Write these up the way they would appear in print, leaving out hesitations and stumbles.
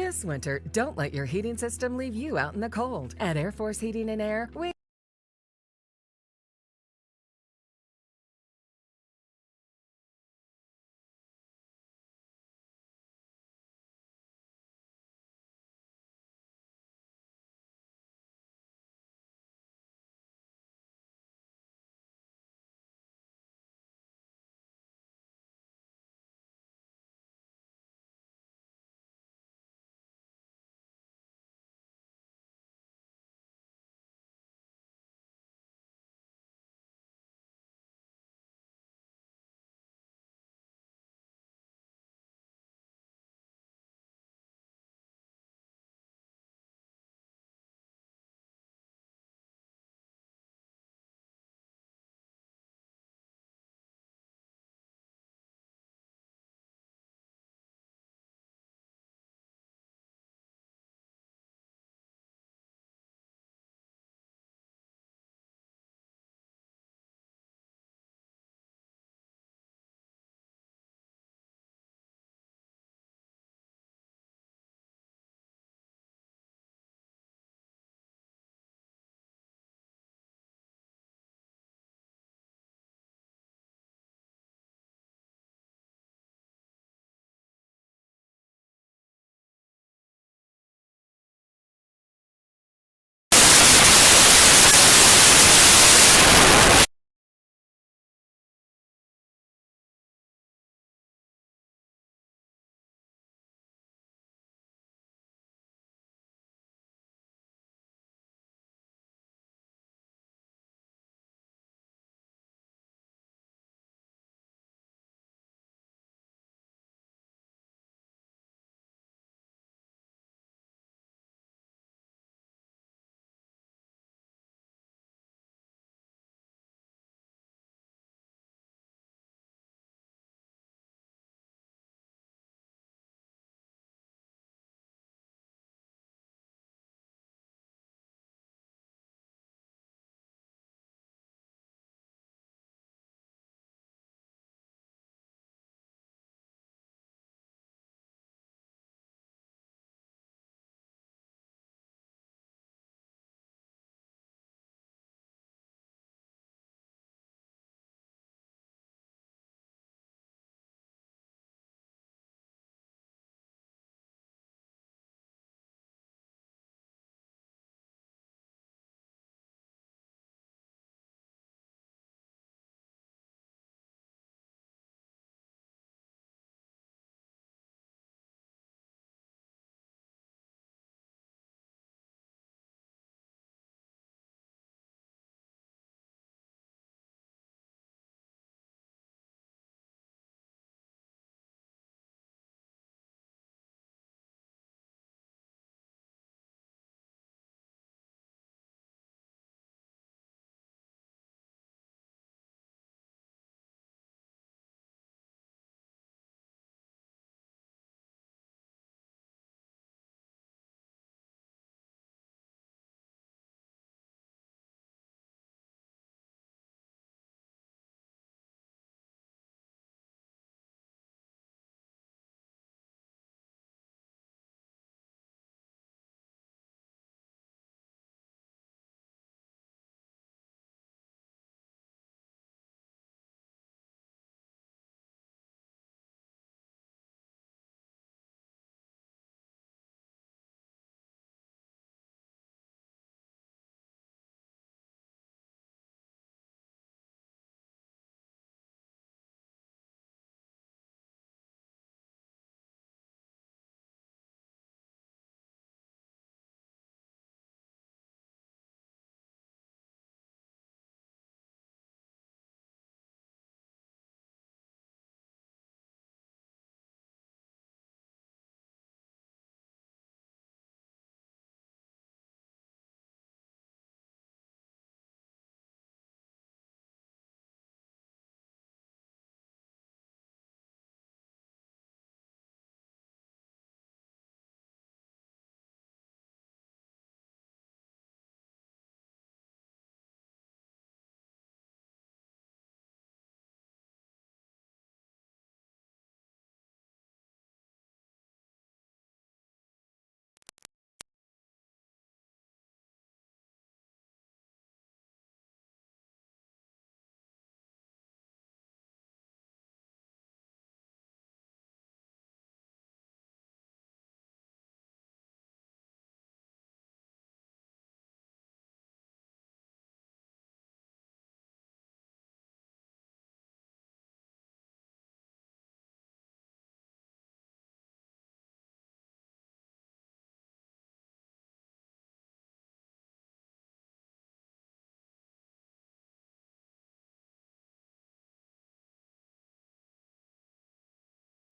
This winter, don't let your heating system leave you out in the cold. At Air Force Heating and Air, we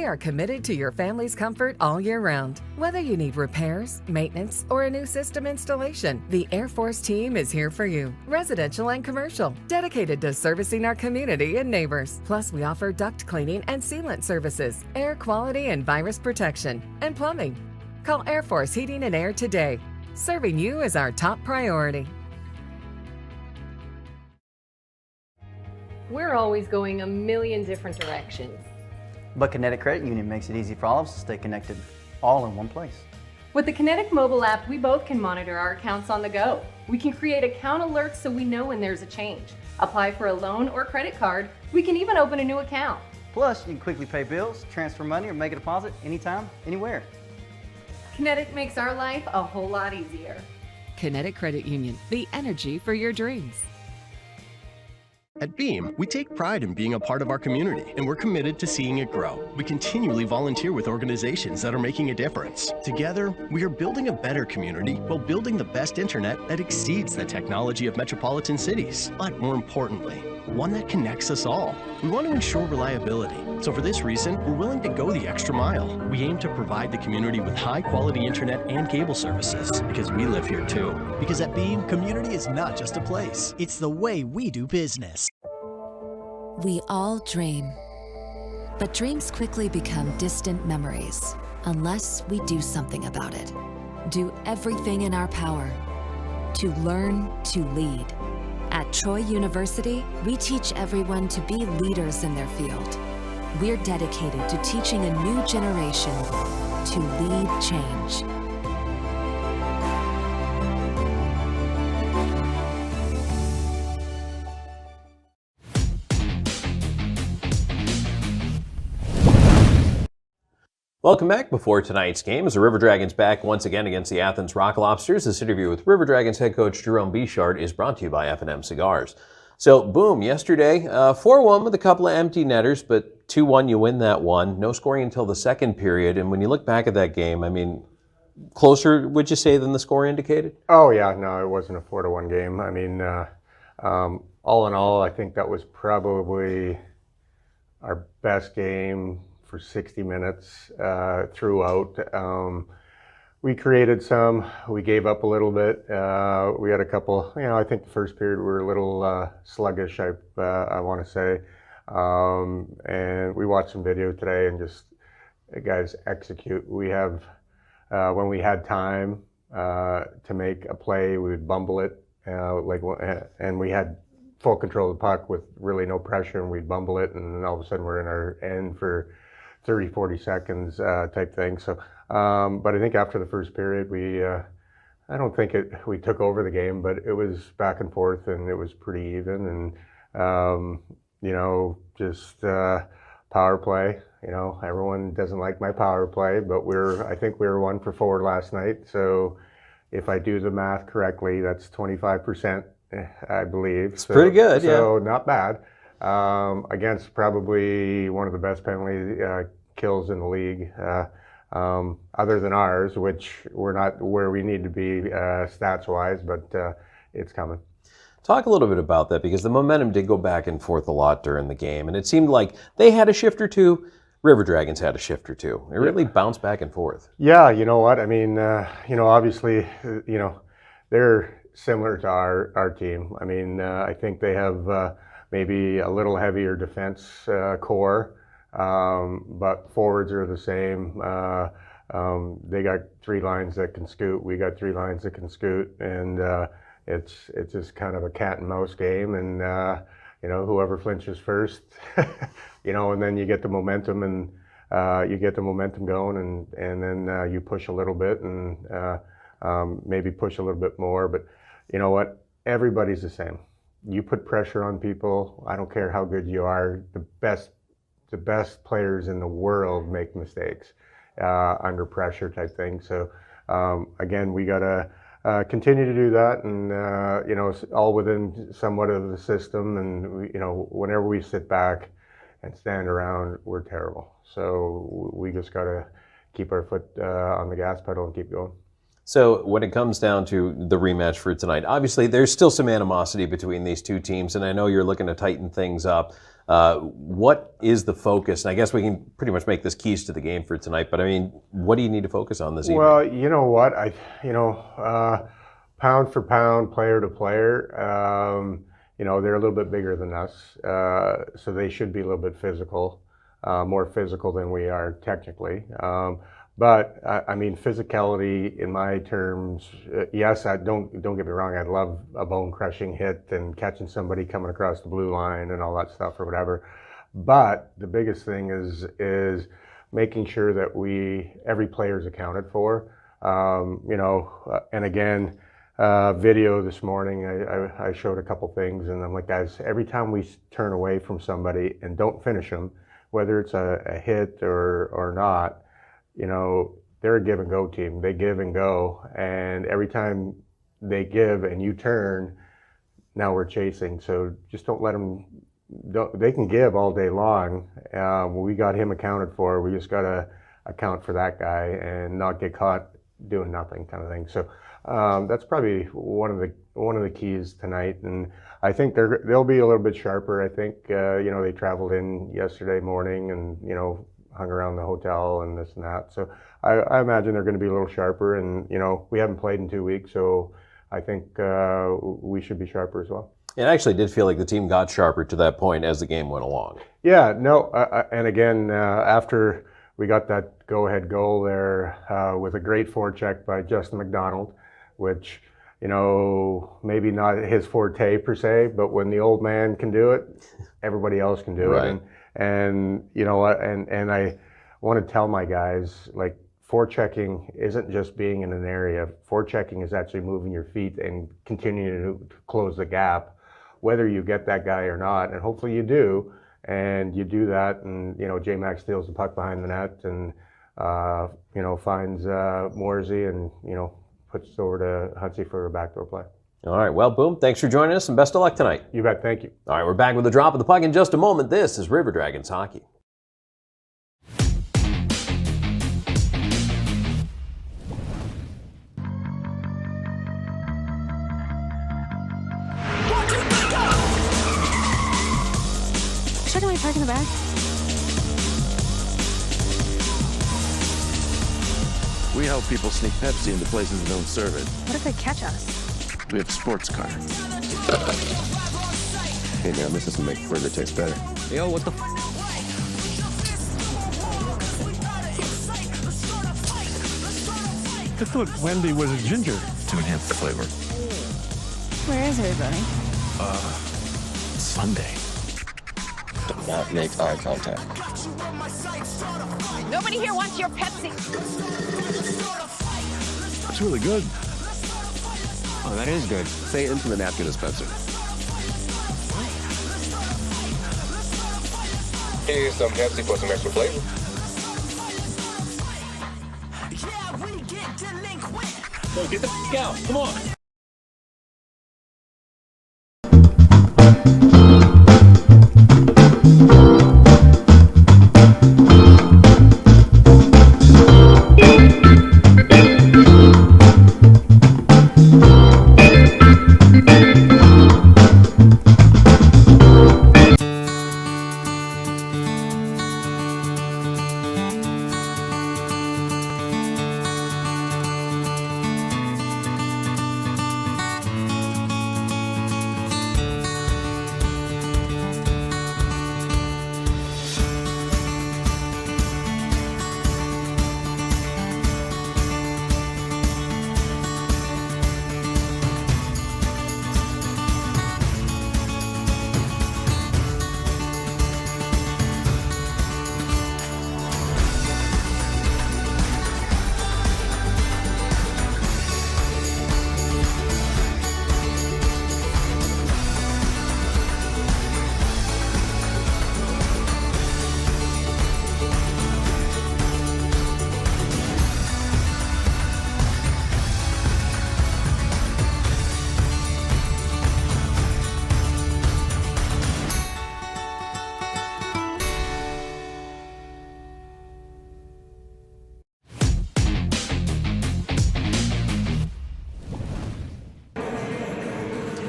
are committed to your family's comfort all year round. Whether you need repairs, maintenance, or a new system installation, the Air Force team is here for you. Residential and commercial, dedicated to servicing our community and neighbors. Plus, we offer duct cleaning and sealant services, air quality and virus protection, and plumbing. Call Air Force Heating and Air today. Serving you is our top priority. We're always going a million different directions. But Kinetic Credit Union makes it easy for all of us to stay connected all in one place. With the Kinetic mobile app, we both can monitor our accounts on the go. We can create account alerts so we know when there's a change. Apply for a loan or credit card. We can even open a new account. Plus, you can quickly pay bills, transfer money, or make a deposit anytime, anywhere. Kinetic makes our life a whole lot easier. Kinetic Credit Union, the energy for your dreams. At Beam, we take pride in being a part of our community, and we're committed to seeing it grow. We continually volunteer with organizations that are making a difference. Together, we are building a better community while building the best internet that exceeds the technology of metropolitan cities, but more importantly, one that connects us all. We want to ensure reliability, so for this reason, we're willing to go the extra mile. We aim to provide the community with high-quality internet and cable services, because we live here too. Because at Beam, community is not just a place, it's the way we do business. We all dream, but dreams quickly become distant memories unless we do something about it. Do everything in our power to learn to lead. At Troy University, we teach everyone to be leaders in their field. We're dedicated to teaching a new generation to lead change. Welcome back. Before tonight's game, as the River Dragons back once again against the Athens Rock Lobsters, this interview with River Dragons head coach Jerome Bichard is brought to you by F&M Cigars. So, boom, yesterday, 4-1 with a couple of empty netters, but 2-1, you win that one. No scoring until the second period, and when you look back at that game, I mean, closer, would you say, than the score indicated? Oh, yeah, no, it wasn't a 4-1 game. I mean, all in all, I think that was probably our best game for 60 minutes throughout. We created some, we gave up a little bit. We had a couple, I think the first period we were a little sluggish, I want to say. And we watched some video today and just, guys, execute. We have, when we had time to make a play, we would bumble it, and we had full control of the puck with really no pressure, and we'd bumble it, and then all of a sudden we're in our end for 30, 40 seconds type thing. So, but I think after the first period, I don't think we took over the game, but it was back and forth and it was pretty even. And, just power play, everyone doesn't like my power play, but I think we were 1 for 4 last night. So if I do the math correctly, that's 25%, I believe. It's pretty good, yeah. So not bad. Against probably one of the best penalty kills in the league, other than ours, which we're not where we need to be stats-wise, but it's coming. Talk a little bit about that, because the momentum did go back and forth a lot during the game, and it seemed like they had a shift or two, River Dragons had a shift or two. It really bounced back and forth. Yeah, you know what? I mean, obviously, they're similar to our team. I mean, I think they have maybe a little heavier defense core, but forwards are the same. They got 3 lines that can scoot. We got 3 lines that can scoot, and it's just kind of a cat and mouse game. And whoever flinches first, and then you get the momentum, and you get the momentum going, and then you push a little bit, and maybe push a little bit more. But you know what? Everybody's the same. You put pressure on people. I don't care how good you are. The best players in the world make mistakes under pressure type thing. So again, we gotta continue to do that, and all within somewhat of the system. And whenever we sit back and stand around, we're terrible. So we just gotta keep our foot on the gas pedal and keep going. So when it comes down to the rematch for tonight, obviously there's still some animosity between these two teams, and I know you're looking to tighten things up. What is the focus? And I guess we can pretty much make this keys to the game for tonight, but I mean, what do you need to focus on this evening? Well, you know what? Pound for pound, player to player, they're a little bit bigger than us, so they should be a little bit physical, more physical than we are technically. But I mean, physicality in my terms, yes, don't get me wrong, I'd love a bone-crushing hit and catching somebody coming across the blue line and all that stuff or whatever. But the biggest thing is making sure that every player is accounted for. And again, video this morning, I showed a couple things, and I'm like, guys, every time we turn away from somebody and don't finish them, whether it's a hit or not, they're a give and go team. They give and go, and every time they give and you turn, now we're chasing. So just don't let them. They can give all day long. We got him accounted for. We just got to account for that guy and not get caught doing nothing, kind of thing. So that's probably one of the keys tonight. And I think they'll be a little bit sharper. I think they traveled in yesterday morning and hung around the hotel and this and that. So I imagine they're going to be a little sharper, and we haven't played in 2 weeks, so I think we should be sharper as well. It actually did feel like the team got sharper to that point as the game went along. Yeah, no, and again, after we got that go-ahead goal there with a great forecheck by Justin McDonald, which, maybe not his forte per se, but when the old man can do it, everybody else can do Right. it. And I want to tell my guys, like, forechecking isn't just being in an area. Forechecking is actually moving your feet and continuing to close the gap, whether you get that guy or not. And hopefully you do. And you do that, and J-Mac steals the puck behind the net and finds Morsey and puts it over to Hutsey for a backdoor play. All right, well, Boom, thanks for joining us, and best of luck tonight. You bet, thank you. All right, we're back with a drop of the puck in just a moment. This is River Dragons Hockey. Should I park in the back? We help people sneak Pepsi into places that don't serve it. What if they catch us? We have a sports car. Hey man, this doesn't make burger taste better. Yo, what the f? I thought Wendy was a ginger. To enhance the flavor. Where is everybody? Sunday. Do not make eye contact. Nobody here wants your Pepsi. It's really good. Oh, that is good. Say into the napkin is Pepsi. Here's some Pepsi for some extra flavor. So get the f*** out. Come on.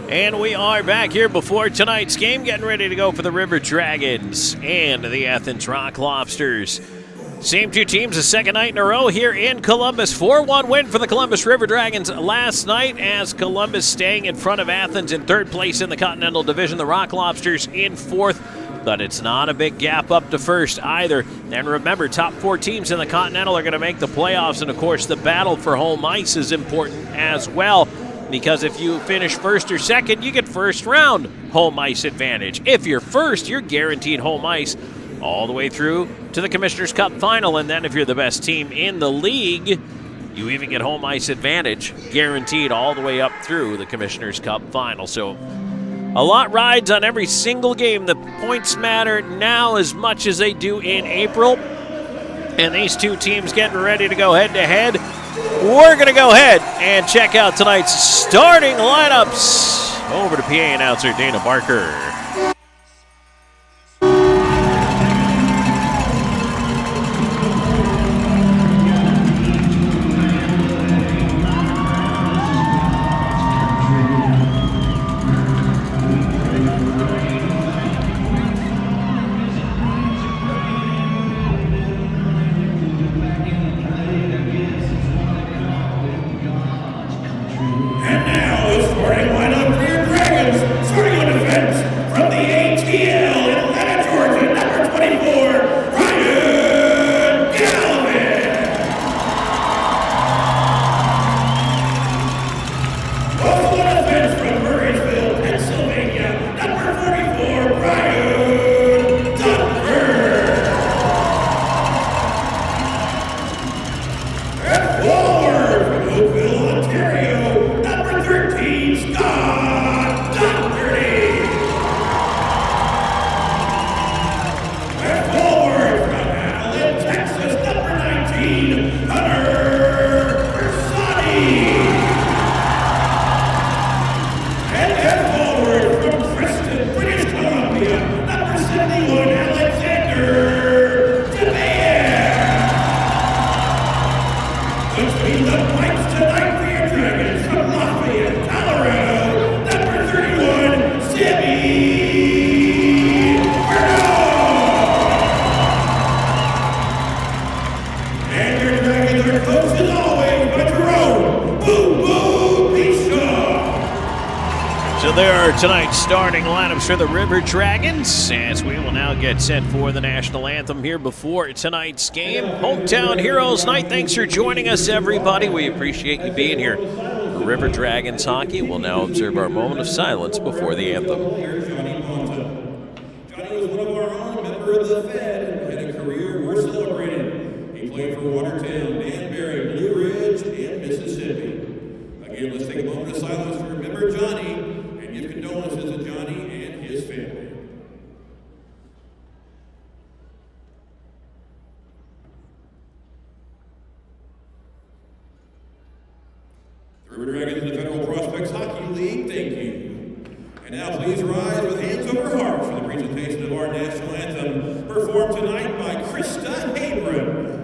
And we are back here before tonight's game, getting ready to go for the River Dragons and the Athens Rock Lobsters. Same two teams, the second night in a row here in Columbus. 4-1 win for the Columbus River Dragons last night, as Columbus staying in front of Athens in third place in the Continental Division. The Rock Lobsters in fourth, but it's not a big gap up to first either. And remember, top 4 teams in the Continental are going to make the playoffs, and of course the battle for home ice is important as well, because if you finish first or second, you get first round home ice advantage. If you're first, you're guaranteed home ice all the way through to the Commissioner's Cup final, and then if you're the best team in the league, you even get home ice advantage guaranteed all the way up through the Commissioner's Cup final. So a lot rides on every single game. The points matter now as much as they do in April, and these two teams getting ready to go head-to-head. We're going to go ahead and check out tonight's starting lineups. Over to PA announcer Dana Barker. Tonight's starting lineups for the River Dragons, as we will now get set for the national anthem here before tonight's game. Hometown Heroes Night. Thanks for joining us, everybody. We appreciate you being here for River Dragons hockey. We'll now observe our moment of silence before the anthem. Johnny was one of our own, member of the Fed, and had a career worth celebrating. He played for Watertown, Danbury, Blue Ridge, and Mississippi. Again, let's take a moment of silence to remember Johnny. Give condolences to Johnny and his family. The River Dragons of the Federal Prospects Hockey League, thank you. And now please rise with hands over hearts for the presentation of our national anthem, performed tonight by Krista Habron.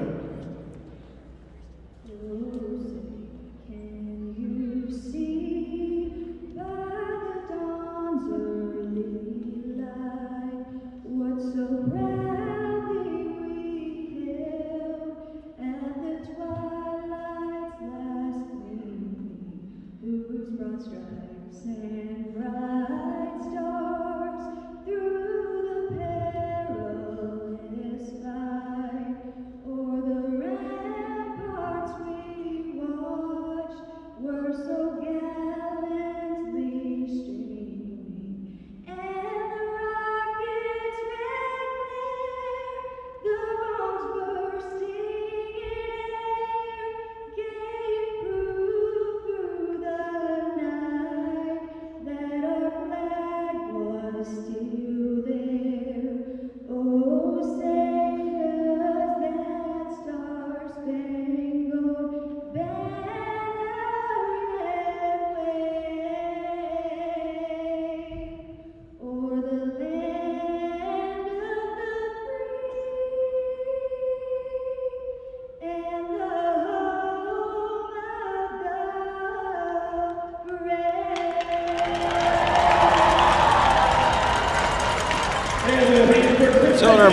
Stripes and bright stars through the perilous fight, o'er the ramparts we watched were so gallantly streaming, and the rockets red glare, the bombs bursting in air, gave proof through the night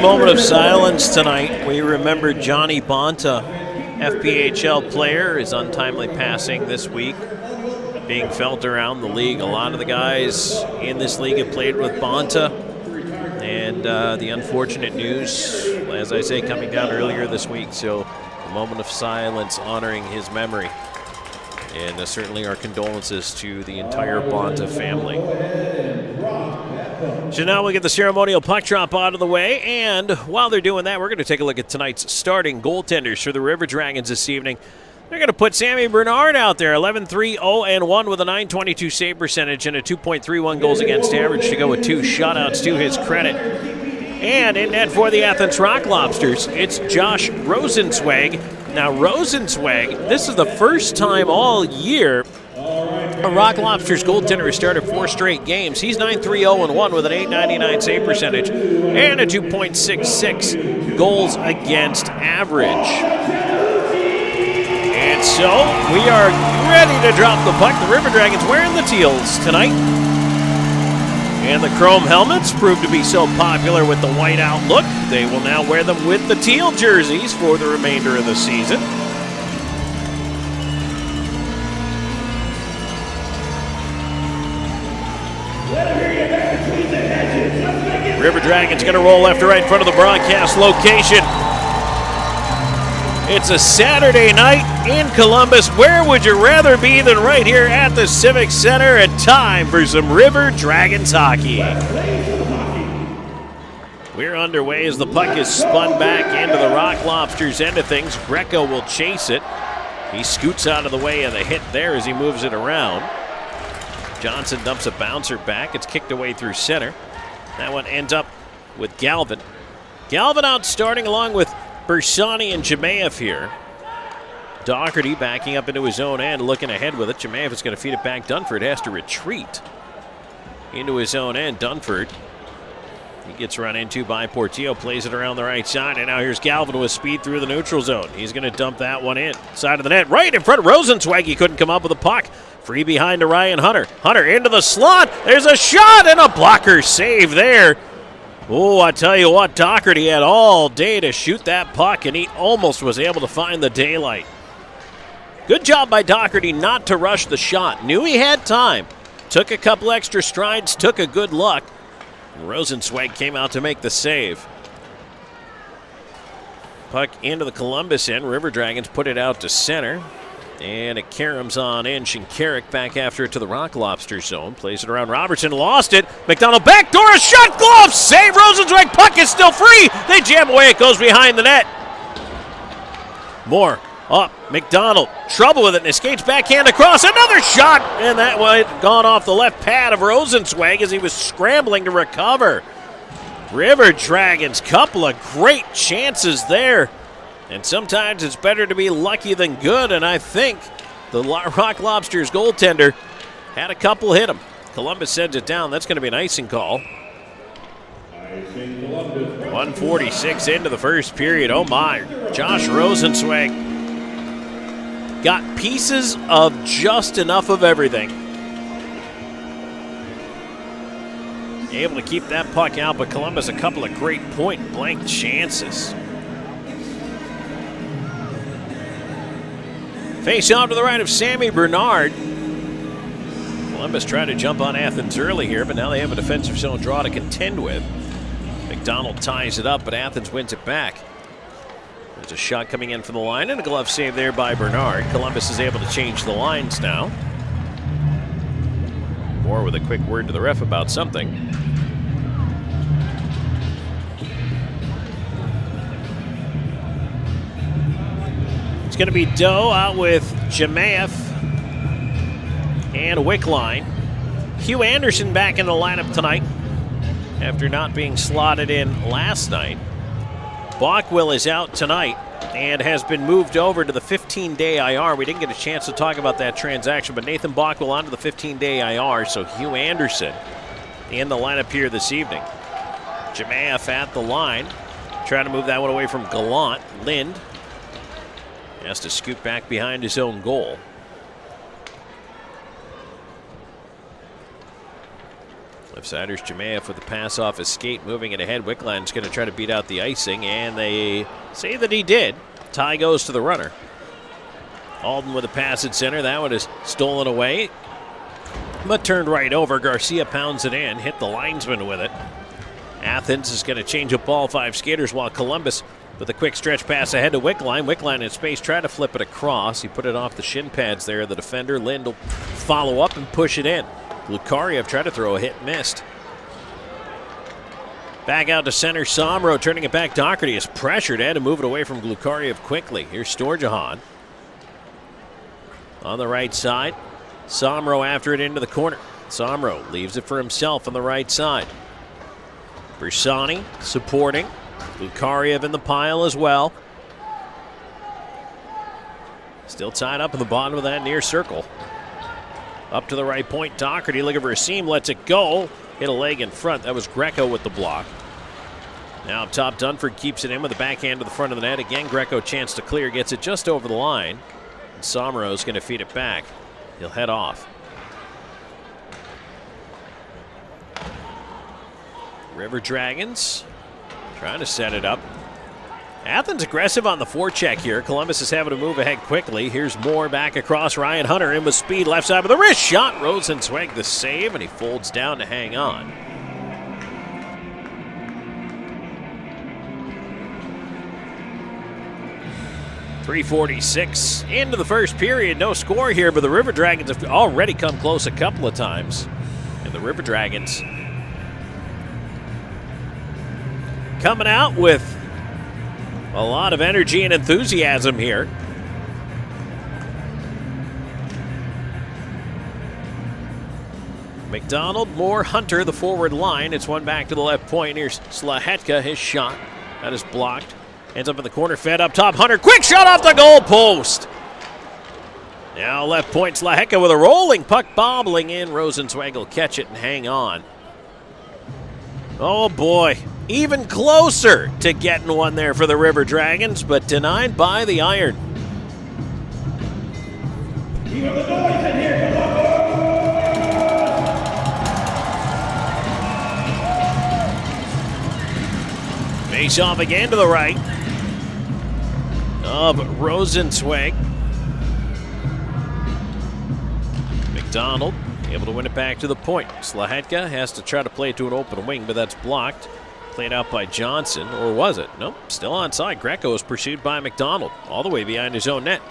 moment of silence tonight. We remember Johnny Bonta, FPHL player, his untimely passing this week, being felt around the league. A lot of the guys in this league have played with Bonta, and the unfortunate news, as I say, coming down earlier this week. So a moment of silence honoring his memory, and certainly our condolences to the entire Bonta family. So now we'll get the ceremonial puck drop out of the way, and while they're doing that, we're going to take a look at tonight's starting goaltenders for the River Dragons this evening. They're going to put Sammy Bernard out there, 11-3-0-1 with a .922 save percentage and a 2.31 goals against average to go with 2 shutouts to his credit. And in net for the Athens Rock Lobsters, it's Josh Rosenzweig. Now Rosenzweig, this is the first time all year a Rock Lobsters goaltender has started 4 straight games. He's 9-3-0-1 with an .899 save percentage and a 2.66 goals against average. And so we are ready to drop the puck. The River Dragons wearing the teals tonight. And the chrome helmets proved to be so popular with the white out look, they will now wear them with the teal jerseys for the remainder of the season. River Dragons going to roll left to right in front of the broadcast location. It's a Saturday night in Columbus. Where would you rather be than right here at the Civic Center? And time for some River Dragons hockey. We're underway as the puck is spun back into the Rock Lobsters end of things. Greco will chase it. He scoots out of the way of the hit there as he moves it around. Johnson dumps a bouncer back. It's kicked away through center. That one ends up with Galvin. Galvin out starting along with Bersani and Jemaev here. Doherty backing up into his own end, looking ahead with it. Jemaev is going to feed it back. Dunford has to retreat into his own end. Dunford, he gets run into by Portillo, plays it around the right side, and now here's Galvin with speed through the neutral zone. He's going to dump that one in. Side of the net, right in front of Rosenzweig. He couldn't come up with a puck. Free behind to Ryan Hunter. Hunter into the slot. There's a shot and a blocker save there. Oh, I tell you what, Doherty had all day to shoot that puck, and he almost was able to find the daylight. Good job by Doherty not to rush the shot. Knew he had time. Took a couple extra strides, took a good look. And Rosenzweig came out to make the save. Puck into the Columbus end. River Dragons put it out to center. And it caroms on in. Shinkarik back after it to the Rock Lobster zone. Plays it around Robertson. Lost it. McDonald backdoor. A shot. Glove. Save. Rosenzweig. Puck is still free. They jam away. It goes behind the net. Moore up. McDonald. Trouble with it. And escapes backhand across. Another shot. And that one gone off the left pad of Rosenzweig as he was scrambling to recover. River Dragons. Couple of great chances there. And sometimes it's better to be lucky than good, and I think the Rock Lobsters goaltender had a couple hit him. Columbus sends it down. That's going to be an icing call. 1:46 into the first period. Oh my. Josh Rosenzweig got pieces of just enough of everything. Able to keep that puck out, but Columbus a couple of great point-blank chances. Face out to the right of Sammy Bernard. Columbus trying to jump on Athens early here, but now they have a defensive zone draw to contend with. McDonald ties it up, but Athens wins it back. There's a shot coming in from the line, and a glove save there by Bernard. Columbus is able to change the lines now. Moore with a quick word to the ref about something. It's going to be Doe out with Jemaev and Wickline. Hugh Anderson back in the lineup tonight after not being slotted in last night. Bockwell is out tonight and has been moved over to the 15-day IR. We didn't get a chance to talk about that transaction, but Nathan Bockwell onto the 15-day IR, so Hugh Anderson in the lineup here this evening. Jemaev at the line, trying to move that one away from Gallant. Lind has to scoot back behind his own goal. Left-siders Jemayev with the pass off his skate, moving it ahead. Wickline's going to try to beat out the icing, and they say that he did. Tie goes to the runner. Alden with a pass at center. That one is stolen away, but turned right over. Garcia pounds it in, hit the linesman with it. Athens is going to change up all 5 skaters, while Columbus with a quick stretch pass ahead to Wickline. Wickline in space, try to flip it across. He put it off the shin pads there. The defender, Lind, will follow up and push it in. Lukariev tried to throw a hit, missed. Back out to center, Somro turning it back. Doherty is pressured, had to move it away from Lukariev quickly. Here's Storjahan on the right side. Somro after it into the corner. Somro leaves it for himself on the right side. Bersani supporting. Lukariev in the pile as well. Still tied up in the bottom of that near circle. Up to the right point, Doherty looking for a seam, lets it go. Hit a leg in front. That was Greco with the block. Now up top, Dunford keeps it in with the backhand to the front of the net. Again, Greco chance to clear, gets it just over the line. And Somro's going to feed it back. He'll head off. River Dragons trying to set it up. Athens aggressive on the forecheck here. Columbus is having to move ahead quickly. Here's Moore back across. Ryan Hunter in with speed, left side of the wrist shot. Rosenzweig the save, and he folds down to hang on. .346 into the first period. No score here, but the River Dragons have already come close a couple of times. And the River Dragons coming out with a lot of energy and enthusiasm here. McDonald, Moore, Hunter, the forward line. It's one back to the left point. Here's Slahetka, his shot. That is blocked. Ends up in the corner, fed up top. Hunter, quick shot off the goal post. Now left point, Slahetka with a rolling puck bobbling in. Rosenzweig will catch it and hang on. Oh boy. Even closer to getting one there for the River Dragons, but denied by the Iron. Face off again to the right of Rosenzweig. McDonald able to win it back to the point. Slahetka has to try to play to an open wing, but that's blocked. Played out by Johnson, or was it? Nope, still onside. Greco is pursued by McDonald, all the way behind his own net.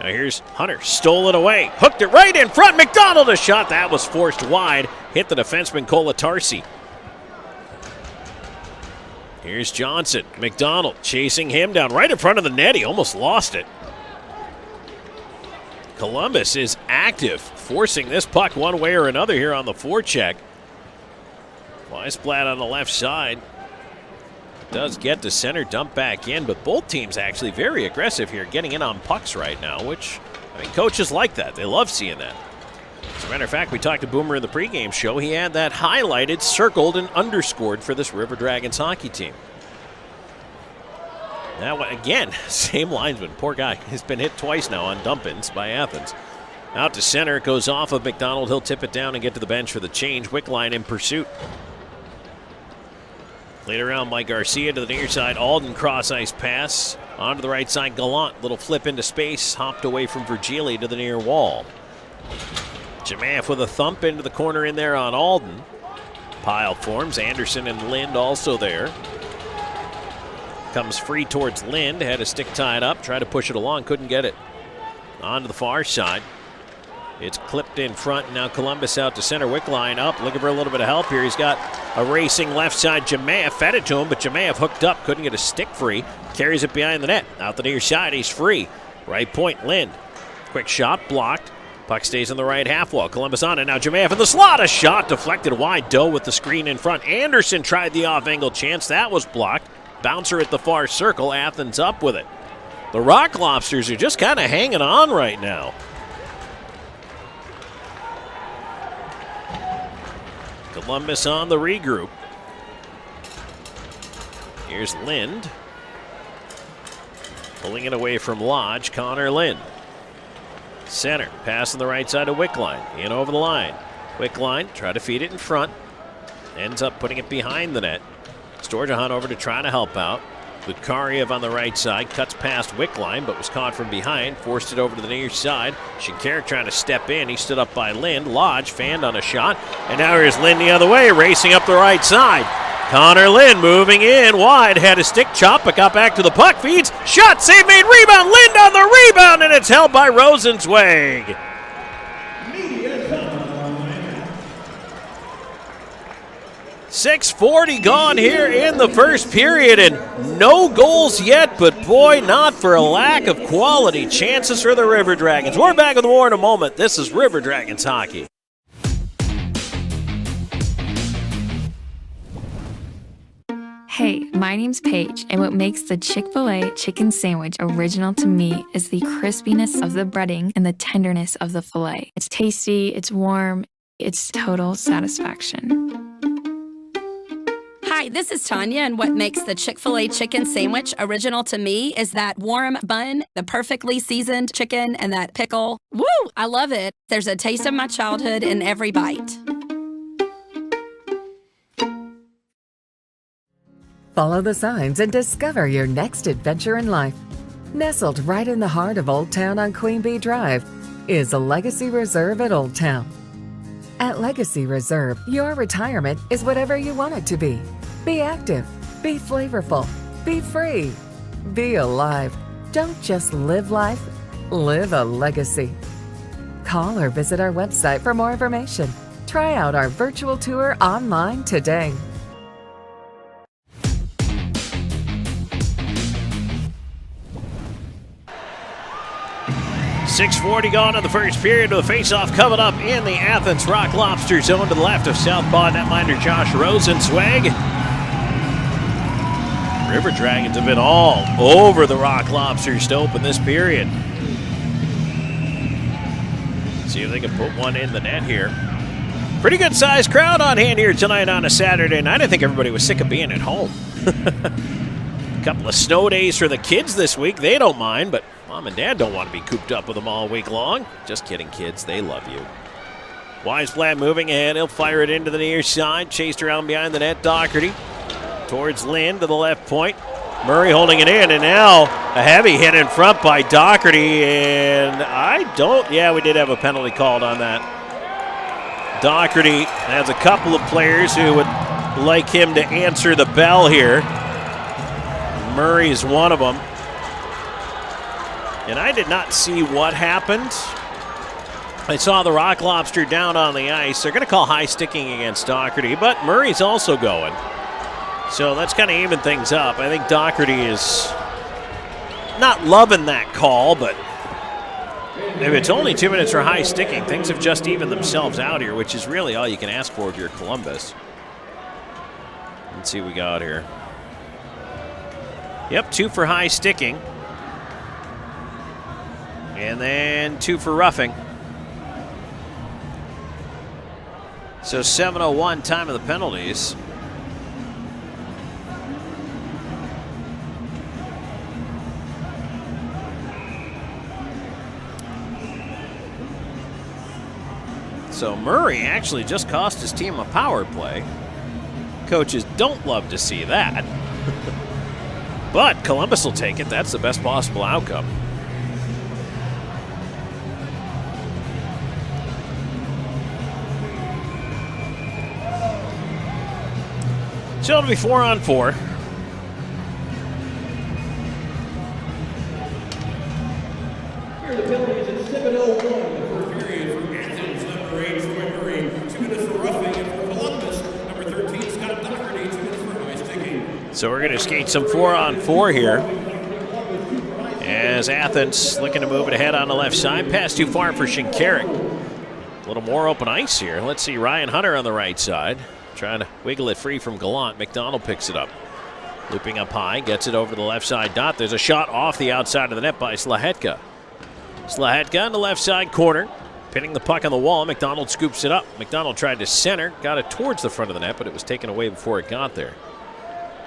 Now here's Hunter, stole it away, hooked it right in front. McDonald a shot that was forced wide, hit the defenseman Kolatarsi. Here's Johnson, McDonald chasing him down right in front of the net. He almost lost it. Columbus is active, forcing this puck one way or another here on the forecheck. Weisblatt on the left side. Does get to center, dump back in, but both teams actually very aggressive here, getting in on pucks right now, which, I mean, coaches like that. They love seeing that. As a matter of fact, we talked to Boomer in the pregame show. He had that highlighted, circled, and underscored for this River Dragons hockey team. That one, again, same linesman. Poor guy. He's been hit twice now on dump-ins by Athens. Out to center, it goes off of McDonald. He'll tip it down and get to the bench for the change. Wickline in pursuit. Played around by Garcia to the near side. Alden cross-ice pass. Onto the right side, Gallant. Little flip into space. Hopped away from Virgili to the near wall. Jemayev with a thump into the corner in there on Alden. Pile forms. Anderson and Lind also there. Comes free towards Lind. Had a stick tied up. Tried to push it along. Couldn't get it. On to the far side. It's clipped in front. Now Columbus out to center. Wickline up. Looking for a little bit of help here. He's got a racing left side. Jemayev fed it to him, but Jemayev hooked up. Couldn't get a stick free. Carries it behind the net. Out the near side. He's free. Right point, Lind. Quick shot. Blocked. Puck stays on the right half wall. Columbus on it. Now Jemayev in the slot. A shot deflected wide. Doe with the screen in front. Anderson tried the off-angle chance. That was blocked. Bouncer at the far circle. Athens up with it. The Rock Lobsters are just kind of hanging on right now. Columbus on the regroup. Here's Lind. Pulling it away from Lodge. Connor Lind. Center. Pass on the right side of Wickline. In over the line. Wickline try to feed it in front. Ends up putting it behind the net. Storjahan over to try to help out. Lukariev on the right side, cuts past Wickline, but was caught from behind, forced it over to the near side. Shinkarik trying to step in. He stood up by Lind. Lodge fanned on a shot, and now here's Lind the other way, racing up the right side. Connor Lind moving in wide, had a stick chop, but got back to the puck, feeds, shot, save made, rebound, Lind on the rebound, and it's held by Rosenzweig. 6:40 gone here in the first period, and no goals yet, but boy, not for a lack of quality chances for the River Dragons. We're back with more in a moment. This is River Dragons hockey. Hey, my name's Paige, and what makes the Chick-fil-A chicken sandwich original to me is the crispiness of the breading and the tenderness of the filet. It's tasty, it's warm, it's total satisfaction. Hi, this is Tanya, and what makes the Chick-fil-A chicken sandwich original to me is that warm bun, the perfectly seasoned chicken, and that pickle. Woo! I love it. There's a taste of my childhood in every bite. Follow the signs and discover your next adventure in life. Nestled right in the heart of Old Town on Queen Bee Drive is a Legacy Reserve at Old Town. At Legacy Reserve, your retirement is whatever you want it to be. Be active, be flavorful, be free, be alive. Don't just live life, live a legacy. Call or visit our website for more information. Try out our virtual tour online today. .640 gone in the first period with a face-off coming up in the Athens Rock Lobsters zone to the left of Southpaw netminder Josh Rosenzweig. River Dragons have been all over the Rock Lobsters to open this period. See if they can put one in the net here. Pretty good sized crowd on hand here tonight on a Saturday night. I think everybody was sick of being at home. A couple of snow days for the kids this week. They don't mind, but Mom and Dad don't want to be cooped up with them all week long. Just kidding, kids. They love you. Weisblatt moving ahead. He'll fire it into the near side. Chased around behind the net. Doherty towards Lind to the left point. Murray holding it in, and now a heavy hit in front by Doherty. And we did have a penalty called on that. Doherty has a couple of players who would like him to answer the bell here. Murray is one of them. And I did not see what happened. I saw the Rock Lobster down on the ice. They're going to call high sticking against Doherty, but Murray's also going. So that's kind of even things up. I think Doherty is not loving that call, but if it's only 2 minutes for high sticking, things have just evened themselves out here, which is really all you can ask for if you're Columbus. Let's see what we got here. Yep, 2 for high sticking. And then 2 for roughing. So 7:01 time of the penalties. So Murray actually just cost his team a power play. Coaches don't love to see that. But Columbus will take it. That's the best possible outcome. So it'll be 4-on-4. Here are the penalties at 7:01 in the first period for Athens, number 8, Troy Murray, 2 minutes for roughing, and for Columbus, number 13, Scott Doherty, 2 minutes for high sticking. So we're going to skate some 4-on-4 here. As Athens looking to move it ahead on the left side. Pass too far for Shinkarik. A little more open ice here. Let's see Ryan Hunter on the right side. Trying to wiggle it free from Gallant. McDonald picks it up. Looping up high, gets it over the left side dot. There's a shot off the outside of the net by Slahetka. Slahetka in the left side corner, pinning the puck on the wall. McDonald scoops it up. McDonald tried to center, got it towards the front of the net, but it was taken away before it got there.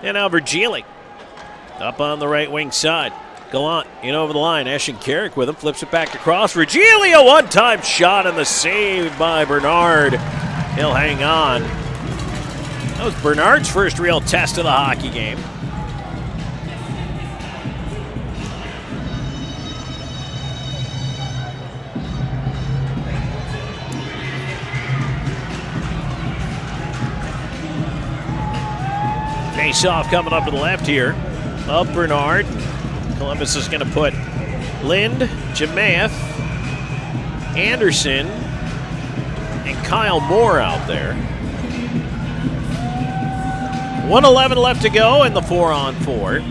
And now Virgili up on the right wing side. Gallant in over the line. Shinkarik with him, flips it back across. Virgili, a one-time shot and the save by Bernard. He'll hang on. That was Bernard's first real test of the hockey game. Face-off coming up to the left here of Bernard. Columbus is going to put Lind, Jemaeth, Anderson, and Kyle Moore out there. 1:11 left to go in the 4-on-4.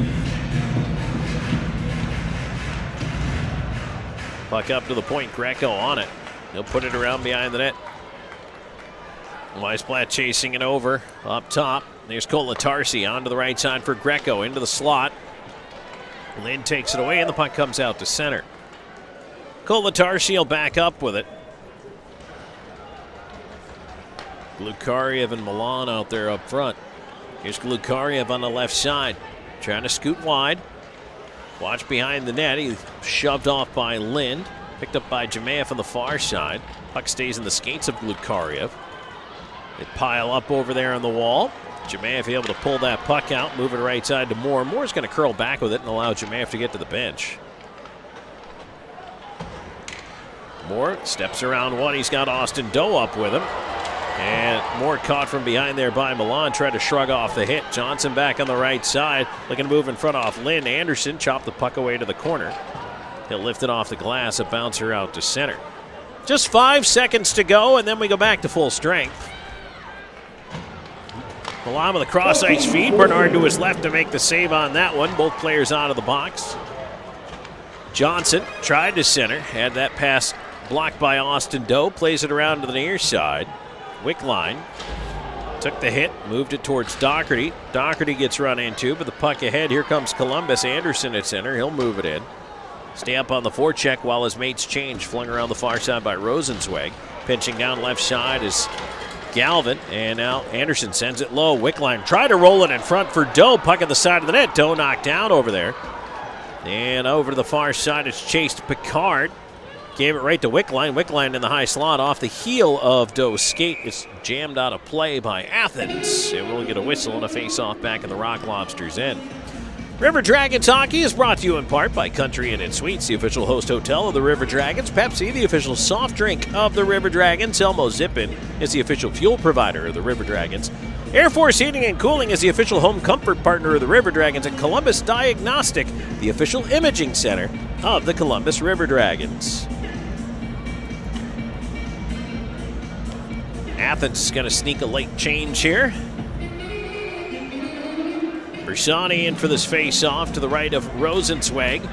Puck up to the point, Greco on it. He'll put it around behind the net. Weisblatt chasing it over up top. There's Kolatarsi onto the right side for Greco into the slot. Lind takes it away and the puck comes out to center. Kolatarsi will back up with it. Glukariev and Milan out there up front. Here's Glukariev on the left side, trying to scoot wide. Watch behind the net. He's shoved off by Lind. Picked up by Jemaeth on the far side. Puck stays in the skates of Glukariev. They pile up over there on the wall. Jemaeth able to pull that puck out, move it right side to Moore. Moore's going to curl back with it and allow Jemaeth to get to the bench. Moore steps around one. He's got Austin Doe up with him. And Moore caught from behind there by Milan. Tried to shrug off the hit. Johnson back on the right side. Looking to move in front off Lynn. Anderson chopped the puck away to the corner. He'll lift it off the glass. A bouncer out to center. Just 5 seconds to go, and then we go back to full strength. Milan with a cross-ice feed. Bernard to his left to make the save on that one. Both players out of the box. Johnson tried to center. Had that pass blocked by Austin Doe. Plays it around to the near side. Wickline took the hit, moved it towards Doherty. Doherty gets run into, but the puck ahead. Here comes Columbus. Anderson at center. He'll move it in. Stay up on the forecheck while his mates change. Flung around the far side by Rosenzweig. Pinching down left side is Galvin, and now Anderson sends it low. Wickline tried to roll it in front for Doe. Puck at the side of the net. Doe knocked down over there. And over to the far side, it's chased Picard. Gave it right to Wickline. Wickline in the high slot off the heel of Doe's skate. It's jammed out of play by Athens. And we'll get a whistle and a face-off back in the Rock Lobsters end. River Dragons hockey is brought to you in part by Country Inn & Suites, the official host hotel of the River Dragons. Pepsi, the official soft drink of the River Dragons. Elmo Zippin is the official fuel provider of the River Dragons. Air Force Heating and Cooling is the official home comfort partner of the River Dragons. And Columbus Diagnostic, the official imaging center of the Columbus River Dragons. Athens is going to sneak a late change here. Bersani in for this face-off to the right of Rosenzweig.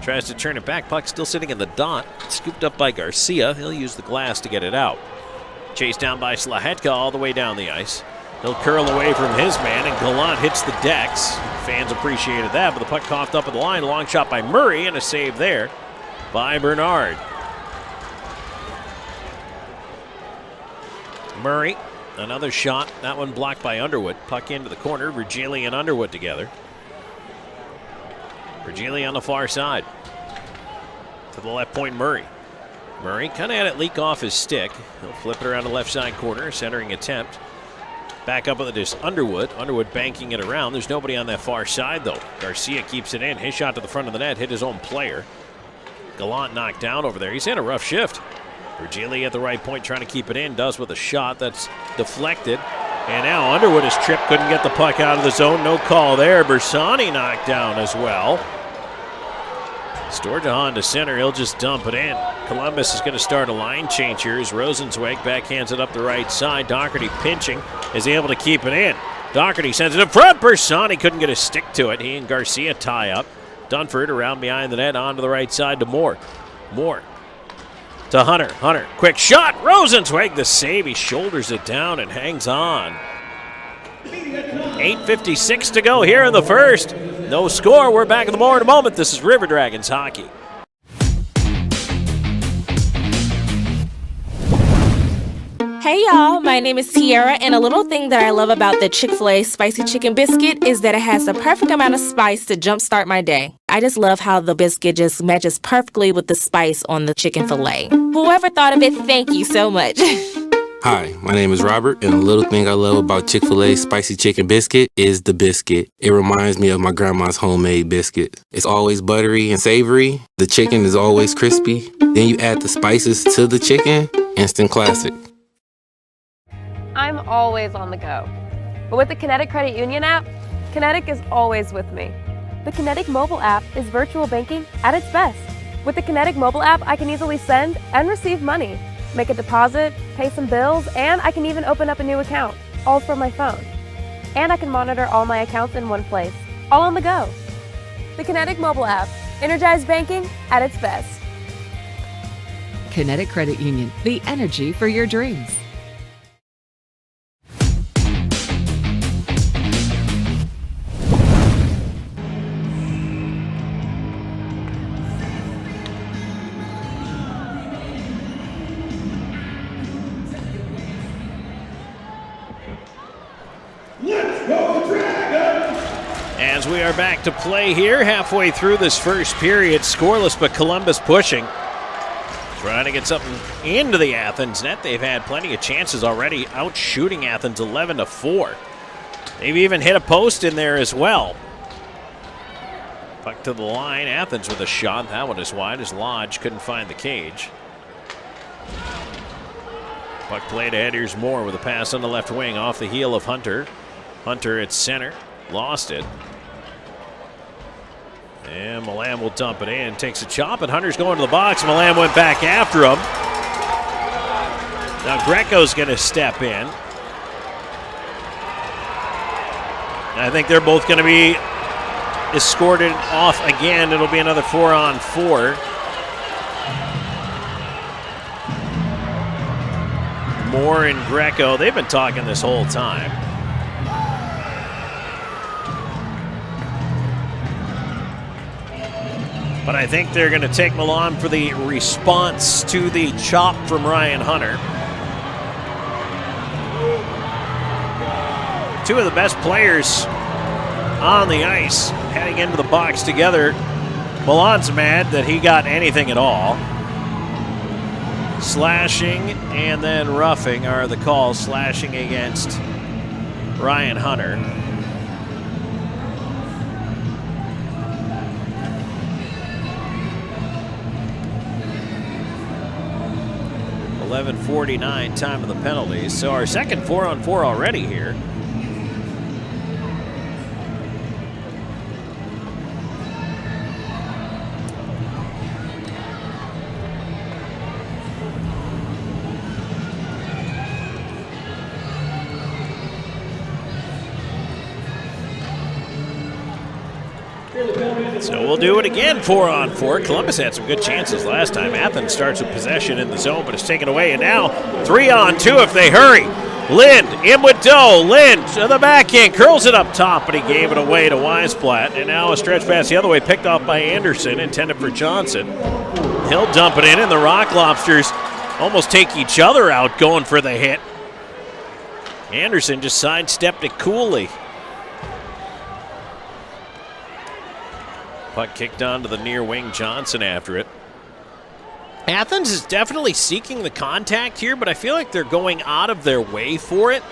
Tries to turn it back. Puck still sitting in the dot. Scooped up by Garcia. He'll use the glass to get it out. Chased down by Slahetka all the way down the ice. He'll curl away from his man, and Gallant hits the decks. Fans appreciated that, but the puck coughed up at the line. Long shot by Murray, and a save there by Bernard. Murray, another shot. That one blocked by Underwood. Puck into the corner. Virgili and Underwood together. Virgili on the far side. To the left point, Murray. Murray kind of had it leak off his stick. He'll flip it around the left side corner. Centering attempt. Back up with it is Underwood. Underwood banking it around. There's nobody on that far side, though. Garcia keeps it in. His shot to the front of the net. Hit his own player. Gallant knocked down over there. He's had a rough shift. Virgili at the right point trying to keep it in. Does with a shot that's deflected. And now Underwood is tripped. Couldn't get the puck out of the zone. No call there. Bersani knocked down as well. Storjahan to center. He'll just dump it in. Columbus is going to start a line change here as Rosenzweig backhands it up the right side. Doherty pinching is able to keep it in. Doherty sends it in front. Bersani couldn't get a stick to it. He and Garcia tie up. Dunford around behind the net onto the right side to Moore. Moore to Hunter. Hunter, quick shot. Rosenzweig the save. He shoulders it down and hangs on. 8:56 to go here in the first. No score. We're back in the more in a moment. This is River Dragons hockey. Hey y'all, my name is Tiara, and a little thing that I love about the Chick-fil-A spicy chicken biscuit is that it has the perfect amount of spice to jumpstart my day. I just love how the biscuit just matches perfectly with the spice on the chicken fillet. Whoever thought of it, thank you so much. Hi, my name is Robert, and the little thing I love about Chick-fil-A spicy chicken biscuit is the biscuit. It reminds me of my grandma's homemade biscuit. It's always buttery and savory. The chicken is always crispy. Then you add the spices to the chicken. Instant classic. I'm always on the go. But with the Kinetic Credit Union app, Kinetic is always with me. The Kinetic mobile app is virtual banking at its best. With the Kinetic mobile app, I can easily send and receive money, make a deposit, pay some bills, and I can even open up a new account, all from my phone. And I can monitor all my accounts in one place, all on the go. The Kinetic mobile app, energized banking at its best. Kinetic Credit Union, the energy for your dreams. As we are back to play here, halfway through this first period, scoreless, but Columbus pushing. Trying to get something into the Athens net. They've had plenty of chances already, out shooting Athens 11-4. They've even hit a post in there as well. Puck to the line, Athens with a shot. That one is wide as Lodge couldn't find the cage. Puck played ahead. Here's Moore with a pass on the left wing off the heel of Hunter. Hunter at center, lost it. And Milan will dump it in, takes a chop, and Hunter's going to the box. Milan went back after him. Now Greco's going to step in. I think they're both going to be escorted off again. It'll be another 4-on-4. Moore and Greco, they've been talking this whole time. But I think they're going to take Milan for the response to the chop from Ryan Hunter. Two of the best players on the ice heading into the box together. Milan's mad that he got anything at all. Slashing and then roughing are the calls. Slashing against Ryan Hunter. .49 time of the penalties. So our second 4-on-4 already here. So we'll do it again, 4-on-4. Columbus had some good chances last time. Athens starts with possession in the zone, but it's taken away. And now 3-on-2 if they hurry. Lind in with Doe. Lind to the backhand, curls it up top, but he gave it away to Weisblatt. And now a stretch pass the other way, picked off by Anderson, intended for Johnson. He'll dump it in, and the Rock Lobsters almost take each other out going for the hit. Anderson just sidestepped it coolly. Puck kicked onto the near wing, Johnson after it. Athens is definitely seeking the contact here, but I feel like they're going out of their way for it.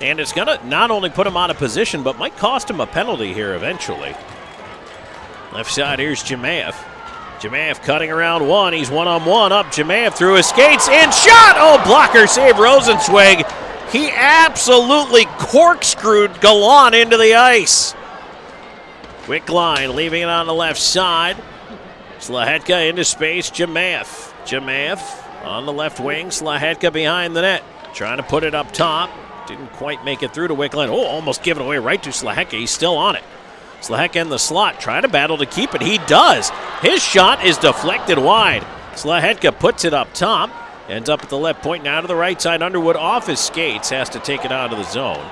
And it's going to not only put him out of position, but might cost him a penalty here eventually. Left side, here's Jemaev. Jemaev cutting around one. He's one-on-one up. Jemaev through his skates and shot! Oh, blocker save Rosenzweig. He absolutely corkscrewed Gallant into the ice. Quick line, leaving it on the left side. Slahetka into space, Jemaev. Jemaev on the left wing, Slahetka behind the net. Trying to put it up top. Didn't quite make it through to Wickland. Oh, almost given away right to Slahetka. He's still on it. Slahetka in the slot, trying to battle to keep it. He does. His shot is deflected wide. Slahetka puts it up top. Ends up at the left point, now to the right side. Underwood off his skates, has to take it out of the zone.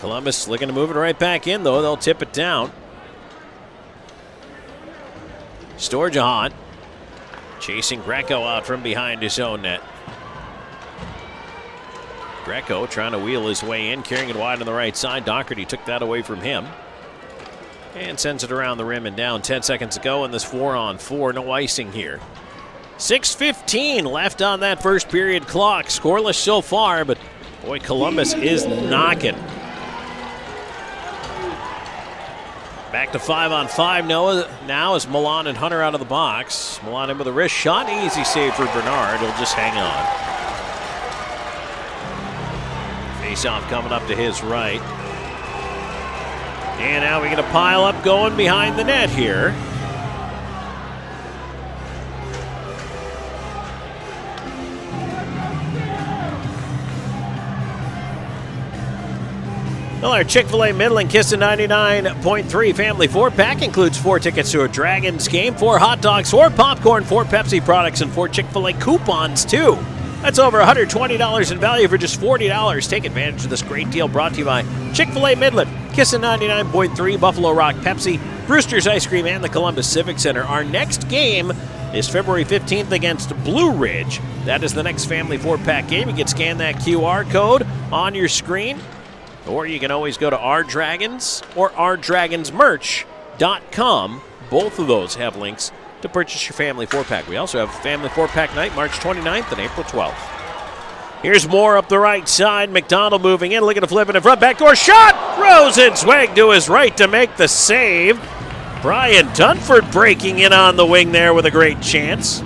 Columbus looking to move it right back in, though. They'll tip it down. Storjahan chasing Greco out from behind his own net. Greco trying to wheel his way in, carrying it wide on the right side. Doherty took that away from him. And sends it around the rim and down. 10 seconds to go in this 4-on-4. No icing here. 6:15 left on that first period clock. Scoreless so far, but boy, Columbus is knocking. Back to 5-on-5 now as Milan and Hunter out of the box. Milan in with a wrist shot. Easy save for Bernard. He'll just hang on. Face-off coming up to his right. And now we get a pile up going behind the net here. Well, our Chick-fil-A Midland Kissin' 99.3 family 4-pack includes 4 tickets to a Dragons game, 4 hot dogs, 4 popcorn, 4 Pepsi products, and 4 Chick-fil-A coupons, too. That's over $120 in value for just $40. Take advantage of this great deal brought to you by Chick-fil-A Midland, Kissin' 99.3, Buffalo Rock Pepsi, Brewster's Ice Cream, and the Columbus Civic Center. Our next game is February 15th against Blue Ridge. That is the next family 4-pack game. You can scan that QR code on your screen. Or you can always go to Our Dragons or OurDragonsMerch.com. Both of those have links to purchase your family 4-pack. We also have family 4-pack night March 29th and April 12th. Here's more up the right side. McDonald moving in, looking to flip it in front. Backdoor shot! Rosenzweig to his right to make the save. Brian Dunford breaking in on the wing there with a great chance.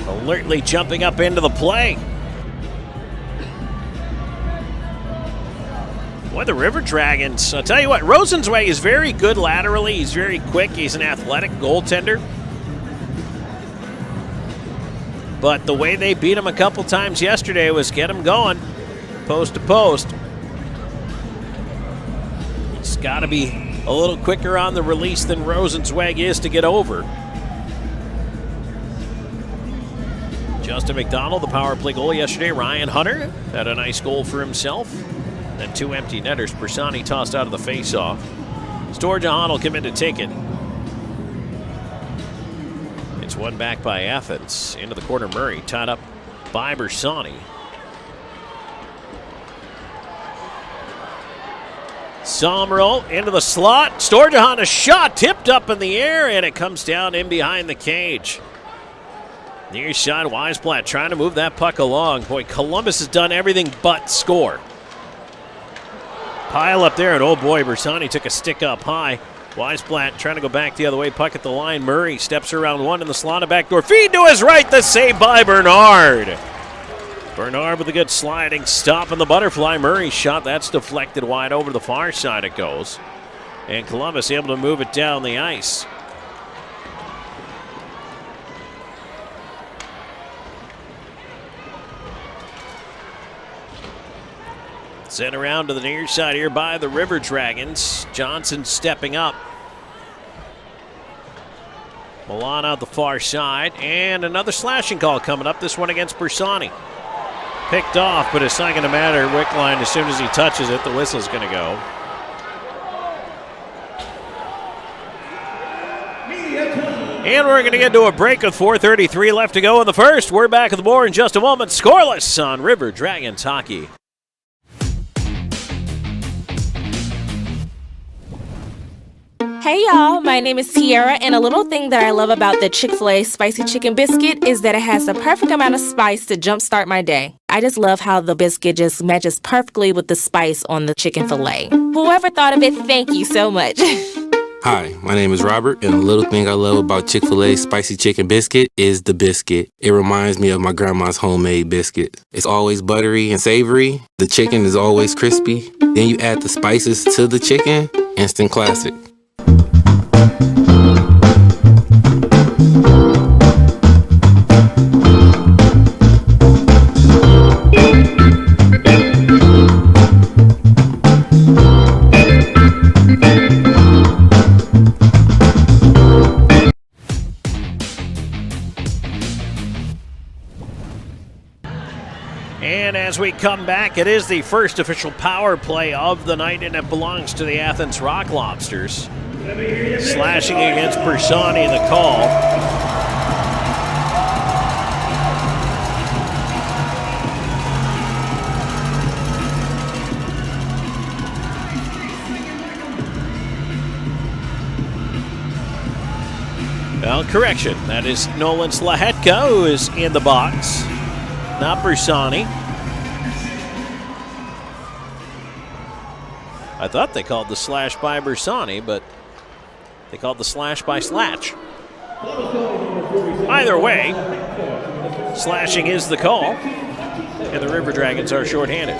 Alertly jumping up into the play. Boy, the River Dragons, I'll tell you what, Rosenzweig is very good laterally. He's very quick. He's an athletic goaltender. But the way they beat him a couple times yesterday was get him going, post to post. He's got to be a little quicker on the release than Rosenzweig is to get over. Justin McDonald, the power play goal yesterday. Ryan Hunter had a nice goal for himself. Then 2 empty netters. Bersani tossed out of the face-off. Sturgeon will come in to take it. It's won back by Athens. Into the corner, Murray tied up by Bersani. Sommerl into the slot. Sturgeon, a shot tipped up in the air, and it comes down in behind the cage. Near side, Weisblatt trying to move that puck along. Boy, Columbus has done everything but score. Pile up there, and oh boy, Bersani took a stick up high. Weisblatt trying to go back the other way, puck at the line. Murray steps around one in the slot, a backdoor feed to his right, the save by Bernard. Bernard with a good sliding stop in the butterfly. Murray shot, that's deflected wide over the far side it goes. And Columbus able to move it down the ice. Sent around to the near side here by the River Dragons. Johnson stepping up. Milan out the far side. And another slashing call coming up. This one against Bersani. Picked off, but it's not going to matter. Wickline, as soon as he touches it, the whistle's going to go. And we're going to get to a break with 4:33 left to go in the first. We're back at the board in just a moment. Scoreless on River Dragons hockey. Hey y'all, my name is Tiara, and a little thing that I love about the Chick-fil-A spicy chicken biscuit is that it has the perfect amount of spice to jumpstart my day. I just love how the biscuit just matches perfectly with the spice on the chicken fillet. Whoever thought of it, thank you so much. Hi, my name is Robert, and a little thing I love about Chick-fil-A spicy chicken biscuit is the biscuit. It reminds me of my grandma's homemade biscuit. It's always buttery and savory. The chicken is always crispy. Then you add the spices to the chicken, instant classic. And as we come back, it is the first official power play of the night, and it belongs to the Athens Rock Lobsters. Slashing against Bersani, the call. Well, correction. That is Nolan Slahetka, who is in the box, not Bersani. I thought they called the slash by Bersani, but they called the slash by Slatch. Either way, slashing is the call, and the River Dragons are shorthanded.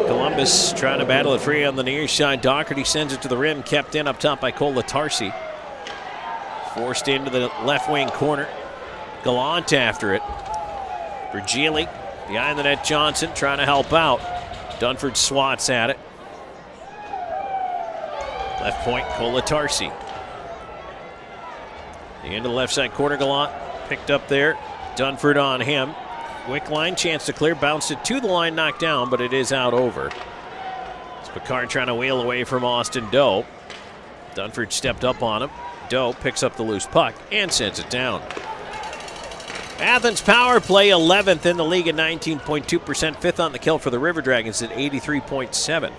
Columbus trying to battle it free on the near side. Doherty sends it to the rim, kept in up top by Colatarsi. Forced into the left wing corner. Gallant after it. Virgili behind the net. Johnson trying to help out. Dunford swats at it. Left point, Colatarsi. The end of the left side corner, Gallant picked up there. Dunford on him. Wick line, chance to clear, bounced it to the line, knocked down, but it is out over. It's Picard trying to wheel away from Austin Doe. Dunford stepped up on him. Doe picks up the loose puck and sends it down. Athens power play 11th in the league at 19.2%, fifth on the kill for the River Dragons at 83.7.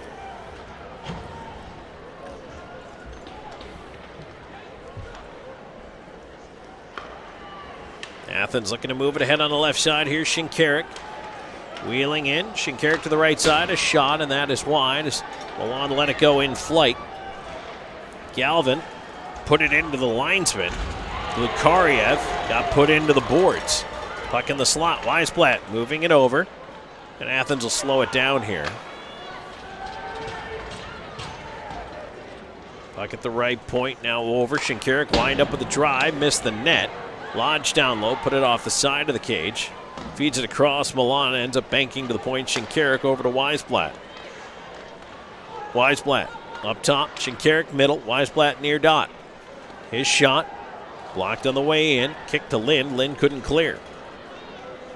Athens looking to move it ahead on the left side. Here's Shinkarik wheeling in. Shinkarik to the right side. A shot, and that is wide as Milan let it go in flight. Galvin put it into the linesman. Lukariev got put into the boards. Puck in the slot. Weisblatt moving it over. And Athens will slow it down here. Puck at the right point. Now over. Shinkarik wind up with the drive. Missed the net. Lodge down low, put it off the side of the cage. Feeds it across. Milan ends up banking to the point. Shinkarik over to Weisblatt. Weisblatt up top. Shinkarik middle. Weisblatt near dot. His shot blocked on the way in. Kick to Lind. Lind couldn't clear.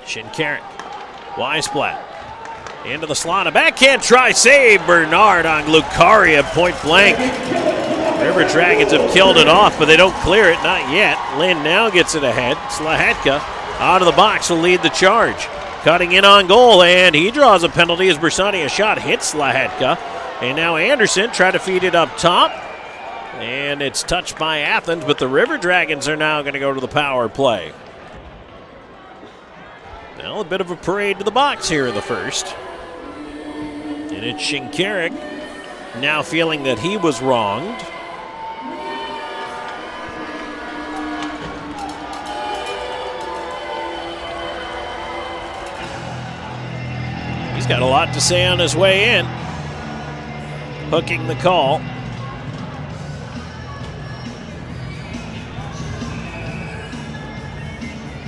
Shinkarik. Weisblatt into the slot. A backhand try. Save. Bernard on Lukaria point blank. River Dragons have killed it off, but they don't clear it. Not yet. Lind now gets it ahead. Slahetka out of the box will lead the charge. Cutting in on goal, and he draws a penalty as Bersani. A shot hits Slahetka. And now Anderson trying to feed it up top. And it's touched by Athens, but the River Dragons are now going to go to the power play. Now a bit of a parade to the box here in the first. And it's Shinkarik now feeling that he was wronged. He's got a lot to say on his way in. Hooking the call.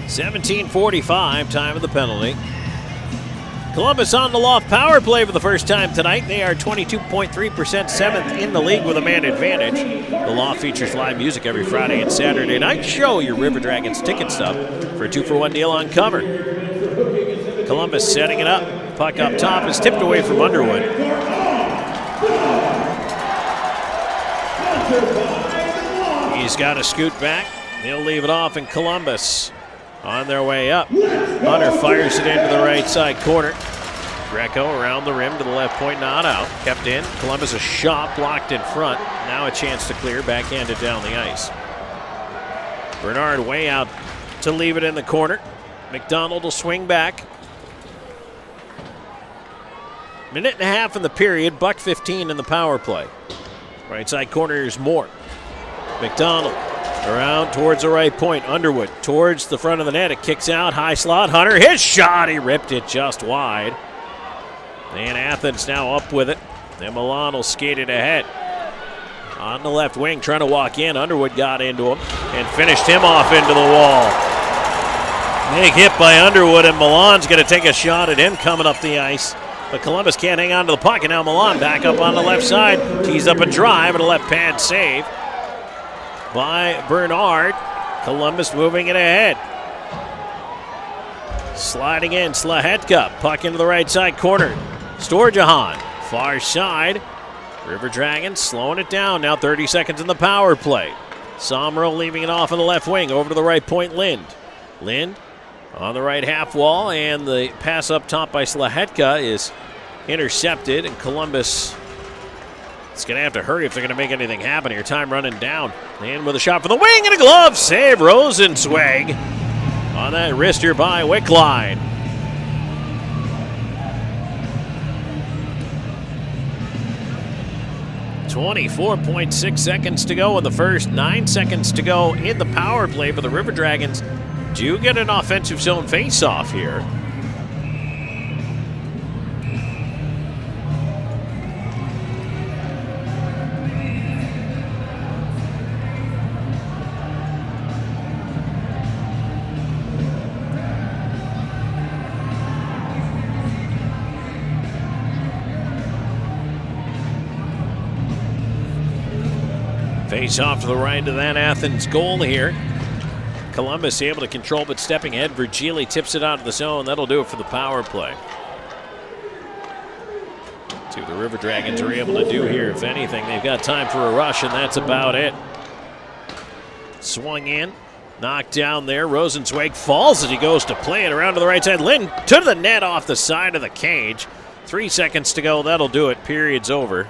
.17:45, time of the penalty. Columbus on the loft power play for the first time tonight. They are 22.3%, seventh in the league with a man advantage. The loft features live music every Friday and Saturday night. Show your River Dragons ticket stub for a 2-for-1 deal on cover. Columbus setting it up. Puck up top is tipped away from Underwood. He's got to scoot back. He'll leave it off, and Columbus on their way up. Hunter fires it into the right side corner. Greco around the rim to the left point, not out. Kept in. Columbus a shot blocked in front. Now a chance to clear, backhanded down the ice. Bernard way out to leave it in the corner. McDonald will swing back. Minute and a half in the period, $1:15 in the power play. Right side corner is Moore. McDonald around towards the right point. Underwood towards the front of the net. It kicks out, high slot. Hunter, his shot. He ripped it just wide. And Athens now up with it. Then Milan will skate it ahead. On the left wing, trying to walk in. Underwood got into him and finished him off into the wall. Big hit by Underwood, and Milan's going to take a shot at him coming up the ice. But Columbus can't hang on to the puck, and now Milan back up on the left side. Tees up a drive and a left pad save by Bernard. Columbus moving it ahead. Sliding in, Slahetka. Puck into the right side corner. Storjahan, far side. River Dragons slowing it down. Now 30 seconds in the power play. Somro leaving it off on the left wing. Over to the right point, Lind. Lind on the right half wall, and the pass up top by Slahetka is intercepted, and Columbus It's going to have to hurry if they're going to make anything happen here. Time running down. And with a shot for the wing and a glove save. Rosenzweig on that wrister by Wickline. .6 seconds to go in the first, 9 seconds to go in the power play, but the River Dragons do get an offensive zone face-off here. Face off to the right of that Athens goal here. Columbus able to control, but stepping ahead. Virgili tips it out of the zone. That'll do it for the power play. See what the River Dragons are able to do here. If anything, they've got time for a rush, and that's about it. Swung in, knocked down there. Rosenzweig falls as he goes to play it around to the right side. Lynn to the net off the side of the cage. 3 seconds to go. That'll do it. Period's over.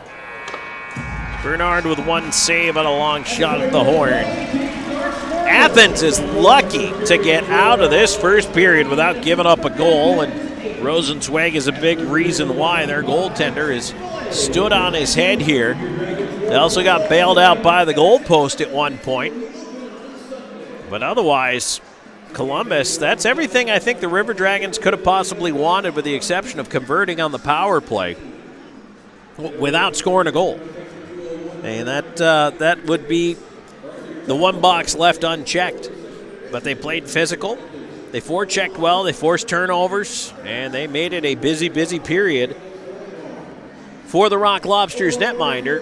Bernard with one save on a long shot at the horn. Athens is lucky to get out of this first period without giving up a goal, and Rosenzweig is a big reason why. Their goaltender has stood on his head here. They also got bailed out by the goalpost at one point. But otherwise, Columbus, that's everything I think the River Dragons could have possibly wanted, with the exception of converting on the power play without scoring a goal. And that would be the one box left unchecked. But they played physical. They forechecked well. They forced turnovers. And they made it a busy, busy period for the Rock Lobsters netminder.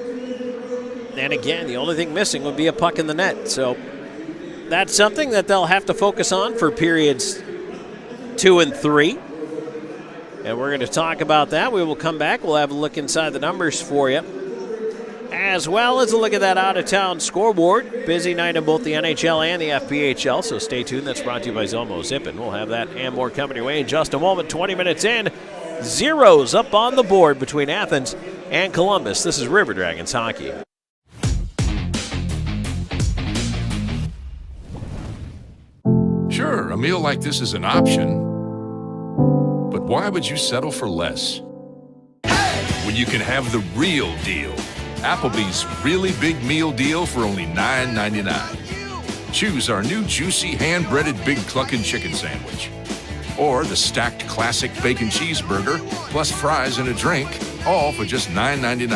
And again, the only thing missing would be a puck in the net. So that's something that they'll have to focus on for periods 2 and 3. And we're going to talk about that. We will come back. We'll have a look inside the numbers for you, as well as a look at that out-of-town scoreboard. Busy night in both the NHL and the FPHL, so stay tuned. That's brought to you by Zelmo Zippin. We'll have that and more coming your way in just a moment. 20 minutes in, zeros up on the board between Athens and Columbus. This is River Dragons hockey. Sure, a meal like this is an option, but why would you settle for less when you can have the real deal? Applebee's really big meal deal for only $9.99. Choose our new juicy hand-breaded Big Cluckin' chicken sandwich, or the stacked classic bacon cheeseburger plus fries and a drink, all for just $9.99.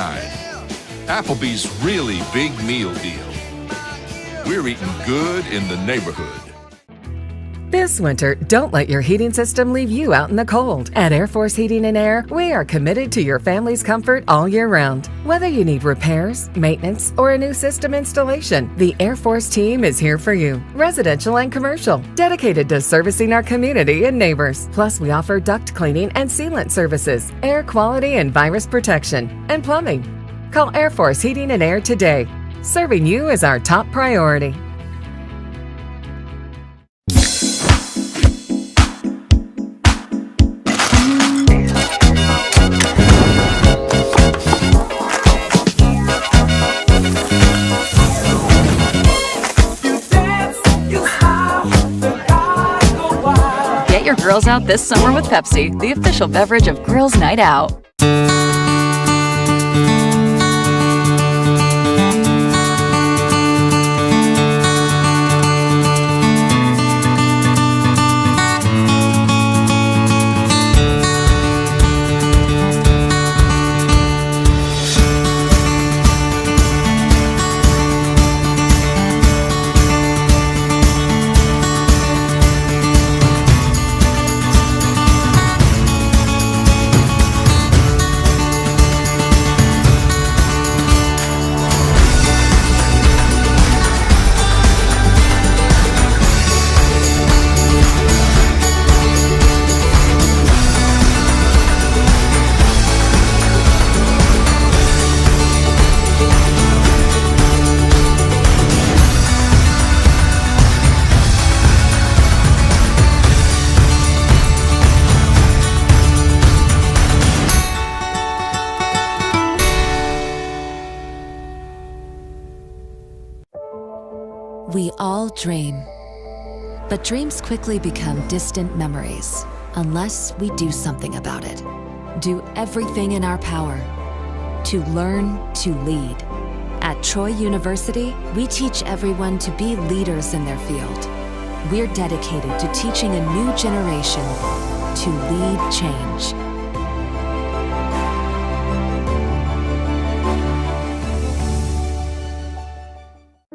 Applebee's really big meal deal. We're eating good in the neighborhood. This winter, don't let your heating system leave you out in the cold. At Air Force Heating and Air, we are committed to your family's comfort all year round. Whether you need repairs, maintenance, or a new system installation, the Air Force team is here for you. Residential and commercial, dedicated to servicing our community and neighbors. Plus, we offer duct cleaning and sealant services, air quality and virus protection, and plumbing. Call Air Force Heating and Air today. Serving you is our top priority. Girls out this summer with Pepsi, the official beverage of Girls Night Out. We all dream, but dreams quickly become distant memories unless we do something about it. Do everything in our power to learn to lead. At Troy University, we teach everyone to be leaders in their field. We're dedicated to teaching a new generation to lead change.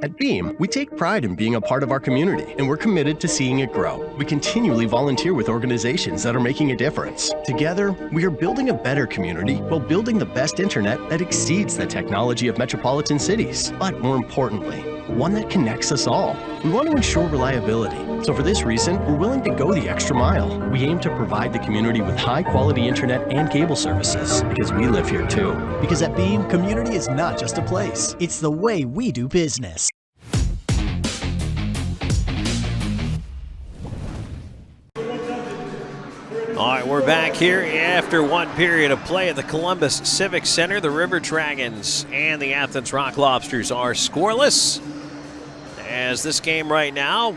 At Beam, we take pride in being a part of our community, and we're committed to seeing it grow. We continually volunteer with organizations that are making a difference. Together, we are building a better community while building the best internet that exceeds the technology of metropolitan cities, but more importantly, one that connects us all. We want to ensure reliability, so for this reason, we're willing to go the extra mile. We aim to provide the community with high-quality internet and cable services, because we live here too. Because at Beam, community is not just a place, it's the way we do business. All right, we're back here after one period of play at the Columbus Civic Center. The River Dragons and the Athens Rock Lobsters are scoreless. As this game right now,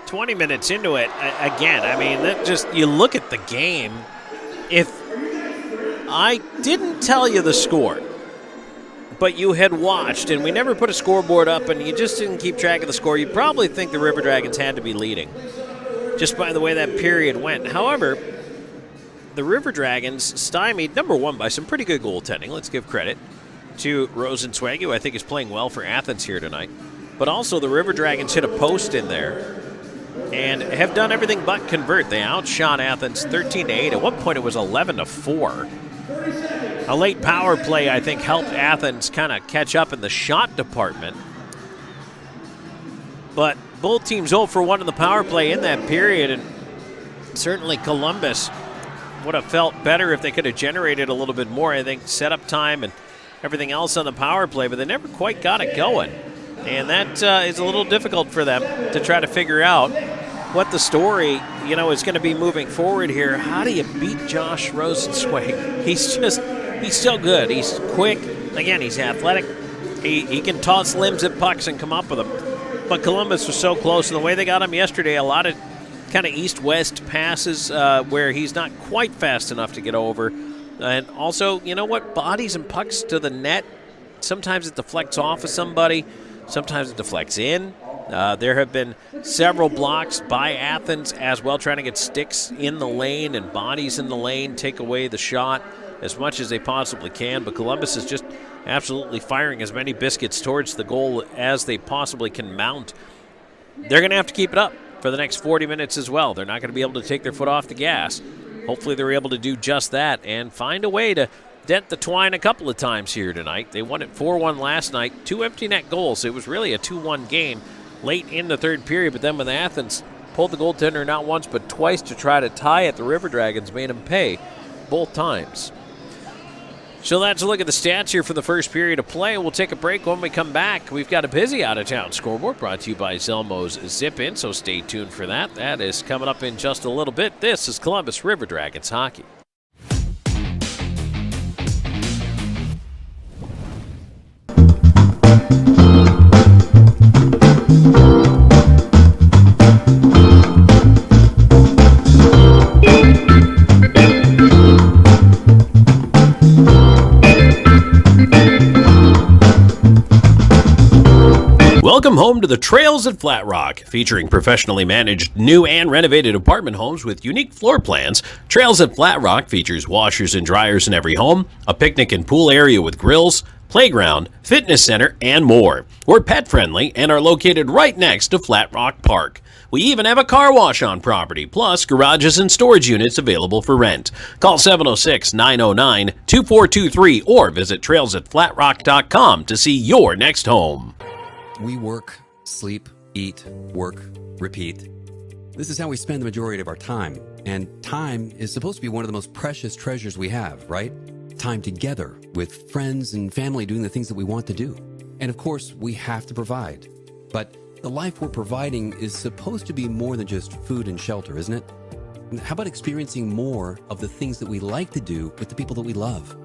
20 minutes into it, again, I mean, that just, you look at the game. If I didn't tell you the score, but you had watched, and we never put a scoreboard up, and you just didn't keep track of the score, you'd probably think the River Dragons had to be leading, just by the way that period went. However, the River Dragons stymied, number one, by some pretty good goaltending. Let's give credit to Rosenzweig, who I think is playing well for Athens here tonight. But also the River Dragons hit a post in there and have done everything but convert. They outshot Athens 13-8. At one point it was 11-4. A late power play, I think, helped Athens kind of catch up in the shot department. But both teams 0 for 1 in the power play in that period, and certainly Columbus would have felt better if they could have generated a little bit more. I think setup time and everything else on the power play, but they never quite got it going. And that is a little difficult for them to try to figure out what the story, is going to be moving forward here. How do you beat Josh Rosenzweig? He's so good. He's quick. Again, he's athletic. He can toss limbs at pucks and come up with them. But Columbus was so close, and the way they got him yesterday, a lot of kind of east-west passes where he's not quite fast enough to get over. And also, bodies and pucks to the net, sometimes it deflects off of somebody, sometimes it deflects in. There have been several blocks by Athens as well, trying to get sticks in the lane and bodies in the lane, take away the shot as much as they possibly can. But Columbus is just absolutely firing as many biscuits towards the goal as they possibly can mount. They're going to have to keep it up for the next 40 minutes as well. They're not going to be able to take their foot off the gas. Hopefully they're able to do just that and find a way to dent the twine a couple of times here tonight. They won it 4-1 last night, 2 empty net goals. It was really a 2-1 game late in the third period, but then when Athens pulled the goaltender not once but twice to try to tie it, the River Dragons made him pay both times. So that's a look at the stats here for the first period of play. We'll take a break. When we come back, we've got a busy out-of-town scoreboard brought to you by Zelmo's Zip-In, so stay tuned for that. That is coming up in just a little bit. This is Columbus River Dragons hockey. Welcome home to the Trails at Flat Rock, featuring professionally managed new and renovated apartment homes with unique floor plans. Trails at Flat Rock features washers and dryers in every home, a picnic and pool area with grills, playground, fitness center, and more. We're pet friendly and are located right next to Flat Rock Park. We even have a car wash on property, plus garages and storage units available for rent. Call 706-909-2423 or visit trailsatflatrock.com to see your next home. We work, sleep, eat, work, repeat. This is how we spend the majority of our time. And time is supposed to be one of the most precious treasures we have, right? Time together with friends and family doing the things that we want to do. And of course, we have to provide. But the life we're providing is supposed to be more than just food and shelter, isn't it? And how about experiencing more of the things that we like to do with the people that we love?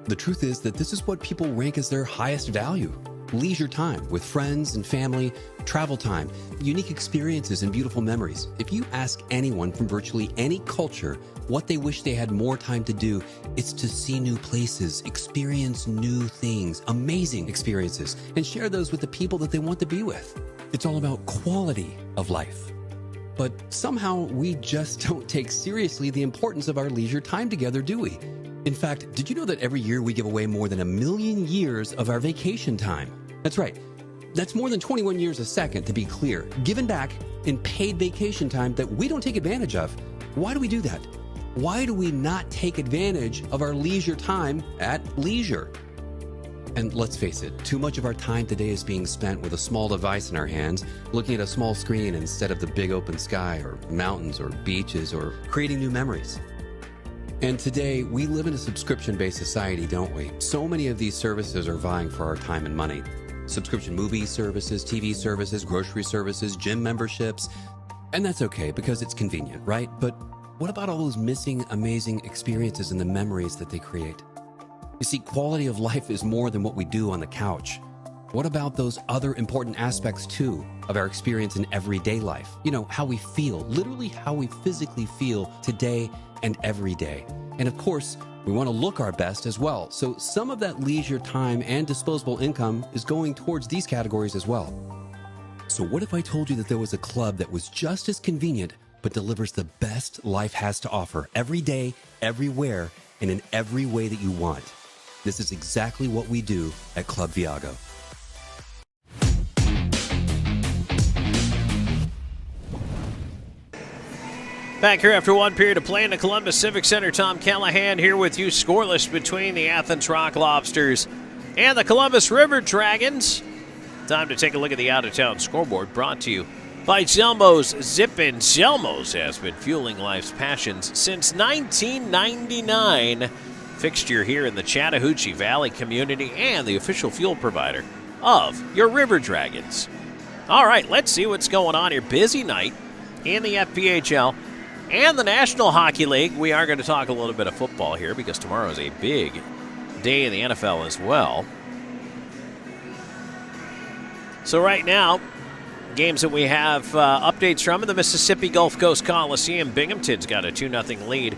The truth is that this is what people rank as their highest value. leisure time with friends and family, travel time, unique experiences and beautiful memories. If you ask anyone from virtually any culture what they wish they had more time to do, it's to see new places, experience new things, amazing experiences, and share those with the people that they want to be with. It's all about quality of life. But somehow we just don't take seriously the importance of our leisure time together, do we? In fact, did you know that every year we give away more than 1 million years of our vacation time? That's right. That's more than 21 years a second, to be clear, given back in paid vacation time that we don't take advantage of. Why do we do that? Why do we not take advantage of our leisure time at leisure? And let's face it, too much of our time today is being spent with a small device in our hands, looking at a small screen instead of the big open sky or mountains or beaches or creating new memories. And today, we live in a subscription-based society, don't we? So many of these services are vying for our time and money. Subscription movie services, TV services, grocery services, gym memberships. And that's okay because it's convenient, right? But what about all those missing, amazing experiences and the memories that they create? You see, quality of life is more than what we do on the couch. What about those other important aspects, too, of our experience in everyday life? You know, how we feel, literally how we physically feel today and every day. And of course, we want to look our best as well. So some of that leisure time and disposable income is going towards these categories as well. So what if I told you that there was a club that was just as convenient, but delivers the best life has to offer every day, everywhere, and in every way that you want? This is exactly what we do at Club Viago. Back here after one period of play in the Columbus Civic Center, Tom Callahan here with you, scoreless between the Athens Rock Lobsters and the Columbus River Dragons. Time to take a look at the out-of-town scoreboard, brought to you by Zelmo's Zippin'. Zelmo's has been fueling life's passions since 1999. Fixture here in the Chattahoochee Valley community and the official fuel provider of your River Dragons. All right, let's see what's going on here. Busy night in the FPHL and the National Hockey League. We are going to talk a little bit of football here because tomorrow is a big day in the NFL as well. So right now, games that we have updates from in the Mississippi Gulf Coast Coliseum. Binghamton's got a 2-0 lead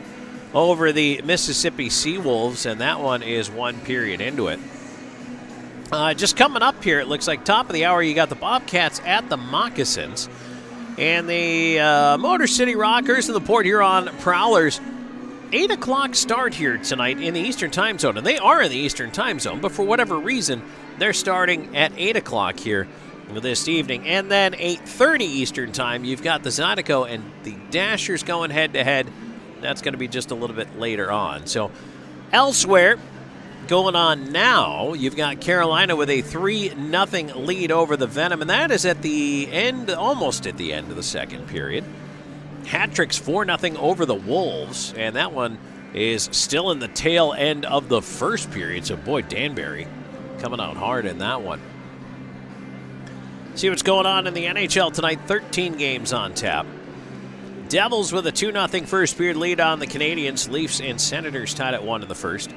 over the Mississippi Seawolves, and that one is one period into it. Just coming up here, it looks like top of the hour, you got the Bobcats at the Moccasins. And the Motor City Rockers and the Port Huron Prowlers. 8 o'clock start here tonight in the Eastern Time Zone. And they are in the Eastern Time Zone, but for whatever reason, they're starting at 8 o'clock here this evening. And then 8:30 Eastern Time, you've got the Zydeco and the Dashers going head-to-head. That's going to be just a little bit later on. So elsewhere, going on now, you've got Carolina with a 3-0 lead over the Venom, and that is at the end, almost at the end of the second period. Hat-tricks 4-0 over the Wolves, and that one is still in the tail end of the first period. So, boy, Danbury coming out hard in that one. See what's going on in the NHL tonight. 13 games on tap. Devils with a 2-0 first period lead on the Canadiens. Leafs and Senators tied at 1 in the first.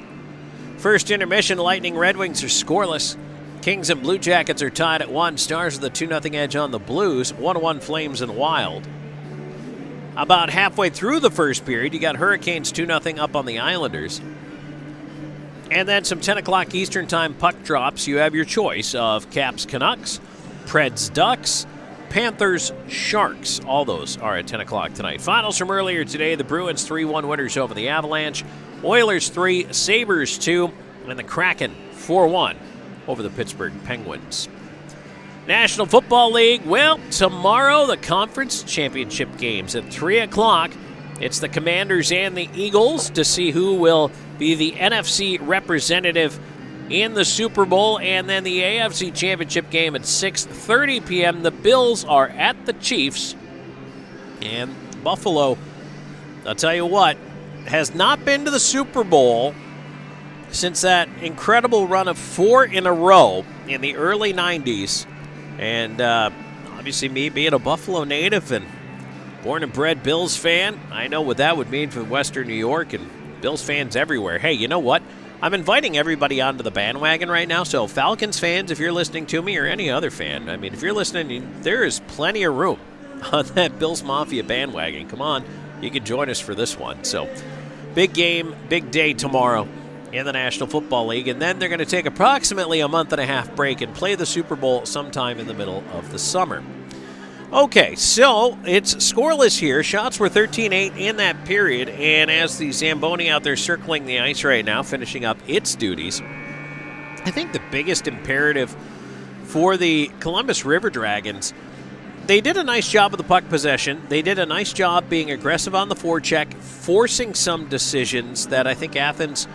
First intermission, Lightning Red Wings are scoreless. Kings and Blue Jackets are tied at 1. Stars with a 2-0 edge on the Blues. 1-1 Flames and Wild. About halfway through the first period, you got Hurricanes 2-0 up on the Islanders. And then some 10 o'clock Eastern Time puck drops. You have your choice of Caps Canucks, Preds Ducks, Panthers Sharks. All those are at 10 o'clock tonight. Finals from earlier today, the Bruins 3-1 winners over the Avalanche. Oilers 3, Sabres 2, and the Kraken 4-1 over the Pittsburgh Penguins. National Football League, well, tomorrow the conference championship games at 3 o'clock. It's the Commanders and the Eagles to see who will be the NFC representative in the Super Bowl, and then the AFC championship game at 6:30 p.m. The Bills are at the Chiefs, and Buffalo, I'll tell you what, has not been to the Super Bowl since that incredible run of 4 in a row in the early 90s. And obviously me being a Buffalo native and born and bred Bills fan, I know what that would mean for Western New York and Bills fans everywhere. Hey, you know what? I'm inviting everybody onto the bandwagon right now. So Falcons fans, if you're listening to me, or any other fan, I mean, if you're listening, there is plenty of room on that Bills Mafia bandwagon. Come on, you can join us for this one. So big game, big day tomorrow in the National Football League. And then they're going to take approximately a month and a half break and play the Super Bowl sometime in the middle of the summer. Okay, so it's scoreless here. Shots were 13-8 in that period, and as the Zamboni out there circling the ice right now, finishing up its duties, I think the biggest imperative for the Columbus River Dragons, they did a nice job of the puck possession. They did a nice job being aggressive on the forecheck, forcing some decisions that I think Athens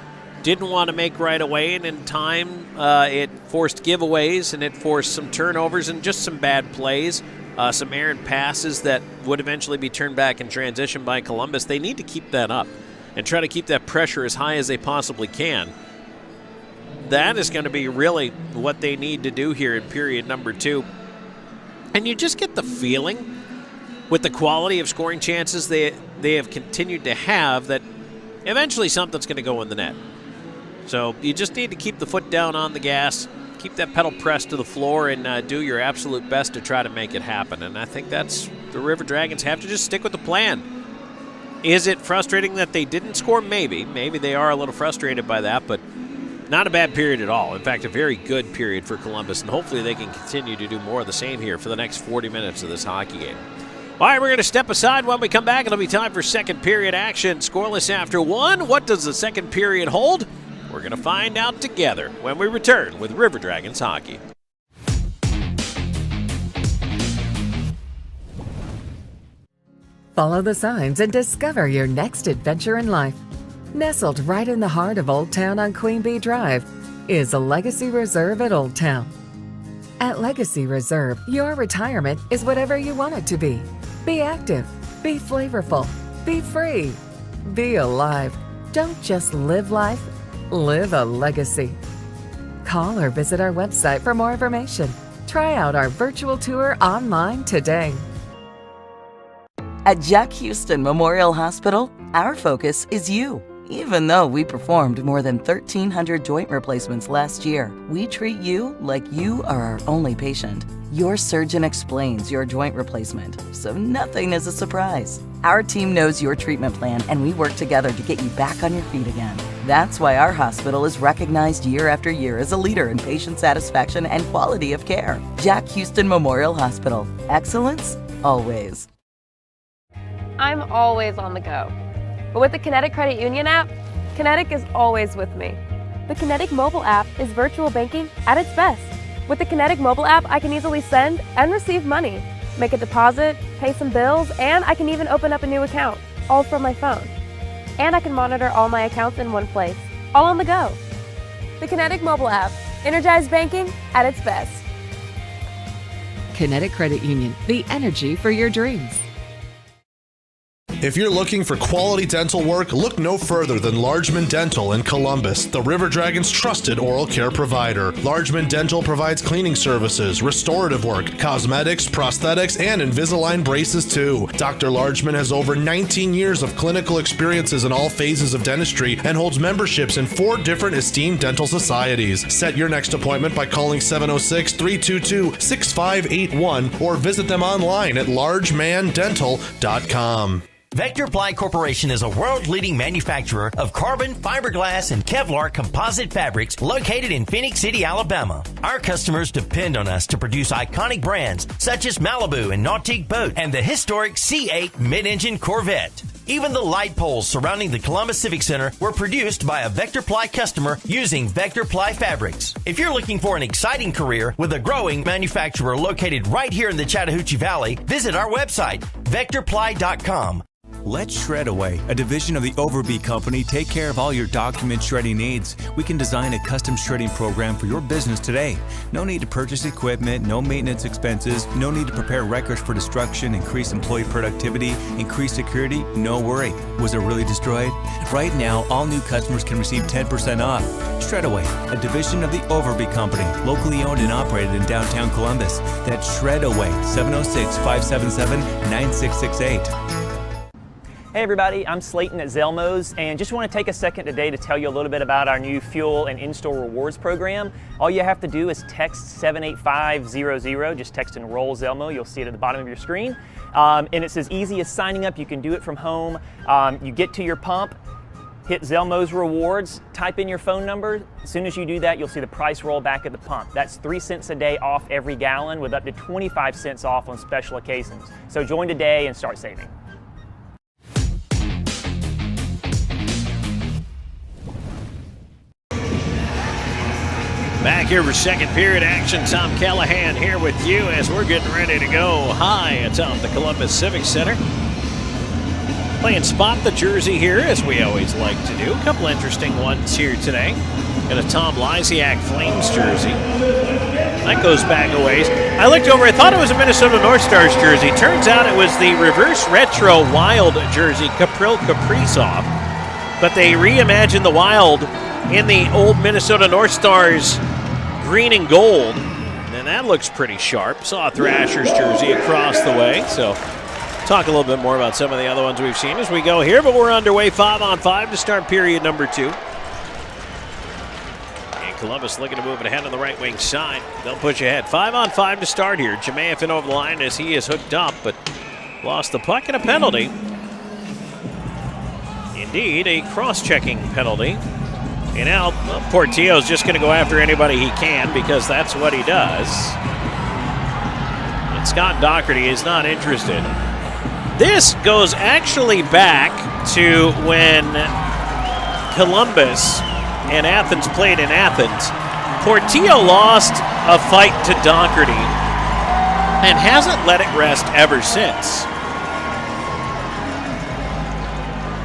didn't want to make right away, and in time it forced giveaways, and it forced some turnovers and just some bad plays. Some errant passes that would eventually be turned back in transition by Columbus. They need to keep that up and try to keep that pressure as high as they possibly can. That is going to be really what they need to do here in period number 2. And you just get the feeling with the quality of scoring chances they have continued to have that eventually something's going to go in the net. So you just need to keep the foot down on the gas, keep that pedal pressed to the floor, and do your absolute best to try to make it happen. And I think that's the River Dragons have to just stick with the plan. Is it frustrating that they didn't score? Maybe. Maybe they are a little frustrated by that, but not a bad period at all. In fact, a very good period for Columbus, and hopefully they can continue to do more of the same here for the next 40 minutes of this hockey game. All right, we're going to step aside. When we come back, it'll be time for second period action. Scoreless after 1. What does the second period hold? We're going to find out together when we return with River Dragons Hockey. Follow the signs and discover your next adventure in life. Nestled right in the heart of Old Town on Queen Bee Drive is a Legacy Reserve at Old Town. At Legacy Reserve, your retirement is whatever you want it to be. Be active, be flavorful, be free, be alive. Don't just live life. Live a legacy. Call or visit our website for more information. Try out our virtual tour online today. At Jack Houston Memorial Hospital, our focus is you. Even though we performed more than 1,300 joint replacements last year, we treat you like you are our only patient. Your surgeon explains your joint replacement, so nothing is a surprise. Our team knows your treatment plan, and we work together to get you back on your feet again. That's why our hospital is recognized year after year as a leader in patient satisfaction and quality of care. Jack Houston Memorial Hospital. Excellence, always. I'm always on the go. But with the Kinetic Credit Union app, Kinetic is always with me. The Kinetic mobile app is virtual banking at its best. With the Kinetic mobile app, I can easily send and receive money, make a deposit, pay some bills, and I can even open up a new account, all from my phone. And I can monitor all my accounts in one place, all on the go. The Kinetic mobile app, energized banking at its best. Kinetic Credit Union, the energy for your dreams. If you're looking for quality dental work, look no further than Largeman Dental in Columbus, the River Dragons' trusted oral care provider. Largeman Dental provides cleaning services, restorative work, cosmetics, prosthetics, and Invisalign braces too. Dr. Largeman has over 19 years of clinical experiences in all phases of dentistry and holds memberships in 4 different esteemed dental societies. Set your next appointment by calling 706-322-6581 or visit them online at largemandental.com. Vector Ply Corporation is a world-leading manufacturer of carbon, fiberglass, and Kevlar composite fabrics located in Phoenix City, Alabama. Our customers depend on us to produce iconic brands such as Malibu and Nautique Boat and the historic C8 mid-engine Corvette. Even the light poles surrounding the Columbus Civic Center were produced by a Vector Ply customer using Vector Ply fabrics. If you're looking for an exciting career with a growing manufacturer located right here in the Chattahoochee Valley, visit our website, vectorply.com. Let Shred Away, a division of the Overbee Company, take care of all your document shredding needs. We can design a custom shredding program for your business today. No need to purchase equipment, no maintenance expenses, no need to prepare records for destruction, increase employee productivity, increase security, no worry. Was it really destroyed? Right now, all new customers can receive 10% off. Shred Away, a division of the Overbee Company, locally owned and operated in downtown Columbus. That's Shred Away, 706-577-9668. Hey everybody, I'm Slayton at Zelmo's, and just want to take a second today to tell you a little bit about our new fuel and in-store rewards program. All you have to do is text 78500, just text enroll Zelmo, you'll see it at the bottom of your screen. And it's as easy as signing up. You can do it from home. You get to your pump, hit Zelmo's rewards, type in your phone number. As soon as you do that, you'll see the price roll back at the pump. That's 3 cents a day off every gallon with up to 25 cents off on special occasions. So join today and start saving. Back here for second period action. Tom Callahan here with you as we're getting ready to go high atop the Columbus Civic Center. Playing spot the jersey here, as we always like to do. A couple interesting ones here today. Got a Tom Lysiak Flames jersey. That goes back a ways. I looked over, I thought it was a Minnesota North Stars jersey. Turns out it was the reverse retro Wild jersey, Kapril Kaprizov. But they reimagined the Wild in the old Minnesota North Stars green and gold, and that looks pretty sharp. Saw a Thrashers jersey across the way, so talk a little bit more about some of the other ones we've seen as we go here, but we're underway 5-on-5 to start period number 2. And Columbus looking to move it ahead on the right wing side. They'll push ahead. 5-on-5 to start here. Jemayev in over the line as he is hooked up, but lost the puck and a penalty. Indeed, a cross-checking penalty. And now Portillo's just going to go after anybody he can because that's what he does. And Scott Doherty is not interested. This goes actually back to when Columbus and Athens played in Athens. Portillo lost a fight to Doherty and hasn't let it rest ever since.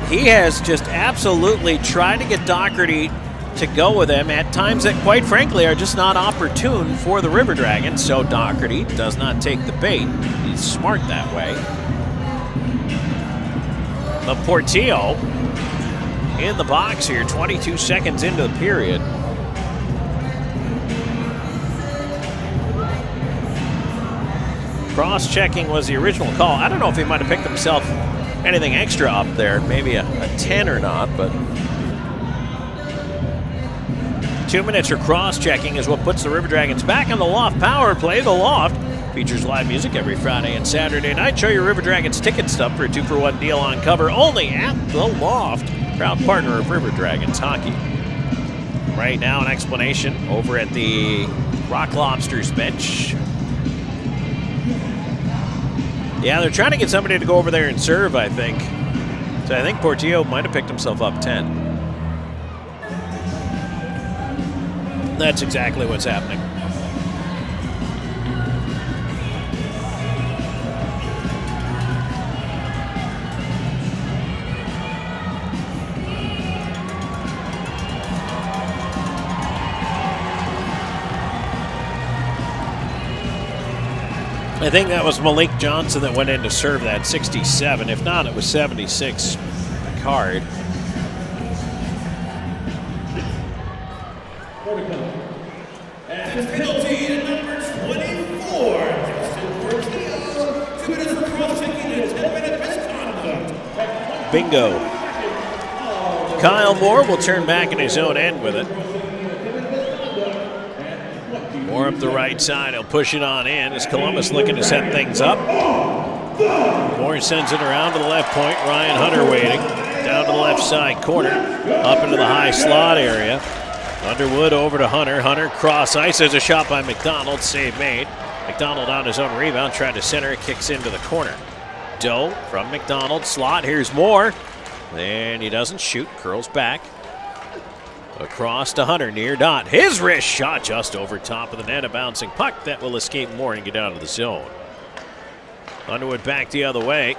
He has just absolutely tried to get Doherty to go with him at times that, quite frankly, are just not opportune for the River Dragons. So Doherty does not take the bait. He's smart that way. The Portillo in the box here, 22 seconds into the period. Cross-checking was the original call. I don't know if he might have picked himself anything extra up there, maybe a 10 or not, but 2 minutes for cross-checking is what puts the River Dragons back on the Loft power play. The Loft features live music every Friday and Saturday night. Show your River Dragons ticket stub for a 2-for-1 deal on cover only at the Loft, proud partner of River Dragons hockey. Right now, an explanation over at the Rock Lobsters bench. Yeah, they're trying to get somebody to go over there and serve, I think. So I think Portillo might have picked himself up 10. That's exactly what's happening. I think that was Malik Johnson that went in to serve that 67. If not, it was 76 Picard. And penalty at number 24, Justin Portillo. 2 minutes for cross-checking and 10-minute misconduct. Bingo. Kyle Moore will turn back in his own end with it. Moore up the right side. He'll push it on in as Columbus looking to set things up. Moore sends it around to the left point. Ryan Hunter waiting. Down to the left side corner. Up into the high slot area. Underwood over to Hunter. Hunter cross ice. There's a shot by McDonald. Save made. McDonald on his own rebound. Tried to center it. Kicks into the corner. Doe from McDonald. Slot. Here's Moore. And he doesn't shoot. Curls back. Across to Hunter, near dot. His wrist shot just over top of the net. A bouncing puck that will escape Moore and get out of the zone. Underwood back the other way.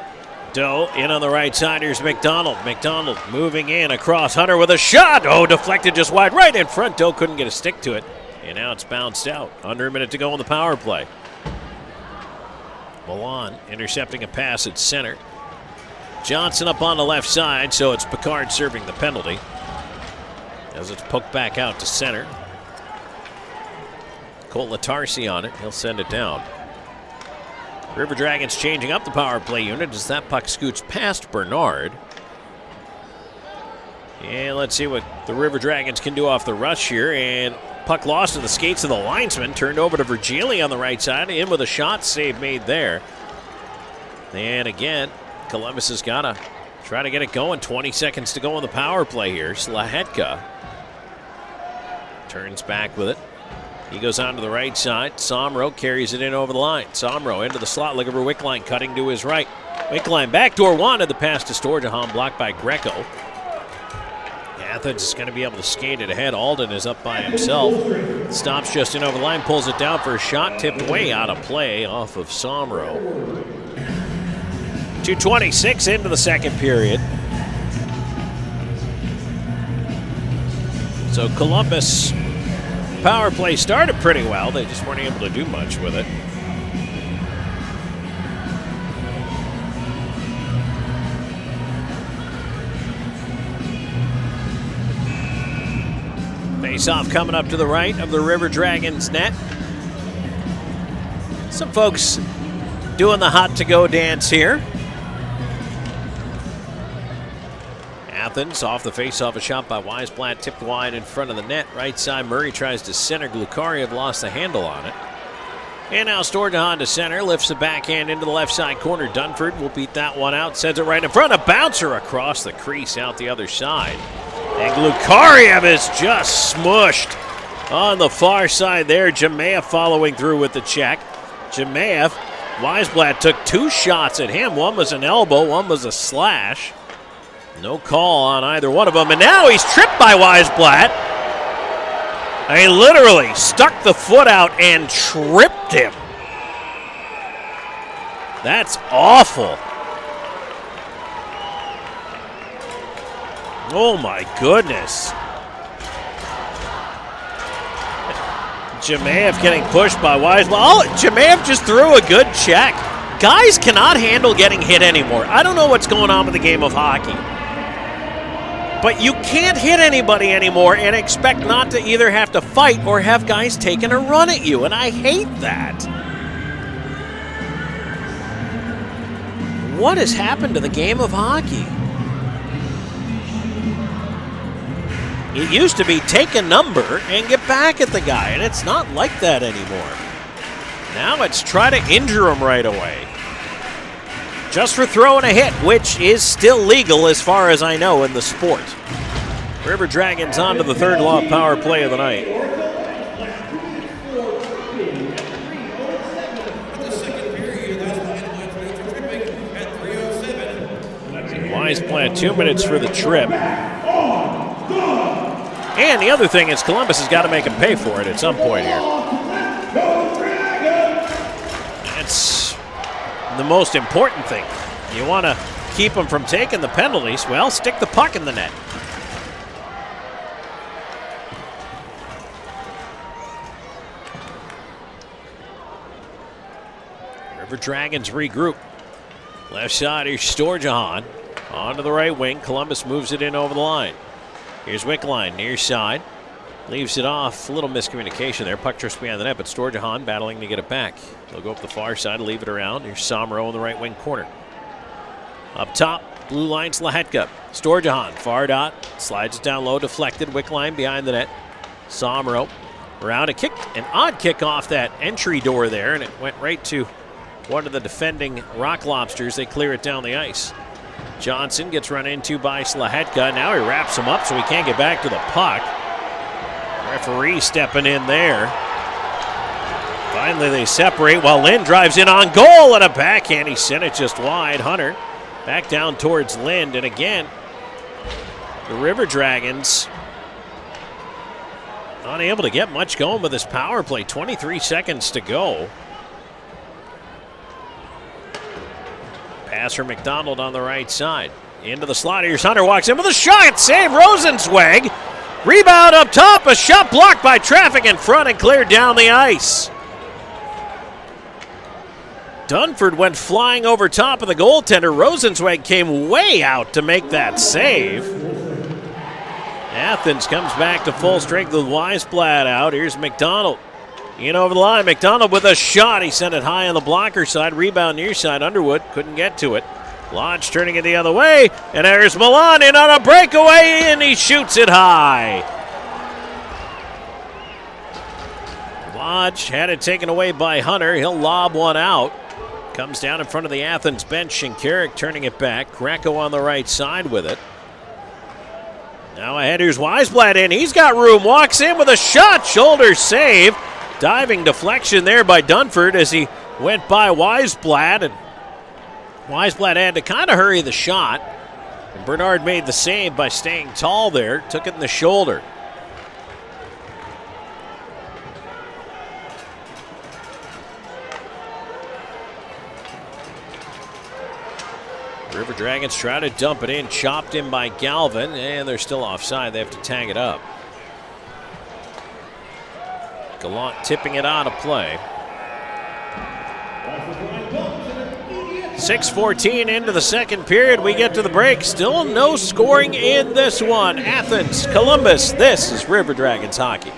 Doe in on the right side. Here's McDonald. McDonald moving in across Hunter with a shot. Oh, deflected just wide right in front. Doe couldn't get a stick to it. And now it's bounced out. Under a minute to go on the power play. Milan intercepting a pass at center. Johnson up on the left side, so it's Picard serving the penalty. As it's poked back out to center. Cole Latarsi on it. He'll send it down. River Dragons changing up the power play unit as that puck scoots past Bernard. And let's see what the River Dragons can do off the rush here. And puck lost to the skates of the linesman. Turned over to Virgili on the right side. In with a shot save made there. And again, Columbus has got to try to get it going. 20 seconds to go on the power play here. Slahetka turns back with it. He goes on to the right side. Somro carries it in over the line. Somro into the slot looking for Wickline, cutting to his right. Wickline backdoor wanted the pass to Storjahan, blocked by Greco. Athens is going to be able to skate it ahead. Alden is up by himself. Stops just in over the line, pulls it down for a shot, tipped way out of play off of Somro. 2:26 into the second period. So Columbus power play started pretty well. They just weren't able to do much with it. Face-off coming up to the right of the River Dragons net. Some folks doing the hot to-go dance here. Athens off the face-off, a shot by Weisblatt, tipped wide in front of the net. Right side, Murray tries to center. Glukariev lost the handle on it. And now Storjahan to center, lifts the backhand into the left side corner. Dunford will beat that one out, sends it right in front. A bouncer across the crease out the other side. And Glukariev is just smushed on the far side there. Jemayev following through with the check. Jemayev, Weisblatt took two shots at him. One was an elbow, one was a slash. No call on either one of them. And now he's tripped by Weisblatt. He literally stuck the foot out and tripped him. That's awful. Oh my goodness. Jemayev getting pushed by Weisblatt. Oh, Jemayev just threw a good check. Guys cannot handle getting hit anymore. I don't know what's going on with the game of hockey. But you can't hit anybody anymore and expect not to either have to fight or have guys taking a run at you, and I hate that. What has happened to the game of hockey? It used to be take a number and get back at the guy, and it's not like that anymore. Now it's try to injure him right away. Just for throwing a hit, which is still legal as far as I know in the sport. River Dragons on to the third long power play of the night. Weisblatt 2 minutes for the trip. And the other thing is Columbus has got to make him pay for it at some point here. That's the most important thing. You want to keep them from taking the penalties, well, stick the puck in the net. River Dragons regroup. Left side, here's Storjahan. On to the right wing. Columbus moves it in over the line. Here's Wickline, near side. Leaves it off. A little miscommunication there. Puck drifts behind the net, but Storjahan battling to get it back. They'll go up the far side, leave it around. Here's Somro in the right wing corner. Up top, blue line, Slahetka. Storjahan, far dot. Slides it down low, deflected. Wickline behind the net. Somro around a kick. An odd kick off that entry door there, and it went right to one of the defending Rock Lobsters. They clear it down the ice. Johnson gets run into by Slahetka. Now he wraps him up so he can't get back to the puck. Referee stepping in there. Finally they separate while Lynn drives in on goal and a backhand. He sent it just wide. Hunter back down towards Lind. And again, the River Dragons unable to get much going with this power play. 23 seconds to go. Pass for McDonald on the right side. Into the slot. Here's Hunter, walks in with a shot. Save Rosenzweig. Rebound up top. A shot blocked by traffic in front and cleared down the ice. Dunford went flying over top of the goaltender. Rosenzweig came way out to make that save. Athens comes back to full strength with Weisblatt out. Here's McDonald. In over the line, McDonald with a shot. He sent it high on the blocker side. Rebound near side. Underwood couldn't get to it. Lodge turning it the other way. And there's Milan in on a breakaway, and he shoots it high. Lodge had it taken away by Hunter. He'll lob one out. Comes down in front of the Athens bench. Kinetic turning it back. Greco on the right side with it. Now ahead, here's Weisblatt in. He's got room. Walks in with a shot. Shoulder save. Diving deflection there by Dunford as he went by Weisblatt. And Weisblatt had to kind of hurry the shot. And Bernard made the save by staying tall there. Took it in the shoulder. River Dragons try to dump it in. Chopped in by Galvin. And they're still offside. They have to tag it up. Gallant tipping it out of play. 6:14 into the second period. We get to the break. Still no scoring in this one. Athens, Columbus. This is River Dragons hockey.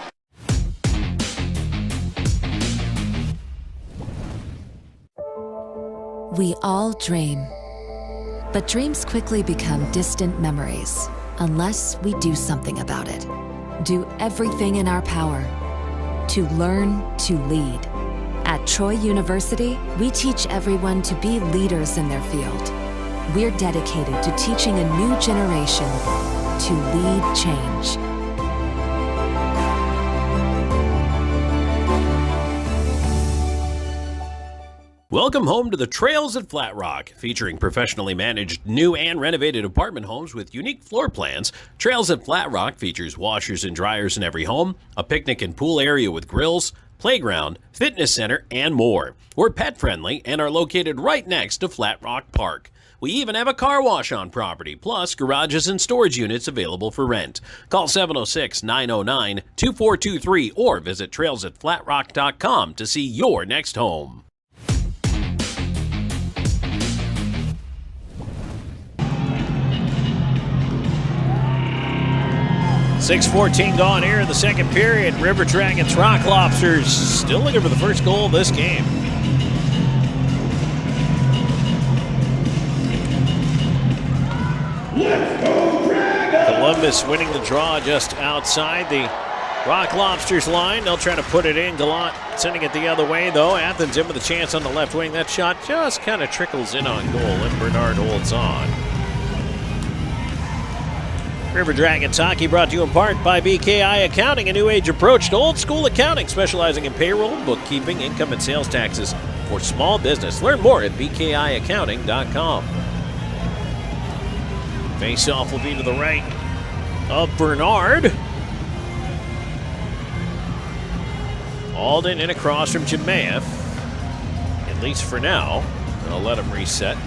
We all dream. But dreams quickly become distant memories unless we do something about it. Do everything in our power to learn to lead. At Troy University, we teach everyone to be leaders in their field. We're dedicated to teaching a new generation to lead change. Welcome home to the Trails at Flat Rock, featuring professionally managed new and renovated apartment homes with unique floor plans. Trails at Flat Rock features washers and dryers in every home, a picnic and pool area with grills, playground, fitness center, and more. We're pet friendly and are located right next to Flat Rock Park. We even have a car wash on property, plus garages and storage units available for rent. Call 706-909-2423 or visit trailsatflatrock.com to see your next home. .6:14 gone here in the second period. River Dragons, Rock Lobsters still looking for the first goal of this game. Let's go Dragons! Columbus winning the draw just outside the Rock Lobsters line. They'll try to put it in. Gallant sending it the other way, though. Athens in with a chance on the left wing. That shot just kind of trickles in on goal, and Bernard holds on. River Dragons hockey brought to you in part by BKI Accounting, a new age approach to old school accounting, specializing in payroll, bookkeeping, income, and sales taxes for small business. Learn more at bkiaccounting.com. Face-off will be to the right of Bernard. Alden in across from Jemayev, at least for now. I'll let him reset.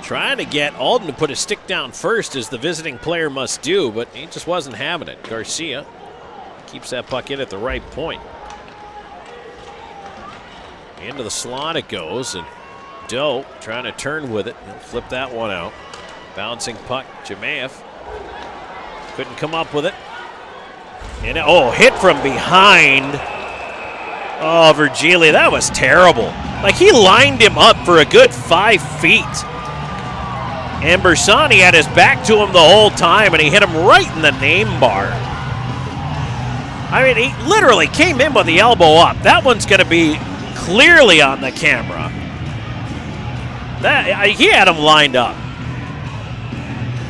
Trying to get Alden to put his stick down first, as the visiting player must do, but he just wasn't having it. Garcia keeps that puck in at the right point. Into the slot it goes, and Doe trying to turn with it. He'll flip that one out. Bouncing puck, Jemayev couldn't come up with it. And hit from behind. Oh, Virgili, that was terrible. Like, he lined him up for a good 5 feet. And Bersani had his back to him the whole time, and he hit him right in the name bar. I mean, he literally came in with the elbow up. That one's going to be clearly on the camera. He had him lined up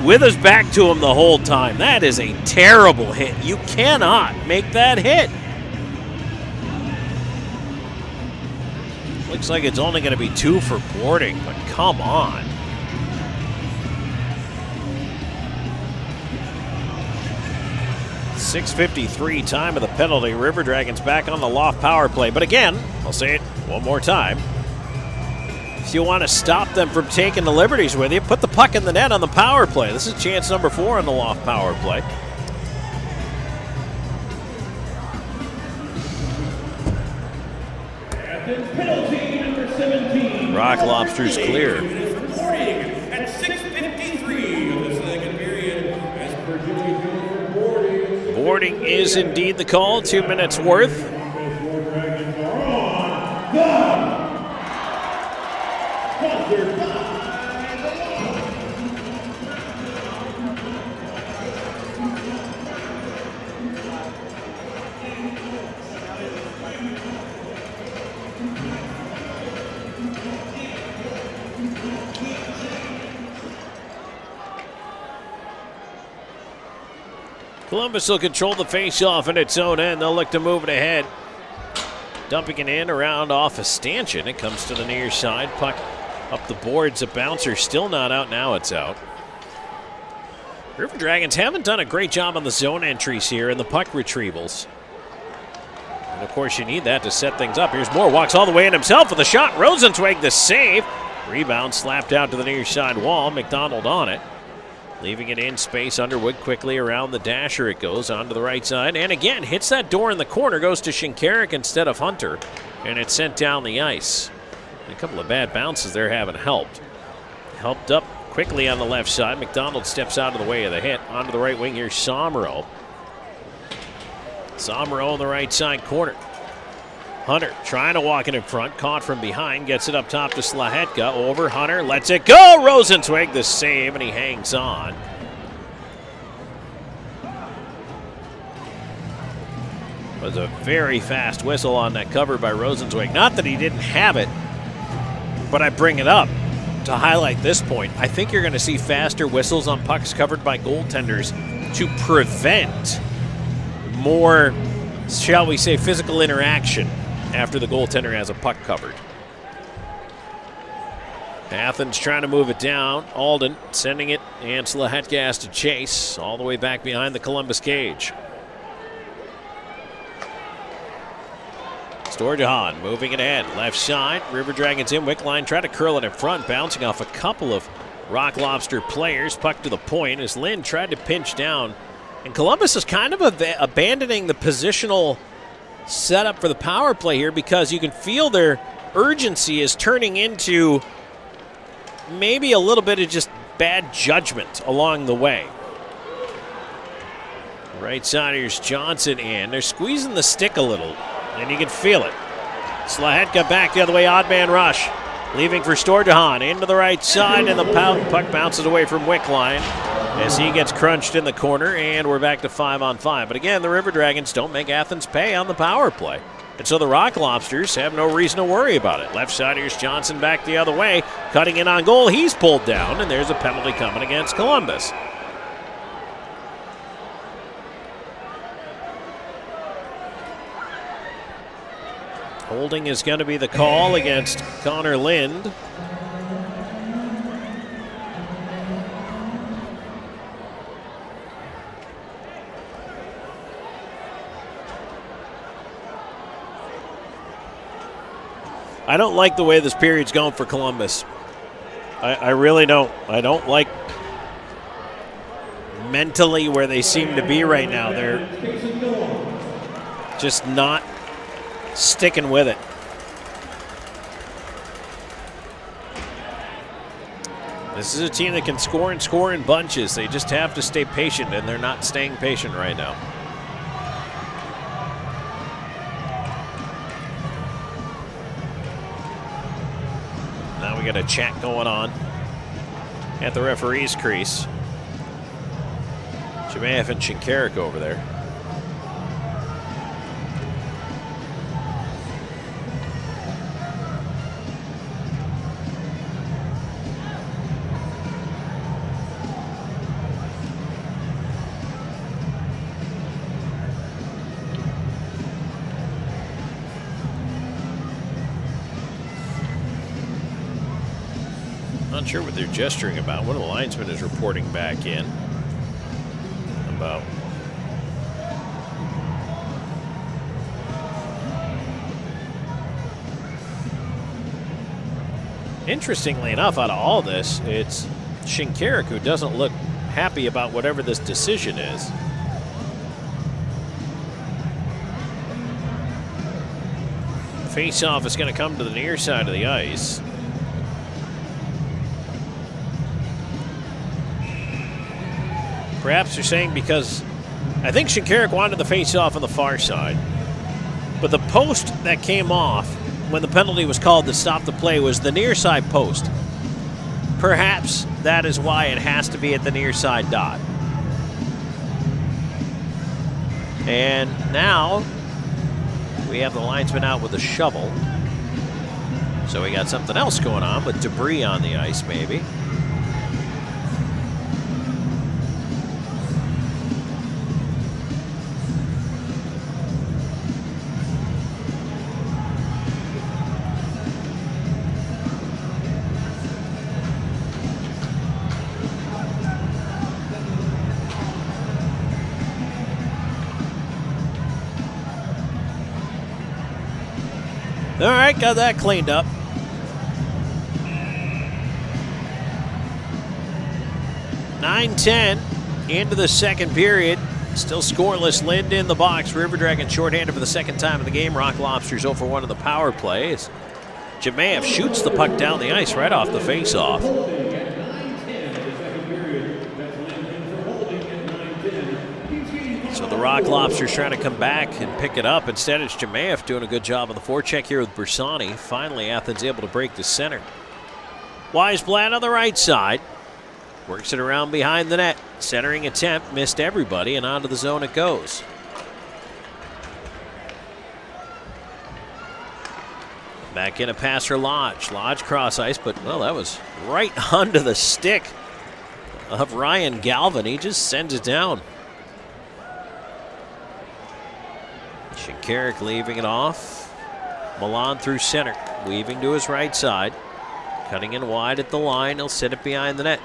with his back to him the whole time. That is a terrible hit. You cannot make that hit. Looks like it's only going to be 2 for boarding, but come on. .653 time of the penalty. River Dragons back on the loft power play. But again, I'll say it one more time. If you want to stop them from taking the liberties with you, put the puck in the net on the power play. This is chance number 4 on the loft power play. Athens penalty number 17. Rock Lobsters clear. At 6:53 of the second period, as per Jimmy Jones reporting. Boarding is indeed the call. 2 minutes worth. Columbus will control the face-off in its own end. They'll look to move it ahead. Dumping it in around off a stanchion. It comes to the near side. Puck up the boards. A bouncer still not out. Now it's out. River Dragons haven't done a great job on the zone entries here and the puck retrievals. And of course you need that to set things up. Here's Moore. Walks all the way in himself with a shot. Rosenzweig the save. Rebound slapped out to the near side wall. McDonald on it. Leaving it in space. Underwood quickly around the dasher. It goes onto the right side. And again, hits that door in the corner. Goes to Shinkarik instead of Hunter. And it's sent down the ice. A couple of bad bounces there haven't helped. Helped up quickly on the left side. McDonald steps out of the way of the hit. Onto the right wing here, Somro. Somro on the right side corner. Hunter trying to walk it in front. Caught from behind. Gets it up top to Slahetka. Over. Hunter lets it go. Rosenzweig the save, and he hangs on. Was a very fast whistle on that cover by Rosenzweig. Not that he didn't have it, but I bring it up to highlight this point. I think you're going to see faster whistles on pucks covered by goaltenders to prevent more, shall we say, physical interaction after the goaltender has a puck covered. Athens trying to move it down. Alden sending it, and Slahetka has to chase all the way back behind the Columbus cage. Storjahan moving it ahead. Left side. River Dragons in. Wickline try to curl it in front. Bouncing off a couple of Rock Lobster players. Puck to the point as Lynn tried to pinch down. And Columbus is kind of abandoning the positional setup for the power play here because you can feel their urgency is turning into maybe a little bit of just bad judgment along the way. Right side, here's Johnson in. They're squeezing the stick a little, and you can feel it. Slahetka back the other way, odd man rush. Leaving for Storjahan into the right side, and the puck bounces away from Wickline as he gets crunched in the corner, and we're back to 5-on-5. But again, the River Dragons don't make Athens pay on the power play. And so the Rock Lobsters have no reason to worry about it. Left side, here's Johnson back the other way. Cutting in on goal, he's pulled down, and there's a penalty coming against Columbus. Holding is going to be the call against Connor Lind. I don't like the way this period's going for Columbus. I really don't. I don't like mentally where they seem to be right now. They're just not sticking with it. This is a team that can score and score in bunches. They just have to stay patient, and they're not staying patient right now. Now we got a chat going on at the referee's crease. Shemaev and Shinkarik over there. Not sure what they're gesturing about. One of the linesmen is reporting back in about interestingly enough, out of all this, it's Shinkarik who doesn't look happy about whatever this decision is. Face-off is going to come to the near side of the ice. Perhaps you're saying because I think Kinetic wanted the face-off on the far side. But the post that came off when the penalty was called to stop the play was the near side post. Perhaps that is why it has to be at the near side dot. And now we have the linesman out with a shovel. So we got something else going on with debris on the ice, maybe. All right, got that cleaned up. (9:10) into the second period. Still scoreless. Lind in the box. River Dragons shorthanded for the second time in the game. Rock Lobsters 0 for 1 in the power play. As Jemaev shoots the puck down the ice right off the faceoff. So the Rock Lobsters trying to come back and pick it up. Instead, it's Jemaev doing a good job on the forecheck here with Bersani. Finally, Athens able to break the center. Weisblatt on the right side. Works it around behind the net. Centering attempt, missed everybody, and onto the zone it goes. Back in a pass for Lodge. Lodge cross ice, but, well, that was right onto the stick of Ryan Galvin. He just sends it down. Kinetic leaving it off. Milan through center. Weaving to his right side. Cutting in wide at the line. He'll sit it behind the net.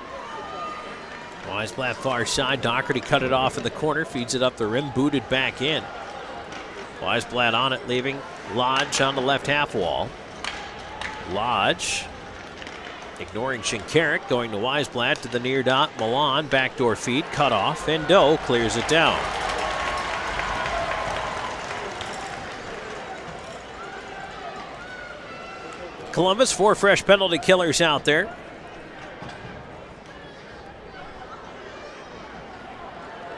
Weisblatt far side. Doherty cut it off in the corner. Feeds it up the rim. Booted back in. Weisblatt on it. Leaving Lodge on the left half wall. Lodge ignoring Kinetic. Going to Weisblatt to the near dot. Milan. Backdoor feed. Cut off. And Doe clears it down. Columbus, 4 fresh penalty killers out there.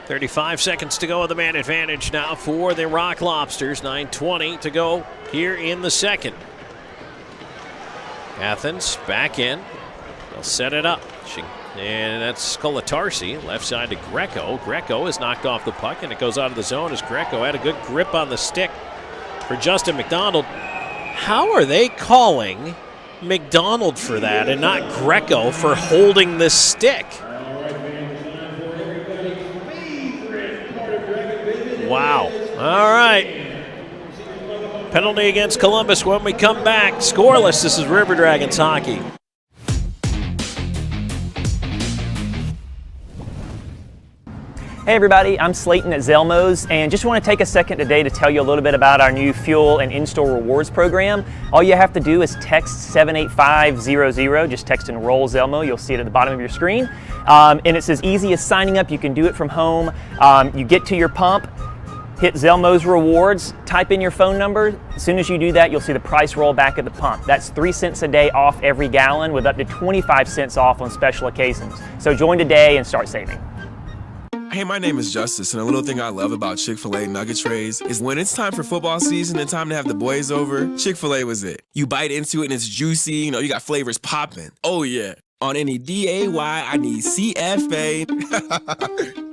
.35 seconds to go with the man advantage now for the Rock Lobsters. 9:20 to go here in the second. Athens back in. They'll set it up. And that's Kolatarsi. Left side to Greco. Greco is knocked off the puck and it goes out of the zone as Greco had a good grip on the stick for Justin McDonald. How are they calling McDonald for that and not Greco for holding the stick? Wow. All right. Penalty against Columbus when we come back. Scoreless. This is River Dragons hockey. Hey everybody, I'm Slayton at Zelmo's and just want to take a second today to tell you a little bit about our new fuel and in-store rewards program. All you have to do is text 78500, just text enroll Zelmo, you'll see it at the bottom of your screen. And it's as easy as signing up, you can do it from home. You get to your pump, hit Zelmo's rewards, type in your phone number. As soon as you do that, you'll see the price roll back at the pump. That's 3 cents a day off every gallon with up to 25 cents off on special occasions. So join today and start saving. Hey, my name is Justice, and a little thing I love about Chick-fil-A nugget trays is when it's time for football season and time to have the boys over, Chick-fil-A was it. You bite into it and it's juicy, you got flavors popping. Oh yeah, on any D-A-Y, I need CFA.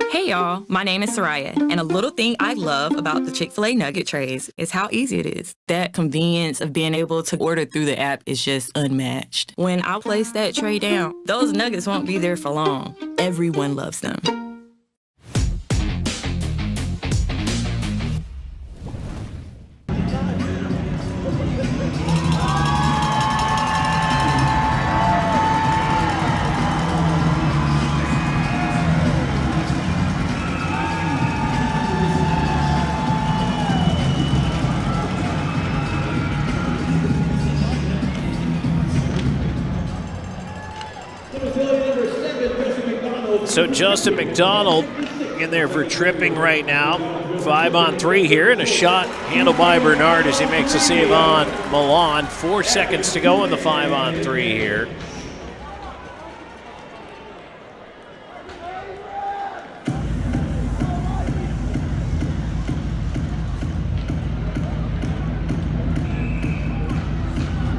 Hey y'all, my name is Soraya, and a little thing I love about the Chick-fil-A nugget trays is how easy it is. That convenience of being able to order through the app is just unmatched. When I place that tray down, those nuggets won't be there for long. Everyone loves them. So Justin McDonald in there for tripping right now. 5-on-3 here, and a shot handled by Bernard as he makes a save on Milan. 4 seconds to go in the 5-on-3 here.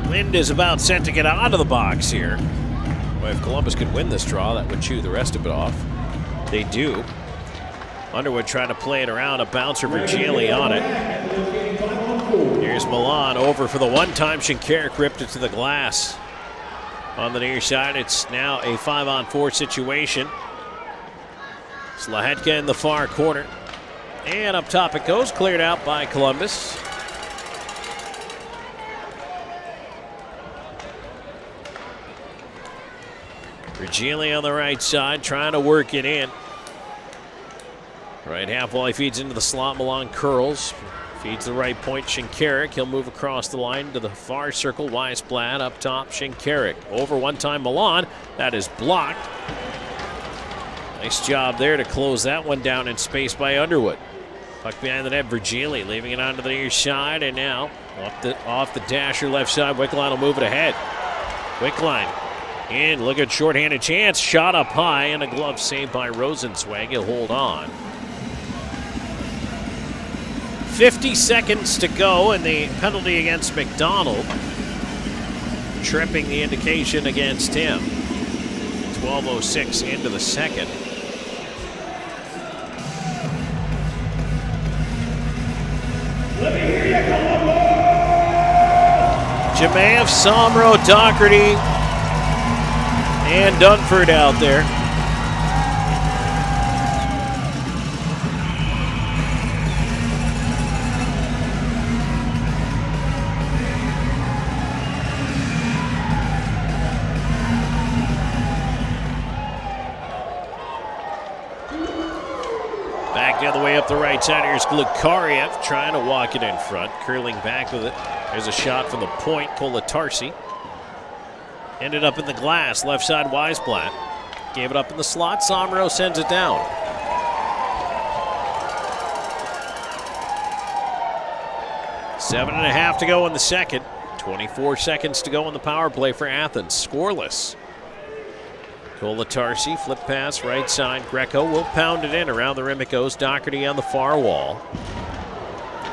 Lind is about set to get out of the box here. Well, if Columbus could win this draw, that would chew the rest of it off. They do. Underwood trying to play it around, a bouncer for Gili on it. Here's Milan over for the one-time. Shinkarik ripped it to the glass. On the near side, it's now a 5-on-4 situation. Slahetka in the far corner. And up top it goes, cleared out by Columbus. Virgili on the right side, trying to work it in. Right half wall, he feeds into the slot. Milan curls. Feeds the right point, Shinkarik. He'll move across the line to the far circle. Weisblatt up top, Shinkarik. Over one time, Milan. That is blocked. Nice job there to close that one down in space by Underwood. Puck behind the net, Virgili leaving it onto the near side, and now off the dasher left side. Wickline will move it ahead. Wickline in, look at shorthanded chance. Shot up high, and a glove saved by Rosenzweig. He'll hold on. 50 seconds to go, and the penalty against McDonald. Tripping the indication against him. 12:06 into the second. Let me hear you, Columbus! Jemaev, Somro, Doherty, and Dunford out there. Back the other way up the right side. Here's Glukariev trying to walk it in front. Curling back with it. There's a shot from the point. Kolatarsi. Ended up in the glass. Left side, Weisblatt. Gave it up in the slot. Somro sends it down. Seven and a half to go in the second. 24 seconds to go in the power play for Athens. Scoreless. Kolatarsi, flip pass, right side. Greco will pound it in. Around the rim it goes. Doherty on the far wall.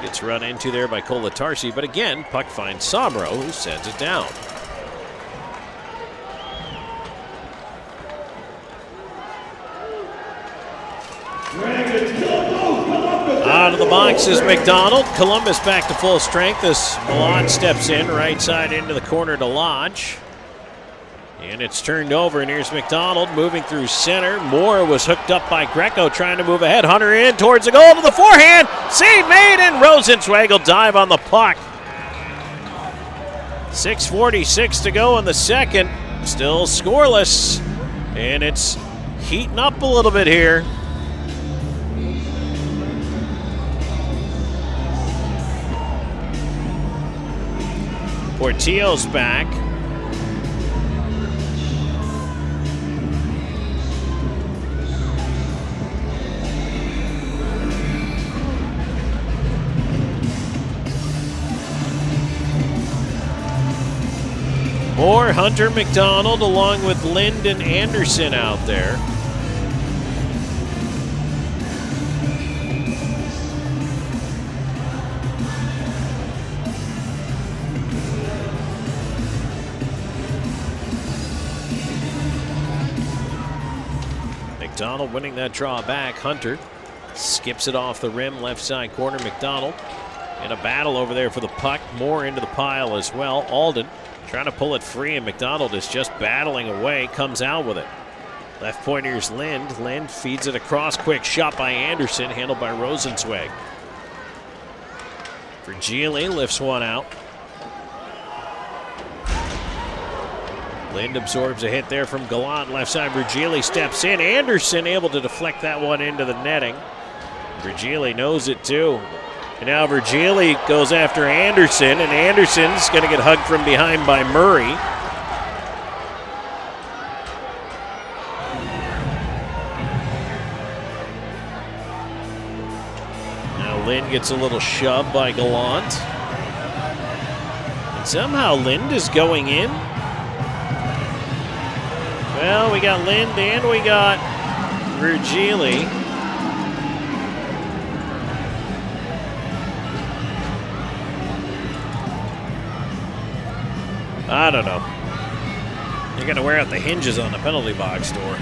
Gets run into there by Kolatarsi, but again, puck finds Somro, who sends it down. Out of the box is McDonald. Columbus back to full strength as Milan steps in, right side into the corner to Lodge. And it's turned over, and here's McDonald moving through center. Moore was hooked up by Greco, trying to move ahead. Hunter in towards the goal to the forehand. Save made, and Rosenzweig will dive on the puck. 6:46 to go in the second. Still scoreless, and it's heating up a little bit here. Portillo's back. Moore, Hunter, McDonald, along with Lind and Anderson out there. McDonald winning that draw back. Hunter skips it off the rim, left side corner. McDonald in a battle over there for the puck. Moore into the pile as well. Alden trying to pull it free, and McDonald is just battling away, comes out with it. Left pointer's Lind. Lind feeds it across, quick shot by Anderson, handled by Rosenzweig. Virgili lifts one out. Lind absorbs a hit there from Gallant. Left side, Virgili steps in. Anderson able to deflect that one into the netting. Virgili knows it too. And now Virgili goes after Anderson, and Anderson's going to get hugged from behind by Murray. Lind gets a little shove by Gallant. And somehow Lind is going in. Well, we got Lind and we got Virgili. I don't know. You're going to wear out the hinges on the penalty box door.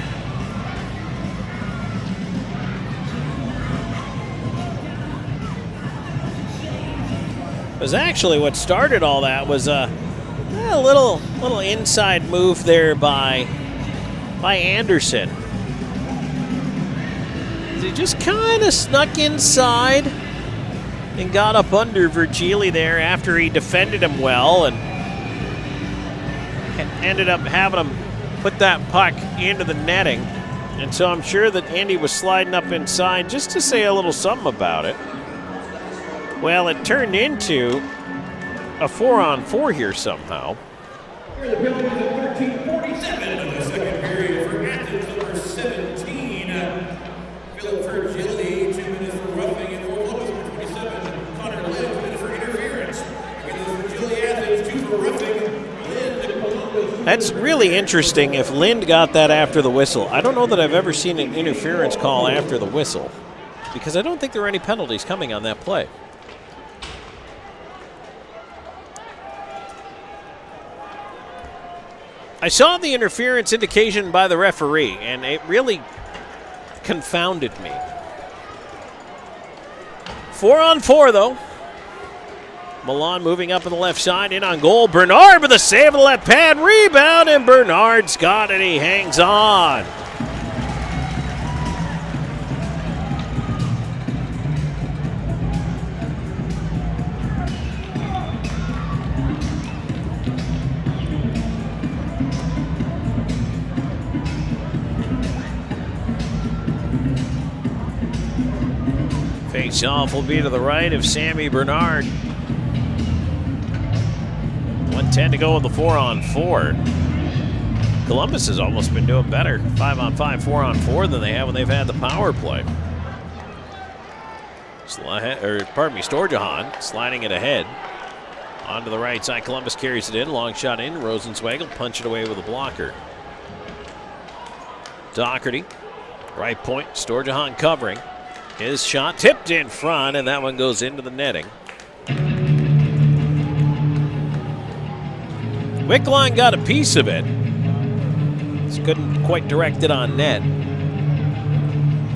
It was actually what started all that was a little inside move there by Anderson. He just kind of snuck inside and got up under Virgili there after he defended him well and ended up having him put that puck into the netting. And so I'm sure that Andy was sliding up inside just to say a little something about it. Well, it turned into a 4-on-4 here somehow. Here are the penalties of 13:47 of the second period for Athens, number 17. Philip Virgili, 2 minutes for roughing, and for Columbus, number 27. Connor Lind, 2 minutes for interference. Again, Virgili, Athens, 2 for roughing. Lind, Columbus. That's really interesting if Lind got that after the whistle. I don't know that I've ever seen an interference call after the whistle because I don't think there were any penalties coming on that play. I saw the interference indication by the referee, and it really confounded me. 4-on-4, though. Milan moving up on the left side, in on goal. Bernard with a save of the left pad, rebound, and Bernard's got it. He hangs on. Face-off will be to the right of Sammy Bernard. 1:10 to go in the 4-on-4. Columbus has almost been doing better 5-on-5, 4-on-4 than they have when they've had the power play. Storjahan sliding it ahead. Onto the right side, Columbus carries it in, long shot in, Rosenzweig punch it away with a blocker. Doherty, right point, Storjahan covering. His shot tipped in front, and that one goes into the netting. Wickline got a piece of it. Just couldn't quite direct it on net.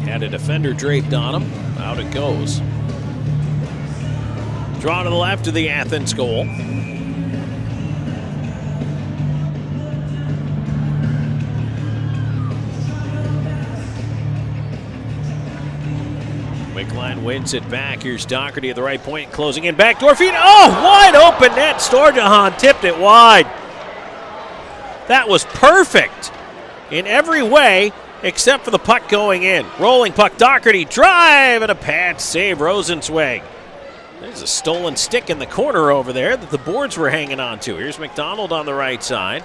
Had a defender draped on him. Out it goes. Draw to the left of the Athens goal. Wickline wins it back. Here's Doherty at the right point, closing in, backdoor feed. Oh, wide open net. Storjahan tipped it wide. That was perfect in every way except for the puck going in. Rolling puck, Doherty, drive, and a pad save, Rosenzweig. There's a stolen stick in the corner over there that the boards were hanging on to. Here's McDonald on the right side.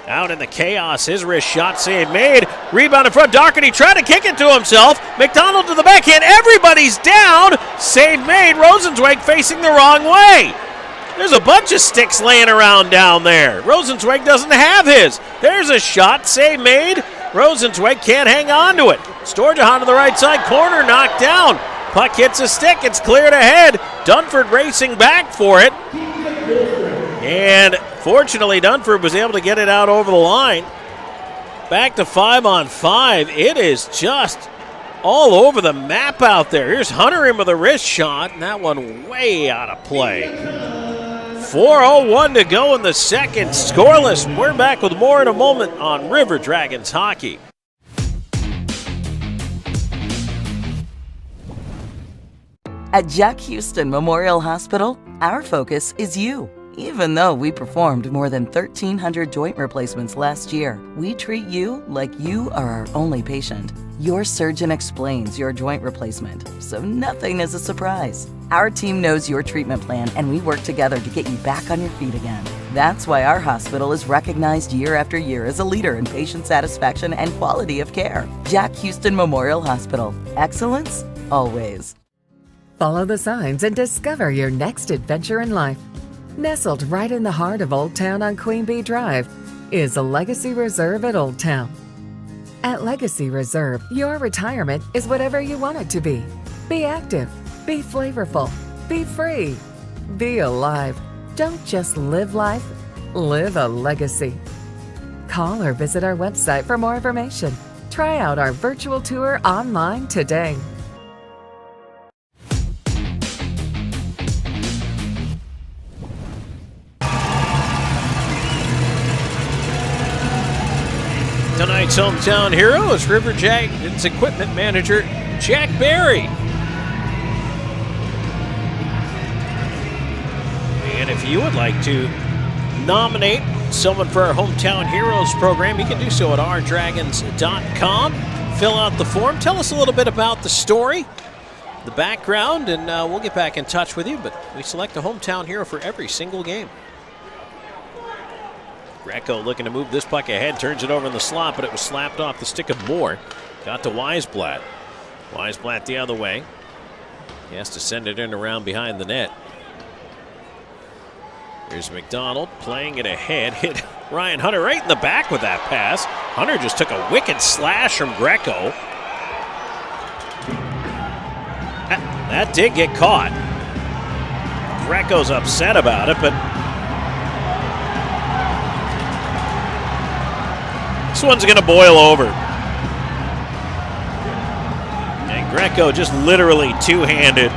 Out in the chaos, his wrist shot save made. Rebound in front, Doherty trying to kick it to himself. McDonald to the backhand, everybody's down. Save made, Rosenzweig facing the wrong way. There's a bunch of sticks laying around down there. Rosenzweig doesn't have his. There's a shot, save made. Rosenzweig can't hang on to it. Storjahan to the right side, corner knocked down. Puck hits a stick, it's cleared ahead. Dunford racing back for it. And fortunately, Dunford was able to get it out over the line. Back to 5-on-5. It is just all over the map out there. Here's Hunter in with a wrist shot, and that one way out of play. 4:01 to go in the second. Scoreless. We're back with more in a moment on River Dragons Hockey. At Jack Houston Memorial Hospital, our focus is you. Even though we performed more than 1,300 joint replacements last year, we treat you like you are our only patient. Your surgeon explains your joint replacement, so nothing is a surprise. Our team knows your treatment plan, and we work together to get you back on your feet again. That's why our hospital is recognized year after year as a leader in patient satisfaction and quality of care. Jack Houston Memorial Hospital. Excellence, always. Follow the signs and discover your next adventure in life. Nestled right in the heart of Old Town on Queen Bee Drive is a Legacy Reserve at Old Town. At Legacy Reserve, your retirement is whatever you want it to be. Be active, be flavorful, be free, be alive. Don't just live life, live a legacy. Call or visit our website for more information. Try out our virtual tour online today. Tonight's hometown hero is River Dragons equipment manager Jack Berry. And if you would like to nominate someone for our Hometown Heroes program, you can do so at ourdragons.com. Fill out the form. Tell us a little bit about the story, the background, and we'll get back in touch with you. But we select a hometown hero for every single game. Greco looking to move this puck ahead, turns it over in the slot, but it was slapped off the stick of Moore. Got to Weisblatt. Weisblatt the other way. He has to send it in around behind the net. Here's McDonald playing it ahead. Hit Ryan Hunter right in the back with that pass. Hunter just took a wicked slash from Greco. That did get caught. Greco's upset about it, but this one's going to boil over. And Greco just literally two-handed,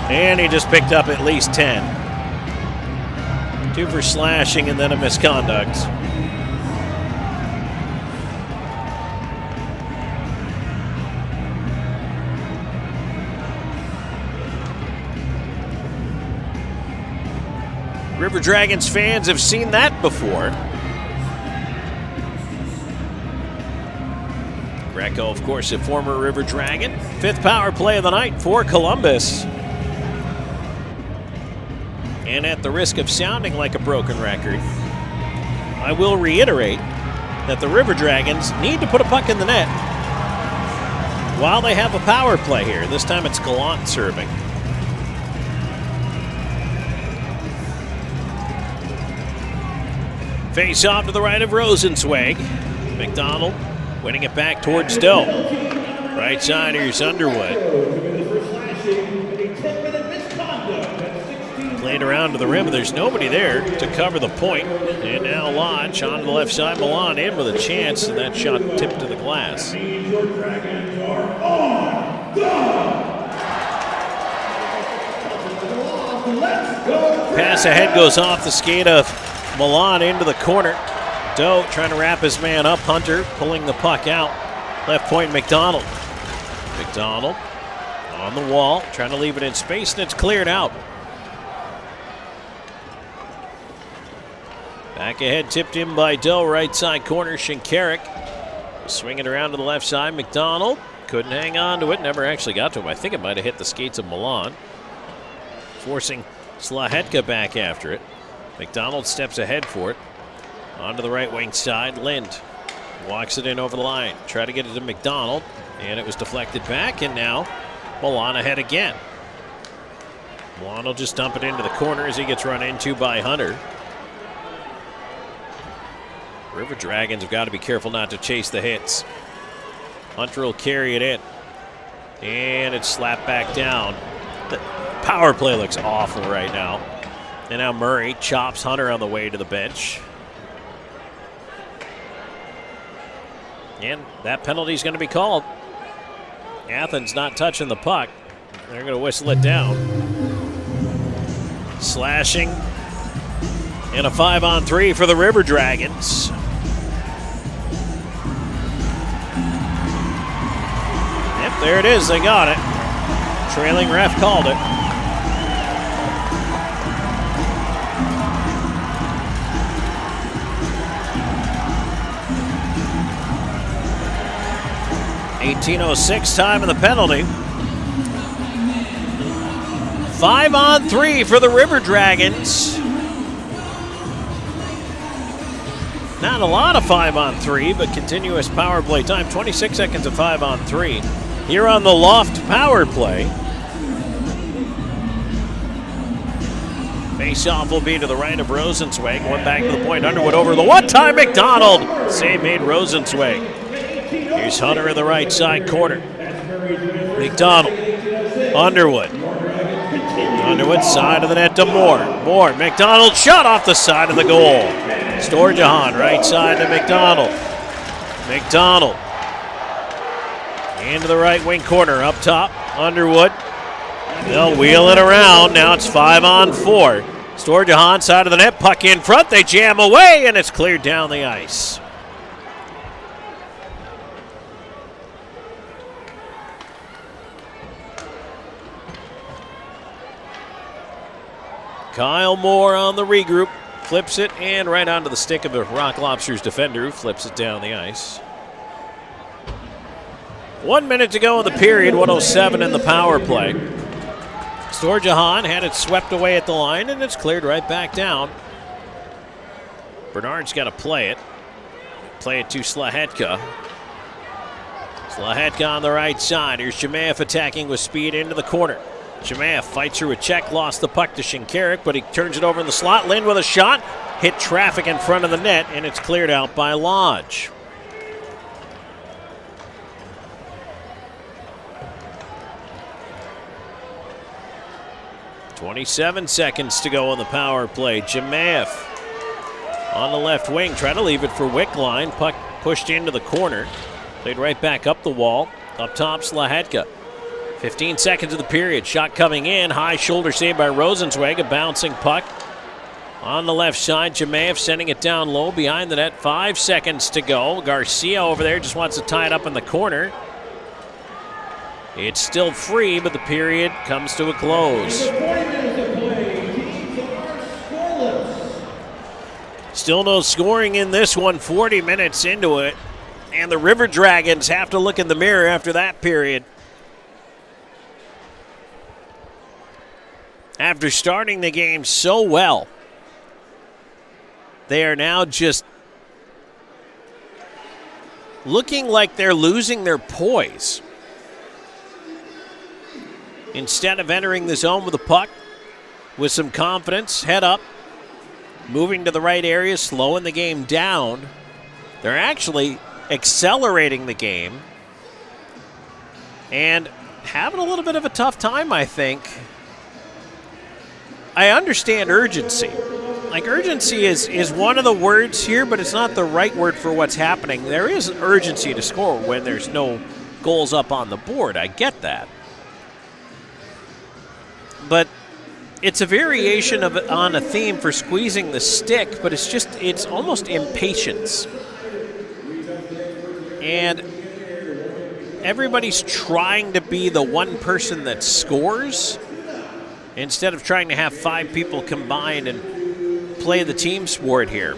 and he just picked up at least 10. 2 for slashing and then a misconduct. River Dragons fans have seen that before. Greco, of course, a former River Dragon. 5th power play of the night for Columbus. And at the risk of sounding like a broken record, I will reiterate that the River Dragons need to put a puck in the net while they have a power play here. This time it's Gallant serving. Face off to the right of Rosenzweig. McDonald winning it back towards Doe. Right side, here's Underwood. Played around to the rim, but there's nobody there to cover the point. And now Lodge on to the left side. Milan in with a chance, and that shot tipped to the glass. Pass ahead goes off the skate of Milan into the corner. Doe trying to wrap his man up. Hunter pulling the puck out. Left point, McDonald. McDonald on the wall, trying to leave it in space, and it's cleared out. Back ahead, tipped in by Doe, right side corner, Shinkarik. Swinging around to the left side, McDonald. Couldn't hang on to it, never actually got to him. I think it might have hit the skates of Milan. Forcing Slahetka back after it. McDonald steps ahead for it. Onto the right wing side, Lind walks it in over the line. Try to get it to McDonald, and it was deflected back, and now Milan ahead again. Milan will just dump it into the corner as he gets run into by Hunter. River Dragons have got to be careful not to chase the hits. Hunter will carry it in. And it's slapped back down. The power play looks awful right now. And now Murray chops Hunter on the way to the bench. And that penalty is going to be called. Athens not touching the puck. They're going to whistle it down. Slashing. And a 5-on-3 for the River Dragons. Yep, there it is. They got it. Trailing ref called it. .1806 time in the penalty. 5-on-3 for the River Dragons. Not a lot of 5-on-3, but continuous power play time. 26 seconds of 5-on-3. Here on the Loft power play. Face-off will be to the right of Rosenzweig. One back to the point. Underwood over the one-time McDonald. Save made Rosenzweig. Here's Hunter in the right side corner. McDonald. Underwood. Underwood, side of the net to Moore. Moore, McDonald, shot off the side of the goal. Storjahan, right side to McDonald. McDonald. Into the right wing corner, up top, Underwood. They'll wheel it around. Now it's 5-on-4. Storjahan, side of the net, puck in front. They jam away, and it's cleared down the ice. Kyle Moore on the regroup. Flips it, and right onto the stick of the Rock Lobsters defender, who flips it down the ice. 1 minute to go in the period, 1:07 in the power play. Storjahan had it swept away at the line, and it's cleared right back down. Bernard's got to play it. Play it to Slahetka. Slahetka on the right side. Here's Jemayev attacking with speed into the corner. Jemayev fights through a check, lost the puck to Shinkarik, but he turns it over in the slot. Lind with a shot, hit traffic in front of the net, and it's cleared out by Lodge. .27 seconds to go on the power play. Jemayev on the left wing, trying to leave it for Wickline. Puck pushed into the corner. Played right back up the wall. Up top, Slahetka. 15 seconds of the period. Shot coming in. High shoulder save by Rosenzweig. A bouncing puck. On the left side, Jemayev sending it down low behind the net. 5 seconds to go. Garcia over there just wants to tie it up in the corner. It's still free, but the period comes to a close. Still no scoring in this one, 40 minutes into it. And the River Dragons have to look in the mirror after that period. After starting the game so well, they are now just looking like they're losing their poise. Instead of entering the zone with a puck with some confidence, head up, moving to the right area, slowing the game down, they're actually accelerating the game and having a little bit of a tough time, I think. I understand urgency. Like, urgency is one of the words here, but it's not the right word for what's happening. There is urgency to score when there's no goals up on the board. I get that. But it's a variation on a theme for squeezing the stick, but it's almost impatience. And everybody's trying to be the one person that scores instead of trying to have 5 people combined and play the team sport here.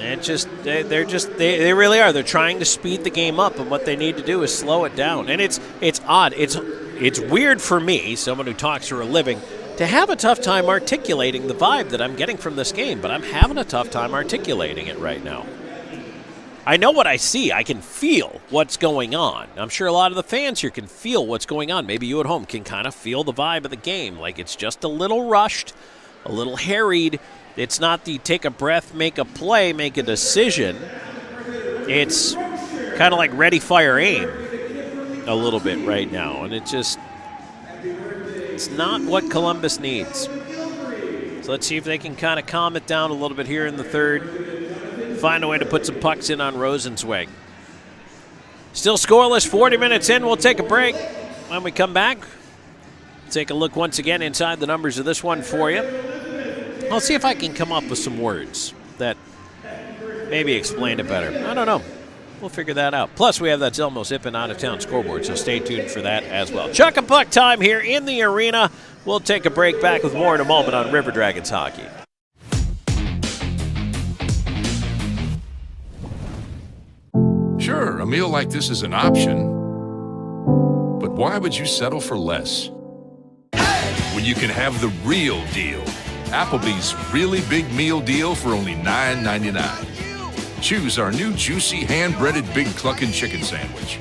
And they really are. They're trying to speed the game up, and what they need to do is slow it down. And it's odd. It's weird for me, someone who talks for a living, to have a tough time articulating the vibe that I'm getting from this game, but I'm having a tough time articulating it right now. I know what I see. I can feel what's going on. I'm sure a lot of the fans here can feel what's going on. Maybe you at home can kind of feel the vibe of the game. Like, it's just a little rushed, a little harried. It's not the take a breath, make a play, make a decision. It's kind of like ready, fire, aim a little bit right now. And it's not what Columbus needs. So let's see if they can kind of calm it down a little bit here in the third. Find a way to put some pucks in on Rosenzweig. Still scoreless, 40 minutes in. We'll take a break. When we come back, take a look once again inside the numbers of this one for you. I'll see if I can come up with some words that maybe explain it better. I don't know. We'll figure that out. Plus, we have that Zelmo Zippin out-of-town scoreboard, so stay tuned for that as well. Chuck and puck time here in the arena. We'll take a break, back with more in a moment on River Dragons Hockey. Sure, a meal like this is an option, but why would you settle for less? When you can have the real deal. Applebee's really big meal deal for only $9.99. Choose our new juicy hand-breaded Big Cluckin' Chicken Sandwich,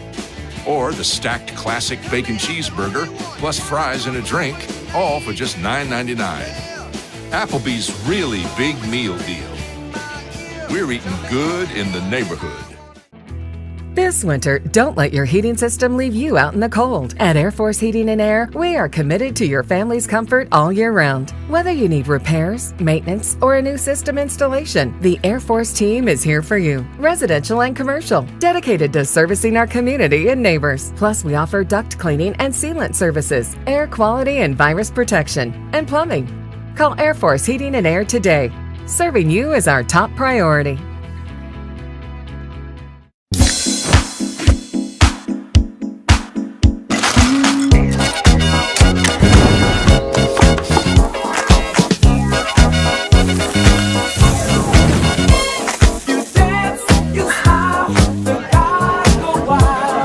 or the stacked classic bacon cheeseburger plus fries and a drink all for just $9.99. Applebee's really big meal deal. We're eating good in the neighborhood. This winter, don't let your heating system leave you out in the cold. At Air Force Heating and Air, we are committed to your family's comfort all year round. Whether you need repairs, maintenance, or a new system installation, the Air Force team is here for you. Residential and commercial, dedicated to servicing our community and neighbors. Plus, we offer duct cleaning and sealant services, air quality and virus protection, and plumbing. Call Air Force Heating and Air today. Serving you is our top priority.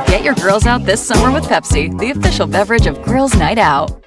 Get your girls out this summer with Pepsi, the official beverage of Girls' Night Out.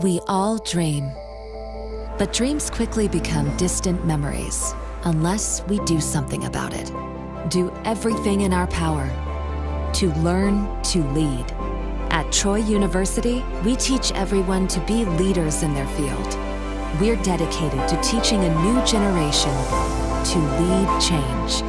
We all dream, but dreams quickly become distant memories unless we do something about it. Do everything in our power to learn to lead. At Troy University, we teach everyone to be leaders in their field. We're dedicated to teaching a new generation to lead change.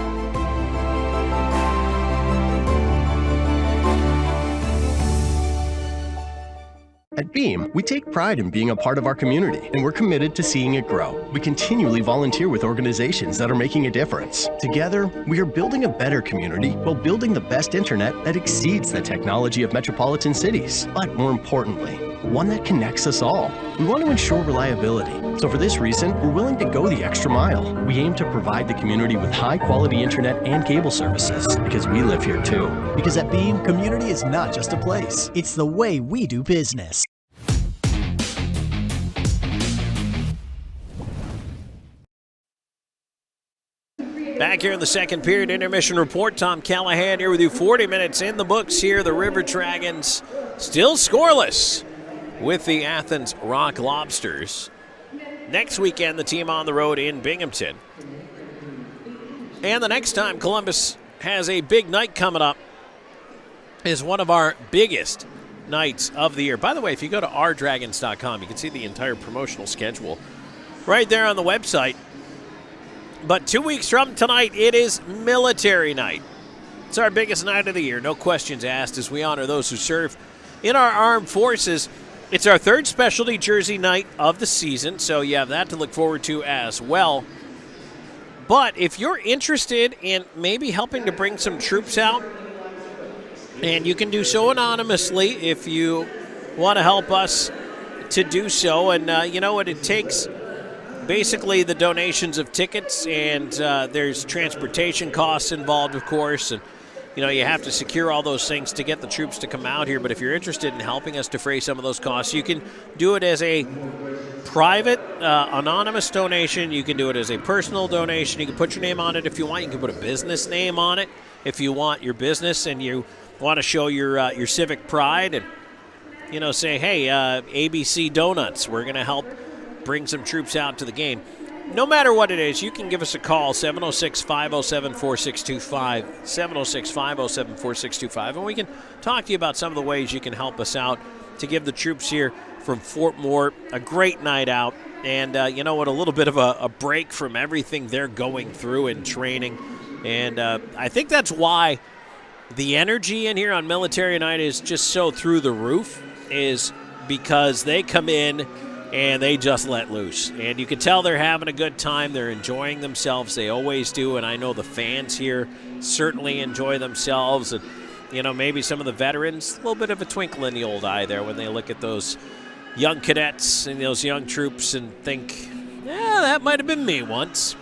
At Beam, we take pride in being a part of our community, and we're committed to seeing it grow. We continually volunteer with organizations that are making a difference. Together, we are building a better community while building the best internet that exceeds the technology of metropolitan cities. But more importantly, one that connects us all. We want to ensure reliability. So for this reason, we're willing to go the extra mile. We aim to provide the community with high-quality internet and cable services, because we live here too. Because at Beam, community is not just a place. It's the way we do business. Back here in the second period, intermission report. Tom Callahan here with you. 40 minutes in the books here. The River Dragons still scoreless with the Athens Rock Lobsters. Next weekend, the team on the road in Binghamton. And the next time Columbus has a big night coming up is one of our biggest nights of the year. By the way, if you go to ourdragons.com, you can see the entire promotional schedule right there on the website. But 2 weeks from tonight, it is Military Night. It's our biggest night of the year, no questions asked, as we honor those who serve in our armed forces. It's our third specialty jersey night of the season, so you have that to look forward to as well. But if you're interested in maybe helping to bring some troops out, and you can do so anonymously if you want to help us to do so. And you know what? It takes basically the donations of tickets, and there's transportation costs involved, of course. And, you know, you have to secure all those things to get the troops to come out here. But if you're interested in helping us defray some of those costs, you can do it as a private, anonymous donation. You can do it as a personal donation. You can put your name on it if you want. You can put a business name on it if you want your business and you want to show your civic pride and, you know, say, hey, ABC Donuts, we're going to help bring some troops out to the game. No matter what it is, you can give us a call, 706-507-4625, 706-507-4625, and we can talk to you about some of the ways you can help us out to give the troops here from Fort Moore a great night out. And, you know what, a little bit of a break from everything they're going through in training. And I think that's why the energy in here on Military Night is just so through the roof, is because they come in and they just let loose. And you can tell they're having a good time. They're enjoying themselves. They always do. And I know the fans here certainly enjoy themselves. And, maybe some of the veterans, a little bit of a twinkle in the old eye there when they look at those young cadets and those young troops and think, yeah, that might have been me once.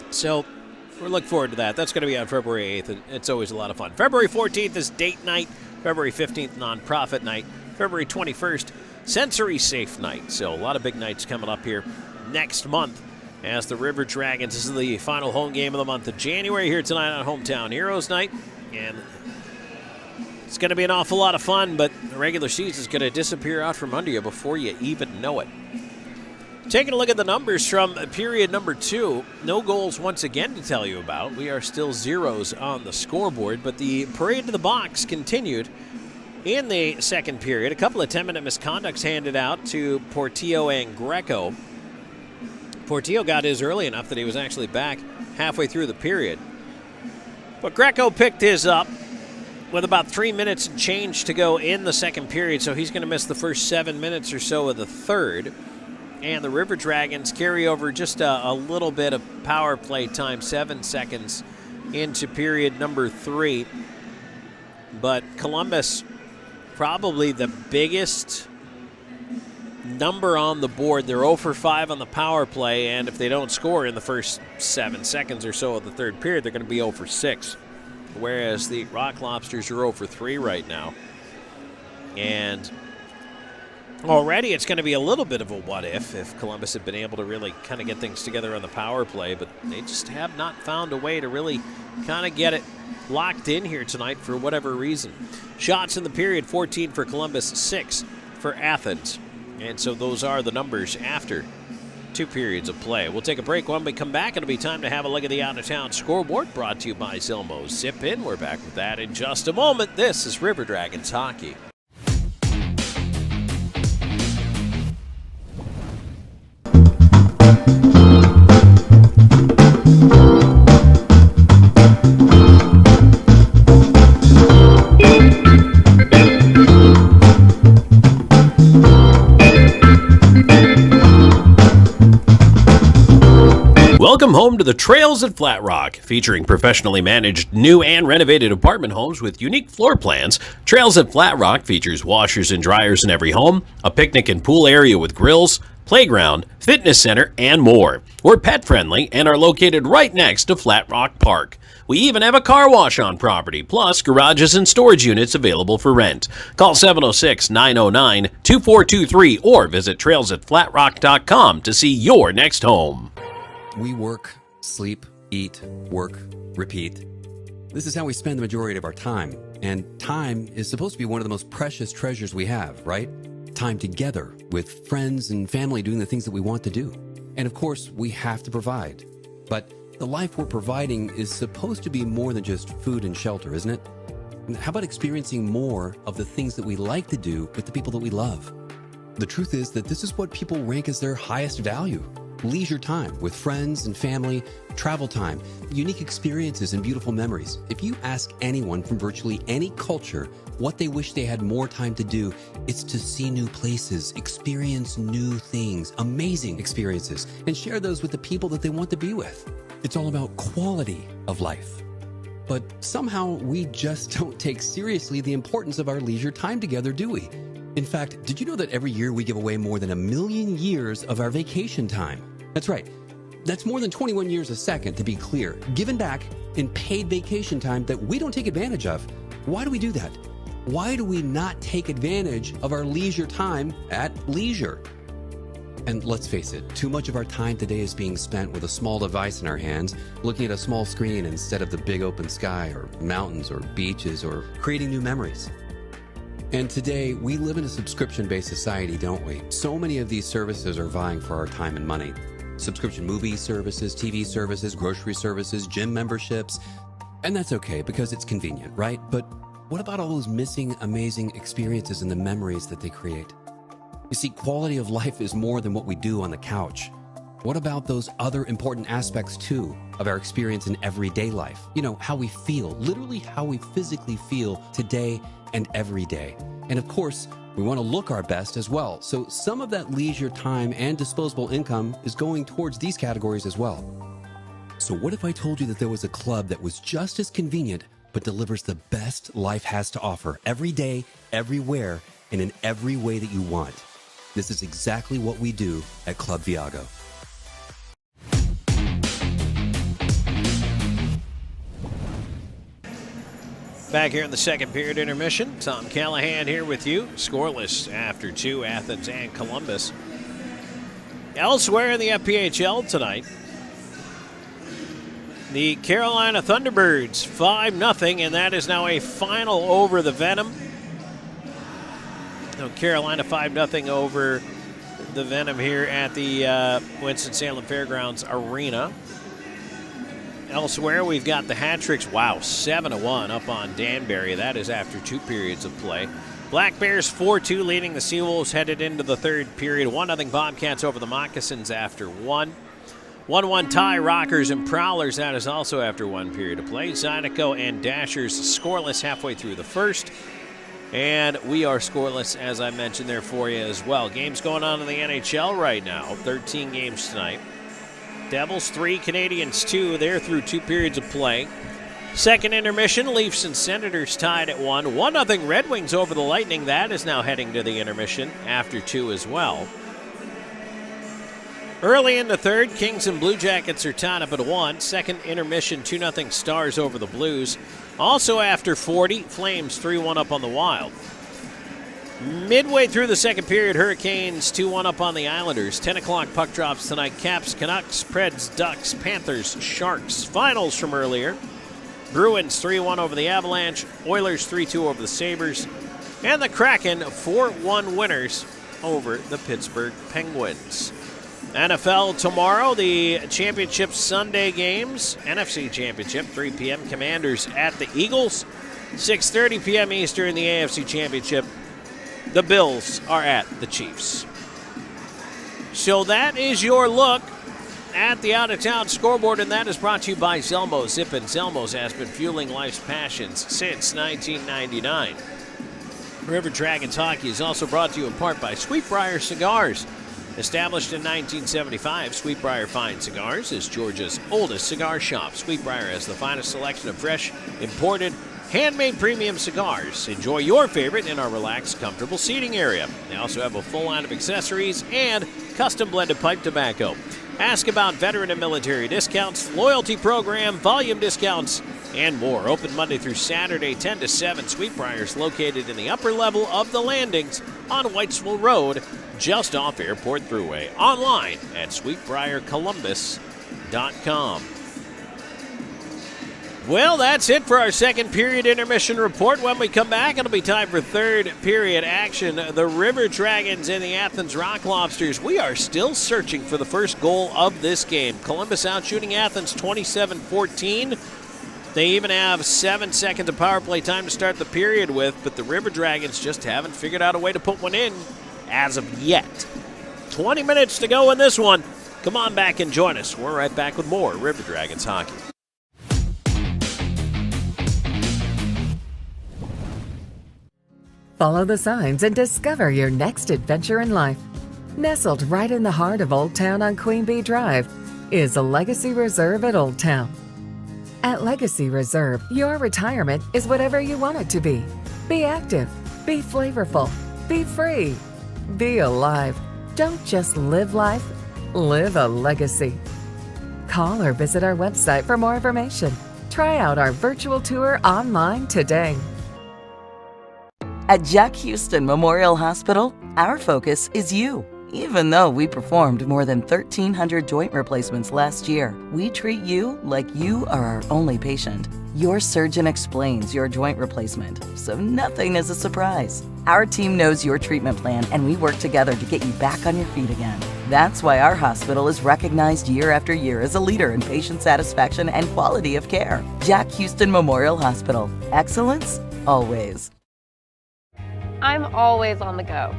So we're looking forward to that. That's going to be on February 8th, and it's always a lot of fun. February 14th is date night. February 15th, nonprofit night. February 21st, sensory safe night. So a lot of big nights coming up here next month as the River Dragons. This is the final home game of the month of January here tonight on Hometown Heroes Night. And it's going to be an awful lot of fun, but the regular season is going to disappear out from under you before you even know it. Taking a look at the numbers from period number 2, no goals once again to tell you about. We are still zeros on the scoreboard, but the parade to the box continued in the second period. A couple of 10-minute misconducts handed out to Portillo and Greco. Portillo got his early enough that he was actually back halfway through the period. But Greco picked his up with about 3 minutes and change to go in the second period, so he's going to miss the first 7 minutes or so of the third. And the River Dragons carry over just a little bit of power play time, 7 seconds into period number 3. But Columbus, probably the biggest number on the board. They're 0 for 5 on the power play, and if they don't score in the first 7 seconds or so of the third period, they're going to be 0 for 6. Whereas the Rock Lobsters are 0 for 3 right now. And already it's going to be a little bit of a what-if Columbus had been able to really kind of get things together on the power play, but they just have not found a way to really kind of get it locked in here tonight for whatever reason. Shots in the period, 14 for Columbus, 6 for Athens. And so those are the numbers after 2 periods of play. We'll take a break. When we come back, it'll be time to have a look at the out-of-town scoreboard, brought to you by Zilmo Zip In. We're back with that in just a moment. This is River Dragons Hockey. Welcome home to the Trails at Flat Rock, featuring professionally managed new and renovated apartment homes with unique floor plans. Trails at Flat Rock features washers and dryers in every home, a picnic and pool area with grills, playground, fitness center, and more. We're pet friendly and are located right next to Flat Rock Park. We even have a car wash on property, plus garages and storage units available for rent. Call 706-909-2423 or visit trailsatflatrock.com to see your next home. We work, sleep, eat, work, repeat. This is how we spend the majority of our time. And time is supposed to be one of the most precious treasures we have, right? Time together with friends and family doing the things that we want to do. And of course, we have to provide. But the life we're providing is supposed to be more than just food and shelter, isn't it? How about experiencing more of the things that we like to do with the people that we love? The truth is that this is what people rank as their highest value. Leisure time with friends and family, travel time, unique experiences and beautiful memories. If you ask anyone from virtually any culture what they wish they had more time to do, it's to see new places, experience new things, amazing experiences, and share those with the people that they want to be with. It's all about quality of life. But somehow we just don't take seriously the importance of our leisure time together, do we? In fact, did you know that every year we give away more than 1 million years of our vacation time? That's right. That's more than 21 years a second, to be clear, given back in paid vacation time that we don't take advantage of. Why do we do that? Why do we not take advantage of our leisure time at leisure? And let's face it, too much of our time today is being spent with a small device in our hands, looking at a small screen instead of the big open sky or mountains or beaches or creating new memories. And today, we live in a subscription-based society, don't we? So many of these services are vying for our time and money. Subscription movie services, TV services, grocery services, gym memberships. And that's okay because it's convenient, right? But what about all those missing amazing experiences and the memories that they create? You see, quality of life is more than what we do on the couch. What about those other important aspects, too, of our experience in everyday life? You know, how we feel, literally how we physically feel today and every day. And of course, we want to look our best as well. So some of that leisure time and disposable income is going towards these categories as well. So what if I told you that there was a club that was just as convenient, but delivers the best life has to offer every day, everywhere, and in every way that you want? This is exactly what we do at Club Viago. Back here in the second period intermission, Tom Callahan here with you. Scoreless after 2, Athens and Columbus. Elsewhere in the FPHL tonight, the Carolina Thunderbirds 5-0, and that is now a final over the Venom. So Carolina 5-0 over the Venom here at the Winston-Salem Fairgrounds Arena. Elsewhere, we've got the hat tricks. Wow, 7-1 up on Danbury. That is after 2 periods of play. Black Bears 4-2 leading the Seawolves headed into the third period. 1-0 Bobcats over the Moccasins after 1. 1-1 tie Rockers and Prowlers. That is also after 1 period of play. Zydeco and Dashers scoreless halfway through the first. And we are scoreless, as I mentioned there for you as well. Games going on in the NHL right now. 13 games tonight. Devils 3, Canadians 2. They're through 2 periods of play. Second intermission, Leafs and Senators tied at 1. 1-0 Red Wings over the Lightning. That is now heading to the intermission after 2 as well. Early in the third, Kings and Blue Jackets are tied up at 1. Second intermission, 2-0 Stars over the Blues. Also after 40, Flames 3-1 up on the Wild. Midway through the second period, Hurricanes 2-1 up on the Islanders. 10 o'clock puck drops tonight. Caps, Canucks, Preds, Ducks, Panthers, Sharks. Finals from earlier. Bruins 3-1 over the Avalanche. Oilers 3-2 over the Sabres. And the Kraken 4-1 winners over the Pittsburgh Penguins. NFL tomorrow, the Championship Sunday games. NFC Championship, 3 p.m. Commanders at the Eagles. 6:30 p.m. Eastern, the AFC Championship. The Bills are at the Chiefs. So that is your look at the out-of-town scoreboard, and that is brought to you by Zelmo. Zippin' Zelmo's has been fueling life's passions since 1999. River Dragons Hockey is also brought to you in part by Sweetbriar Cigars. Established in 1975, Sweetbriar Fine Cigars is Georgia's oldest cigar shop. Sweetbriar has the finest selection of fresh, imported, handmade premium cigars. Enjoy your favorite in our relaxed, comfortable seating area. They also have a full line of accessories and custom blended pipe tobacco. Ask about veteran and military discounts, loyalty program, volume discounts, and more. Open Monday through Saturday, 10 to 7. Sweetbriar is located in the upper level of the landings on Whitesville Road, just off Airport Thruway. Online at sweetbriarcolumbus.com. Well, that's it for our second period intermission report. When we come back, it'll be time for third period action. The River Dragons and the Athens Rock Lobsters. We are still searching for the first goal of this game. Columbus out shooting Athens 27-14. They even have 7 seconds of power play time to start the period with, but the River Dragons just haven't figured out a way to put one in as of yet. 20 minutes to go in this one. Come on back and join us. We're right back with more River Dragons hockey. Follow the signs and discover your next adventure in life. Nestled right in the heart of Old Town on Queen Bee Drive is a Legacy Reserve at Old Town. At Legacy Reserve, your retirement is whatever you want it to be. Be active, be flavorful, be free, be alive. Don't just live life, live a legacy. Call or visit our website for more information. Try out our virtual tour online today. At Jack Houston Memorial Hospital, our focus is you. Even though we performed more than 1,300 joint replacements last year, we treat you like you are our only patient. Your surgeon explains your joint replacement, so nothing is a surprise. Our team knows your treatment plan, and we work together to get you back on your feet again. That's why our hospital is recognized year after year as a leader in patient satisfaction and quality of care. Jack Houston Memorial Hospital. Excellence, always. I'm always on the go.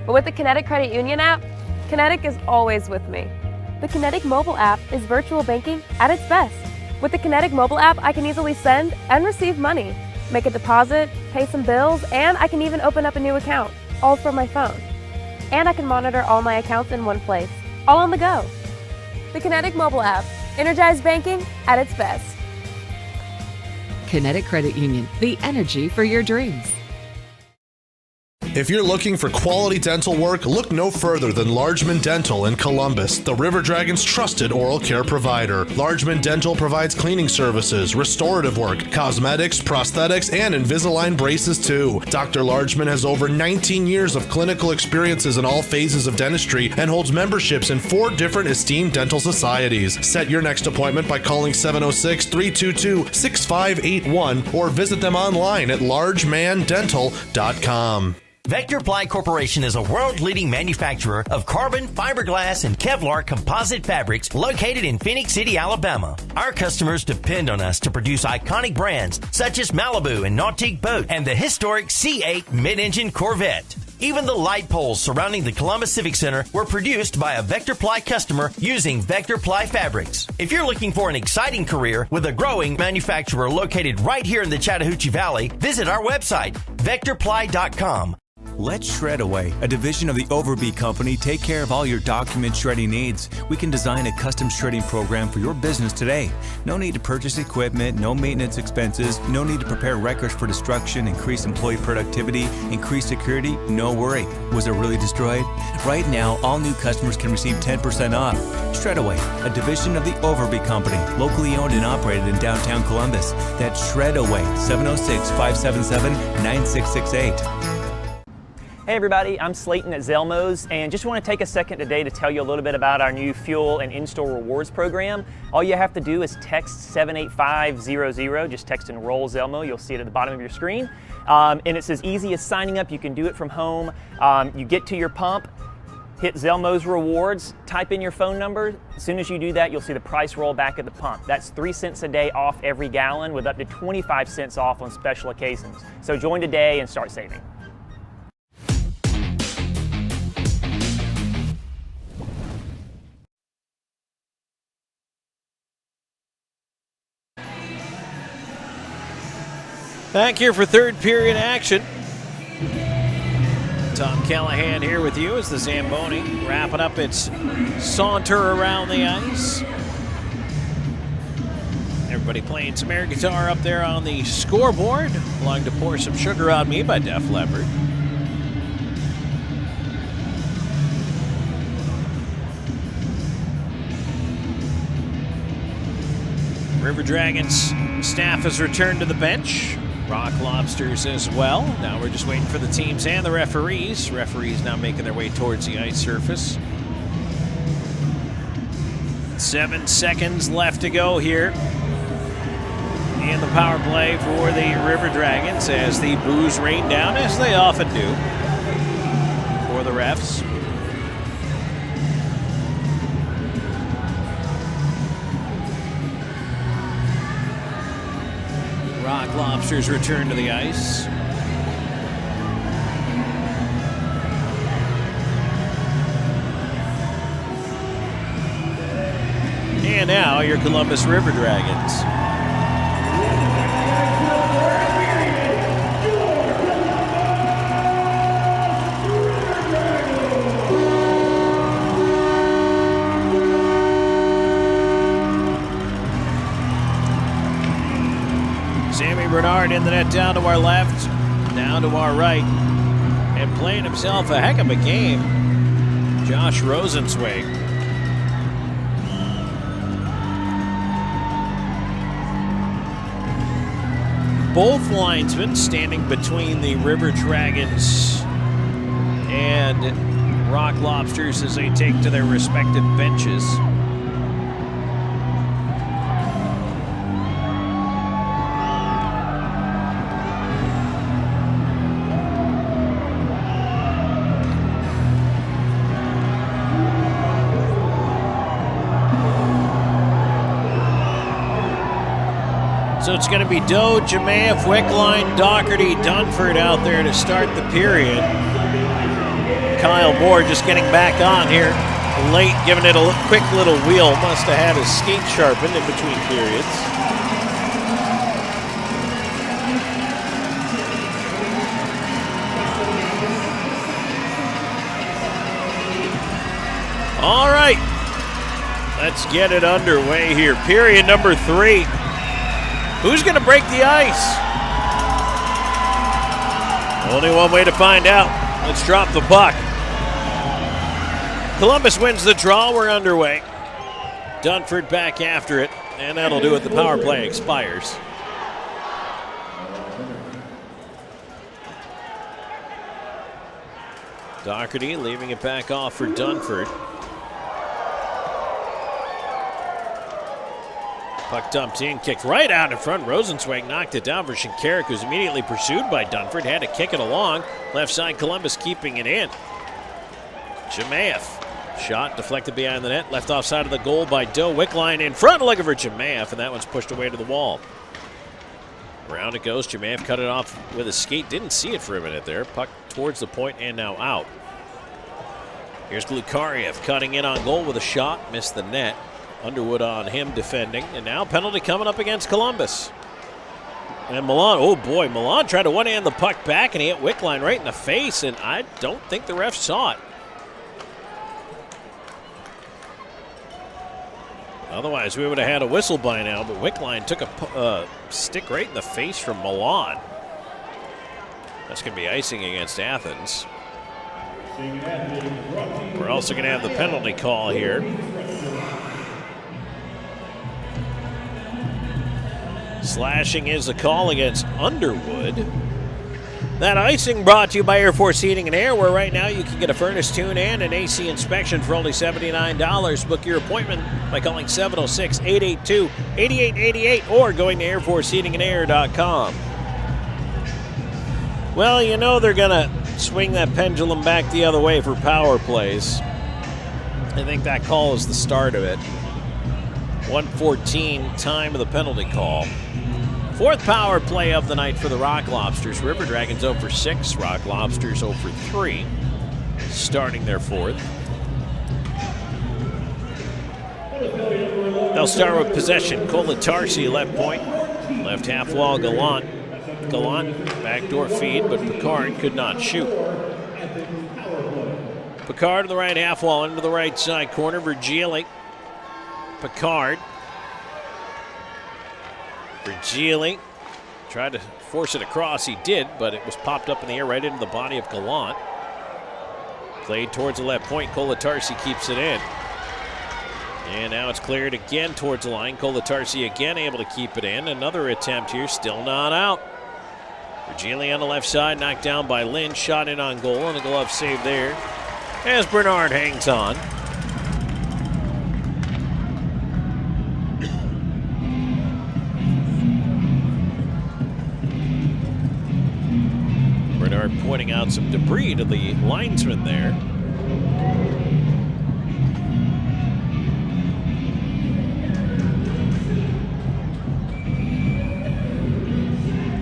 But with the Kinetic Credit Union app, Kinetic is always with me. The Kinetic mobile app is virtual banking at its best. With the Kinetic mobile app, I can easily send and receive money, make a deposit, pay some bills, and I can even open up a new account, all from my phone. And I can monitor all my accounts in one place, all on the go. The Kinetic mobile app, energized banking at its best. Kinetic Credit Union, the energy for your dreams. If you're looking for quality dental work, look no further than Largeman Dental in Columbus, the River Dragon's trusted oral care provider. Largeman Dental provides cleaning services, restorative work, cosmetics, prosthetics, and Invisalign braces too. Dr. Largeman has over 19 years of clinical experiences in all phases of dentistry and holds memberships in 4 different esteemed dental societies. Set your next appointment by calling 706-322-6581 or visit them online at largemandental.com. Vector Ply Corporation is a world-leading manufacturer of carbon, fiberglass, and Kevlar composite fabrics located in Phoenix City, Alabama. Our customers depend on us to produce iconic brands such as Malibu and Nautique Boat and the historic C8 mid-engine Corvette. Even the light poles surrounding the Columbus Civic Center were produced by a Vector Ply customer using Vector Ply fabrics. If you're looking for an exciting career with a growing manufacturer located right here in the Chattahoochee Valley, visit our website, vectorply.com. Let Shred Away, a division of the Overbee Company, take care of all your document shredding needs. We can design a custom shredding program for your business today. No need to purchase equipment, no maintenance expenses, no need to prepare records for destruction, increase employee productivity, increase security, no worry. Was it really destroyed? Right now, all new customers can receive 10% off. Shred Away, a division of the Overbee Company, locally owned and operated in downtown Columbus. That's Shred Away, 706-577-9668. Hey everybody, I'm Slayton at Zelmo's and just want to take a second today to tell you a little bit about our new fuel and in-store rewards program. All you have to do is text 78500, just text Enroll Zelmo, you'll see it at the bottom of your screen. And it's as easy as signing up, you can do it from home. You get to your pump, hit Zelmo's Rewards, type in your phone number. As soon as you do that, you'll see the price roll back at the pump. That's 3 cents a day off every gallon with up to 25 cents off on special occasions. So join today and start saving. Back here for third period action. Tom Callahan here with you as the Zamboni wrapping up its saunter around the ice. Everybody playing some air guitar up there on the scoreboard. Belong to Pour Some Sugar on Me by Def Leppard. River Dragons staff has returned to the bench. Rock Lobsters as well. Now we're just waiting for the teams and the referees. Referees now making their way towards the ice surface. 7 seconds left to go here in the power play for the River Dragons as the boos rain down, as they often do, for the refs. Rock Lobsters return to the ice. And now your Columbus River Dragons. Bernard in the net, down to our left, down to our right, and playing himself a heck of a game, Josh Rosenzweig. Both linesmen standing between the River Dragons and Rock Lobsters as they take to their respective benches. So it's going to be Doe, Jemayeff, Wickline, Doherty, Dunford out there to start the period. Kyle Moore just getting back on here late, giving it a quick little wheel. Must have had his skate sharpened in between periods. All right, let's get it underway here. Period number 3. Who's going to break the ice? Only one way to find out. Let's drop the puck. Columbus wins the draw. We're underway. Dunford back after it, and that'll do it. The power play expires. Doherty leaving it back off for Dunford. Puck dumped in, kicked right out in front. Rosenzweig knocked it down for Shinkarik, who's immediately pursued by Dunford. Had to kick it along. Left side, Columbus keeping it in. Jemayev. Shot deflected behind the net. Left off side of the goal by Doe. Wickline in front, looking for Jemayev, and that one's pushed away to the wall. Around it goes. Jemayev cut it off with a skate. Didn't see it for a minute there. Puck towards the point and now out. Here's Glukariev cutting in on goal with a shot. Missed the net. Underwood on him defending. And now penalty coming up against Columbus. And Milan, oh boy, Milan tried to one-hand the puck back and he hit Wickline right in the face, and I don't think the ref saw it. Otherwise, we would have had a whistle by now, but Wickline took a stick right in the face from Milan. That's going to be icing against Athens. We're also going to have the penalty call here. Slashing is the call against Underwood. That icing brought to you by Air Force Heating and Air, where right now you can get a furnace tune and an AC inspection for only $79. Book your appointment by calling 706-882-8888 or going to airforceheatingandair.com. Well, you know they're going to swing that pendulum back the other way for power plays. I think that call is the start of it. 1:14 time of the penalty call. Fourth power play of the night for the Rock Lobsters. River Dragons 0 for 6. Rock Lobsters 0 for 3. Starting their fourth. They'll start with possession. Kolatarsi left point. Left half wall, Gallant. Gallant, backdoor feed, but Picard could not shoot. Picard to the right half wall, into the right side corner. Virgili. Picard. Virgili tried to force it across. He did, but it was popped up in the air right into the body of Gallant. Played towards the left point. Kolatarsi keeps it in. And now it's cleared again towards the line. Kolatarsi again able to keep it in. Another attempt here, still not out. Virgili on the left side, knocked down by Lynn. Shot in on goal, and a glove save there as Bernard hangs on. Bernard pointing out some debris to the linesman there.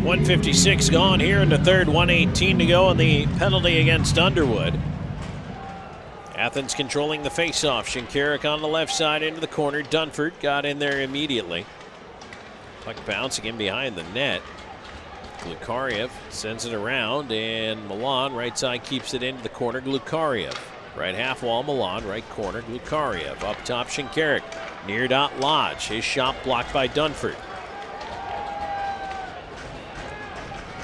.156 gone here in the third, 1:18 to go, and the penalty against Underwood. Athens controlling the faceoff. Shinkarik on the left side into the corner. Dunford got in there immediately. Puck bouncing in behind the net. Glukariev sends it around, and Milan, right side, keeps it into the corner. Glukariev, right half wall, Milan, right corner. Glukariev, up top, Shinkarik. Near dot Lodge. His shot blocked by Dunford.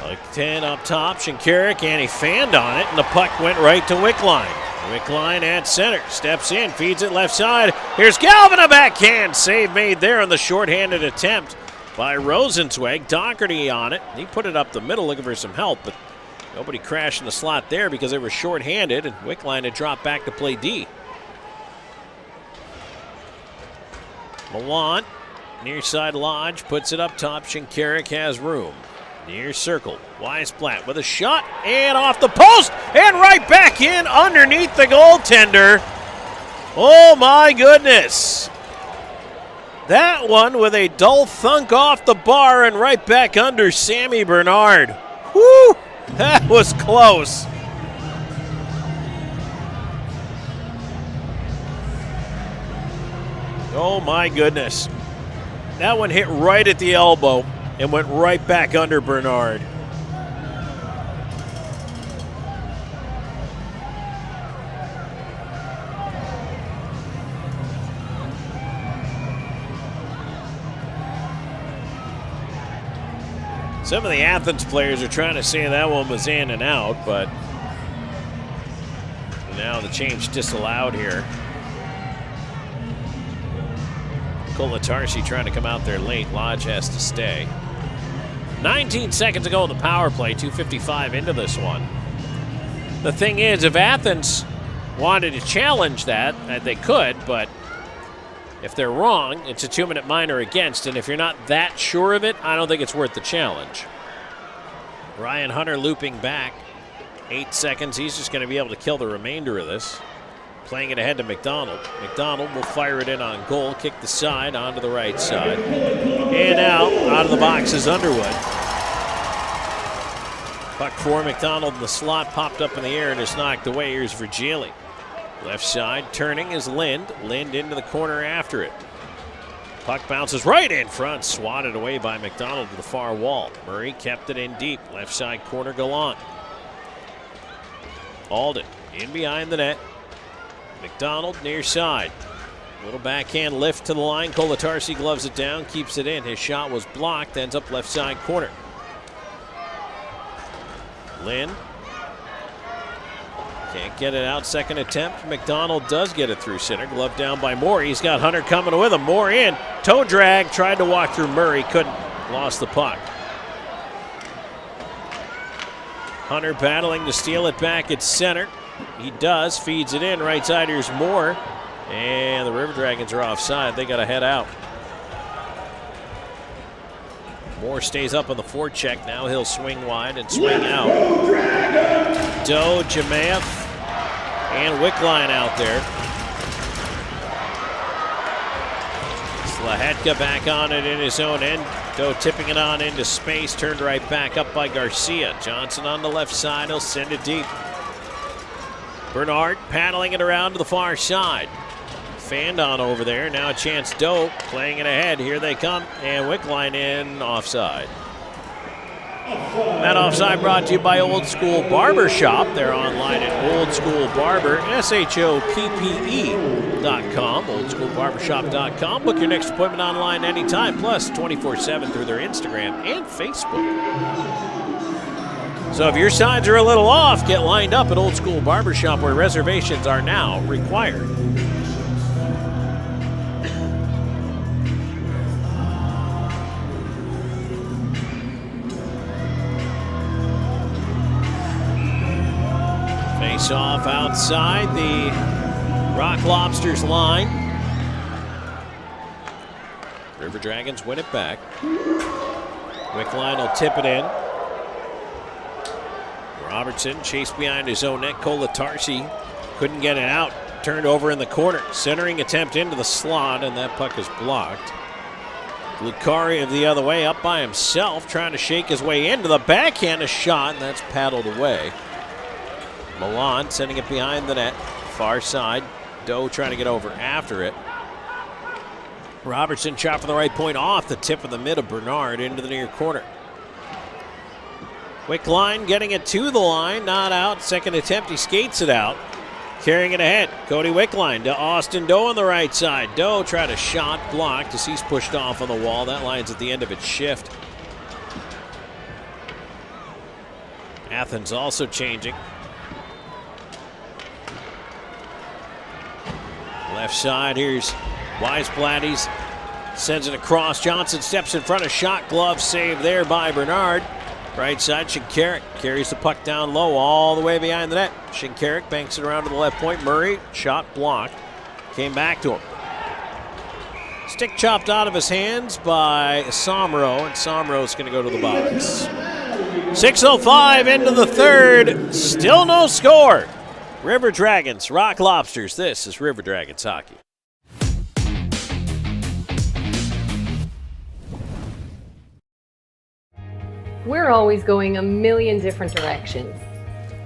Like 10 up top, Shinkarik, and he fanned on it, and the puck went right to Wickline. Wickline at center, steps in, feeds it left side. Here's Galvin, a backhand save made there on the shorthanded attempt by Rosenzweig. Doherty on it. He put it up the middle looking for some help, but nobody crashed in the slot there because they were shorthanded, and Wickline had dropped back to play D. Milan, near side Lodge, puts it up top. Shinkarik has room. Near circle, Weisblatt with a shot, and off the post, and right back in underneath the goaltender. Oh my goodness. That one with a dull thunk off the bar and right back under Sammy Bernard. Whew, that was close. Oh, my goodness. That one hit right at the elbow and went right back under Bernard. Some of the Athens players are trying to say that one was in and out, but now the change disallowed here. Kolatarsi trying to come out there late. Lodge has to stay. 19 seconds to go in the power play, 2:55 into this one. The thing is, if Athens wanted to challenge that, they could, but if they're wrong, it's a 2-minute minor against, and if you're not that sure of it, I don't think it's worth the challenge. Ryan Hunter looping back. 8 seconds. He's just going to be able to kill the remainder of this. Playing it ahead to McDonald. McDonald will fire it in on goal, kick the side onto the right side. And out of the box is Underwood. Puck for McDonald in the slot, popped up in the air and is knocked away. Here's Virgili. Left side, turning is Lind. Lind into the corner after it. Puck bounces right in front, swatted away by McDonald to the far wall. Murray kept it in deep. Left side corner, Gallant. Alden in behind the net. McDonald near side. Little backhand lift to the line. Kolatarsi gloves it down, keeps it in. His shot was blocked, ends up left side corner. Lind. Can't get it out, second attempt. McDonald does get it through center. Glove down by Moore. He's got Hunter coming with him. Moore in. Toe drag. Tried to walk through Murray. Couldn't. Lost the puck. Hunter battling to steal it back at center. He does. Feeds it in. Right side, here's Moore. And the River Dragons are offside. They got to head out. Moore stays up on the forecheck. Now he'll swing wide and swing out. Doe, Jemaev, and Wickline out there. Slahetka back on it in his own end. Doe tipping it on into space. Turned right back up by Garcia. Johnson on the left side. He'll send it deep. Bernard paddling it around to the far side. Fandon over there. Now a chance. Doe playing it ahead. Here they come. And Wickline in offside. That offside brought to you by Old School Barber Shop. They're online at oldschoolbarber.com, oldschoolbarbershop.com. Book your next appointment online anytime, plus 24/7 through their Instagram and Facebook. So if your sides are a little off, get lined up at Old School Barbershop, where reservations are now required. Face off outside the Rock Lobsters line. River Dragons win it back. Wickline will tip it in. Robertson chased behind his own net. Kolatarsi couldn't get it out. Turned over in the corner. Centering attempt into the slot, and that puck is blocked. Lucaria the other way, up by himself, trying to shake his way into the backhand. A shot, and that's paddled away. Milan sending it behind the net. Far side. Doe trying to get over after it. Robertson shot from the right point off the tip of the mid of Bernard into the near corner. Wickline getting it to the line, not out. Second attempt, he skates it out. Carrying it ahead. Cody Wickline to Austin Doe on the right side. Doe tried a shot, blocked as he's pushed off on the wall. That line's at the end of its shift. Athens also changing. Left side, here's Weisblatt. He sends it across. Johnson steps in front of shot, glove save there by Bernard. Right side, Shinkarik carries the puck down low all the way behind the net. Shinkarik banks it around to the left point. Murray, shot blocked. Came back to him. Stick chopped out of his hands by Somro, and Somro's going to go to the box. 6:05 into the third. Still no score. River Dragons, Rock Lobsters. This is River Dragons hockey. We're always going a million different directions.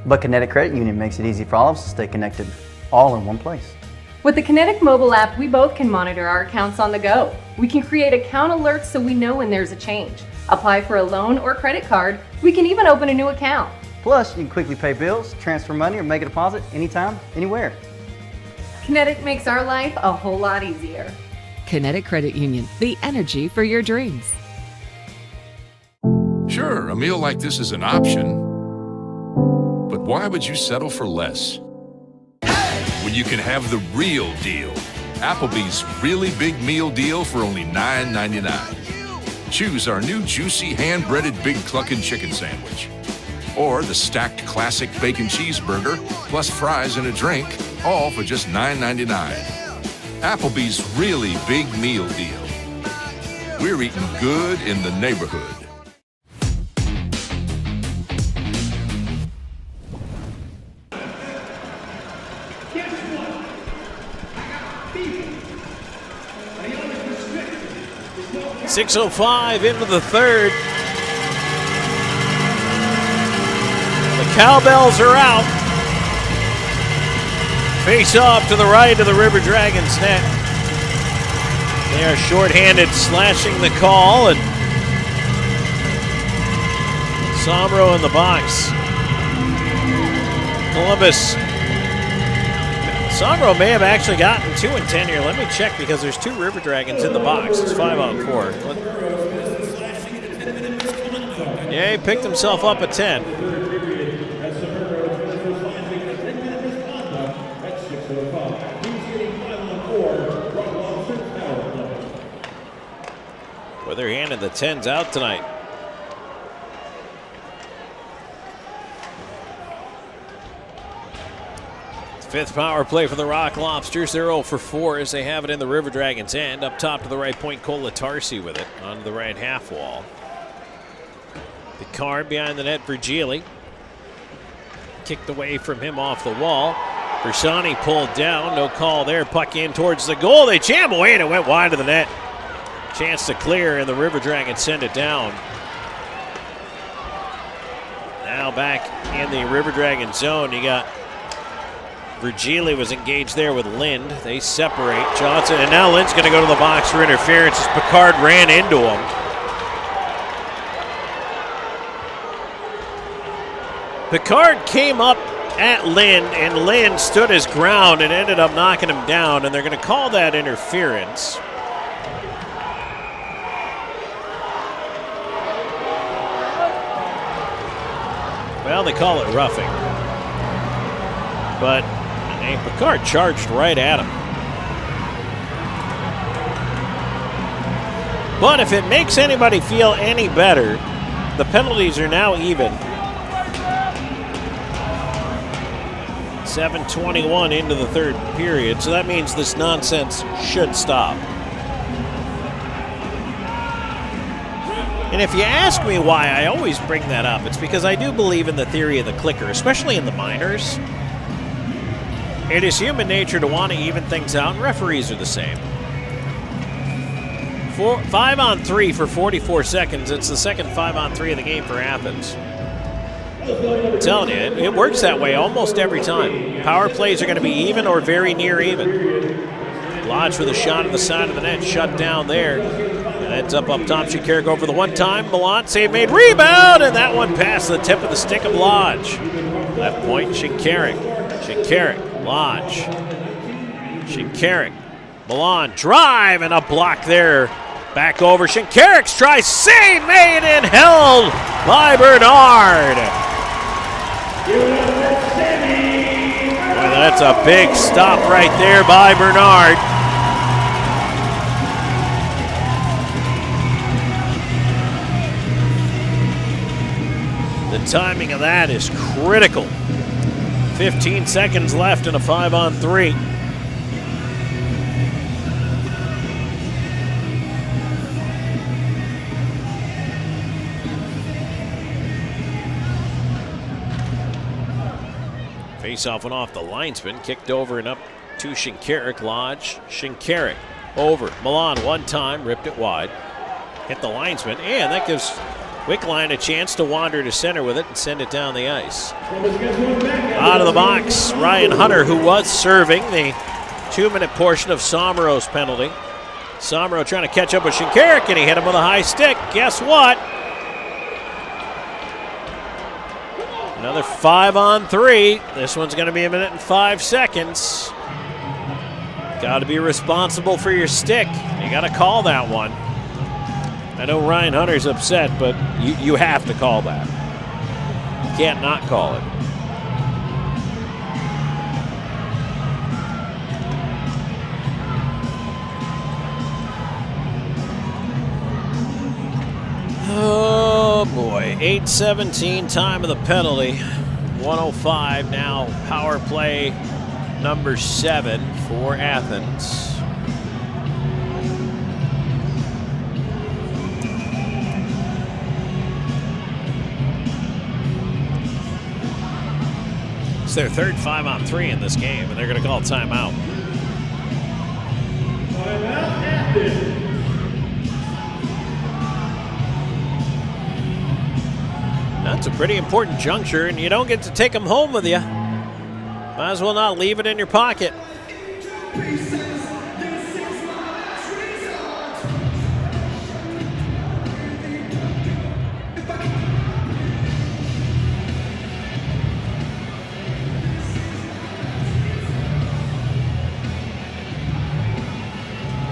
But Kinetic Credit Union makes it easy for all of us to stay connected, all in one place. With the Kinetic mobile app, we both can monitor our accounts on the go. We can create account alerts so we know when there's a change. Apply for a loan or credit card. We can even open a new account. Plus, you can quickly pay bills, transfer money, or make a deposit anytime, anywhere. Kinetic makes our life a whole lot easier. Kinetic Credit Union, the energy for your dreams. Sure, a meal like this is an option, but why would you settle for less? When you can have the real deal. Applebee's really big meal deal for only $9.99. Choose our new juicy hand-breaded Big Cluckin' chicken sandwich. Or the stacked classic bacon cheeseburger, plus fries and a drink, all for just $9.99. Applebee's really big meal deal. We're eating good in the neighborhood. .605 into the third. The Cowbells are out. Face off to the right of the River Dragons net. They are shorthanded, slashing the call, and Somro in the box. Columbus. Somro may have actually gotten 2 and 10 here. Let me check because there's 2 River Dragons in the box. It's 5-on-4. Yeah, he picked himself up a 10. Well, they're handing the 10s out tonight. Fifth power play for the Rock Lobsters. They're 0 for 4 as they have it in the River Dragons' end. Up top to the right point, Colatarsi with it on the right half wall. Picard behind the net for Gili. Kicked away from him off the wall. Bersani pulled down. No call there. Puck in towards the goal. They jam away and it went wide of the net. Chance to clear and the River Dragons send it down. Now back in the River Dragon zone. You got Virgili was engaged there with Lind. They separate. Johnson, and now Lind's going to go to the box for interference as Picard ran into him. Picard came up at Lind, and Lind stood his ground and ended up knocking him down, and they're going to call that interference. Well, they call it roughing. But Picard charged right at him. But if it makes anybody feel any better, the penalties are now even. 7:21 into the third period, so that means this nonsense should stop. And if you ask me why I always bring that up, it's because I do believe in the theory of the clicker, especially in the minors. It is human nature to want to even things out, and referees are the same. 5-on-3 for 44 seconds. It's the second 5-on-3 of the game for Athens. I'm telling you, it works that way almost every time. Power plays are going to be even or very near even. Lodge with a shot at the side of the net, shut down there. And ends up top. Shinkarik over the one-time. Milan save made, rebound, and that one past the tip of the stick of Lodge. Left point, Shinkarik. Lodge. Shinkarik. Milan drive and a block there. Back over. Shinkarik's try. Save made and held by Bernard. Boy, that's a big stop right there by Bernard. The timing of that is critical. 15 seconds left in a 5-on-3. Face-off went off the linesman, kicked over and up to Shinkarik. Lodge, Shinkarik over. Milan one time, ripped it wide. Hit the linesman, and that gives Wickline a chance to wander to center with it and send it down the ice. Out of the box, Ryan Hunter, who was serving the 2-minute portion of Somero's penalty. Somero trying to catch up with Shinkarik, and he hit him with a high stick. Guess what? Another 5-on-3. This one's going to be 1 minute and 5 seconds. Got to be responsible for your stick. You got to call that one. I know Ryan Hunter's upset, but you have to call that. You can't not call it. Oh boy, 8:17 time of the penalty. 1:05 now, power play number 7 for Athens. It's their third 5-on-3 in this game, and they're going to call timeout. Timeout, Athens. That's a pretty important juncture, and you don't get to take them home with you. Might as well not leave it in your pocket.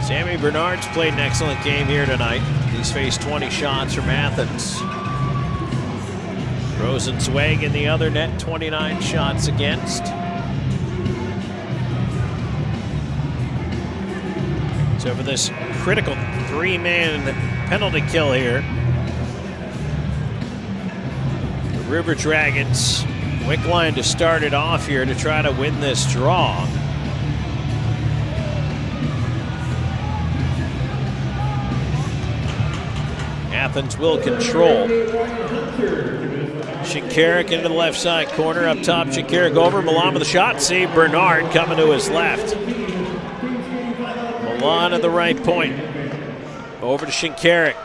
Sammy Bernard's played an excellent game here tonight. He's faced 20 shots from Athens. Rosenzweig in the other net, 29 shots against. So for this critical 3-man penalty kill here, the River Dragons, quick line to start it off here to try to win this draw. Athens will control. Shinkarik into the left side corner. Up top, Shinkarik over. Milan with the shot. Save Bernard coming to his left. Milan at the right point. Over to Shinkarik.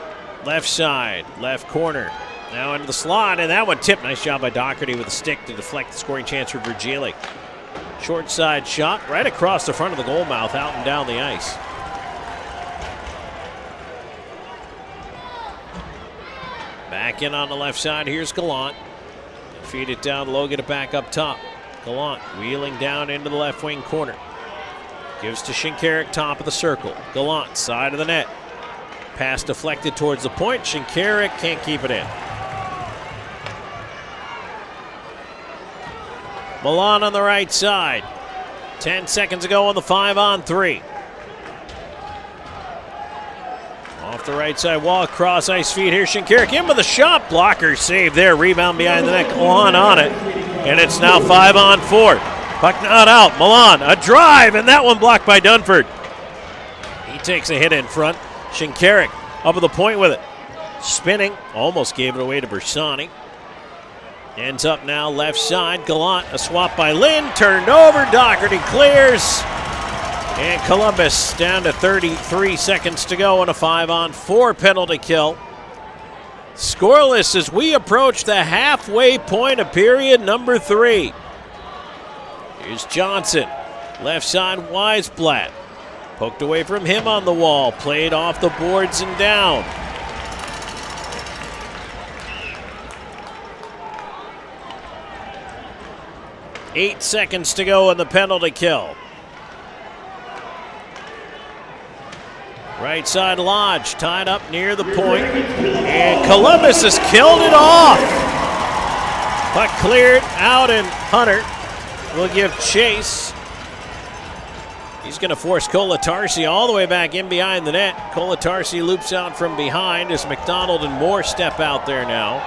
Left side, left corner. Now into the slot, and that one tipped. Nice job by Doherty with a stick to deflect the scoring chance for Virgili. Short side shot right across the front of the goal mouth, out and down the ice. Back in on the left side. Here's Gallant. Feed it down low, get it back up top. Gallant wheeling down into the left wing corner. Gives to Shinkarik, top of the circle. Gallant, side of the net. Pass deflected towards the point. Shinkarik can't keep it in. Milan on the right side. 10 seconds to go on the 5-on-3. Off the right side wall, across ice feed here. Shinkarik in with a shot. Blocker save there. Rebound behind the net. Callahan on it. And it's now 5-on-4. Puck not out. Milan, a drive, and that one blocked by Dunford. He takes a hit in front. Shinkarik up at the point with it. Spinning. Almost gave it away to Bersani. Ends up now left side. Gallant, a swap by Lynn. Turned over. Doherty clears. And Columbus down to 33 seconds to go on a 5-on-4 penalty kill. Scoreless as we approach the halfway point of period number 3. Here's Johnson. Left side, Weisblatt. Poked away from him on the wall. Played off the boards and down. Eight seconds to go in the penalty kill. Right side Lodge, tied up near the point. And Columbus has killed it off. Puck cleared out, and Hunter will give chase. He's going to force Kolatarsi all the way back in behind the net. Kolatarsi loops out from behind as McDonald and Moore step out there now.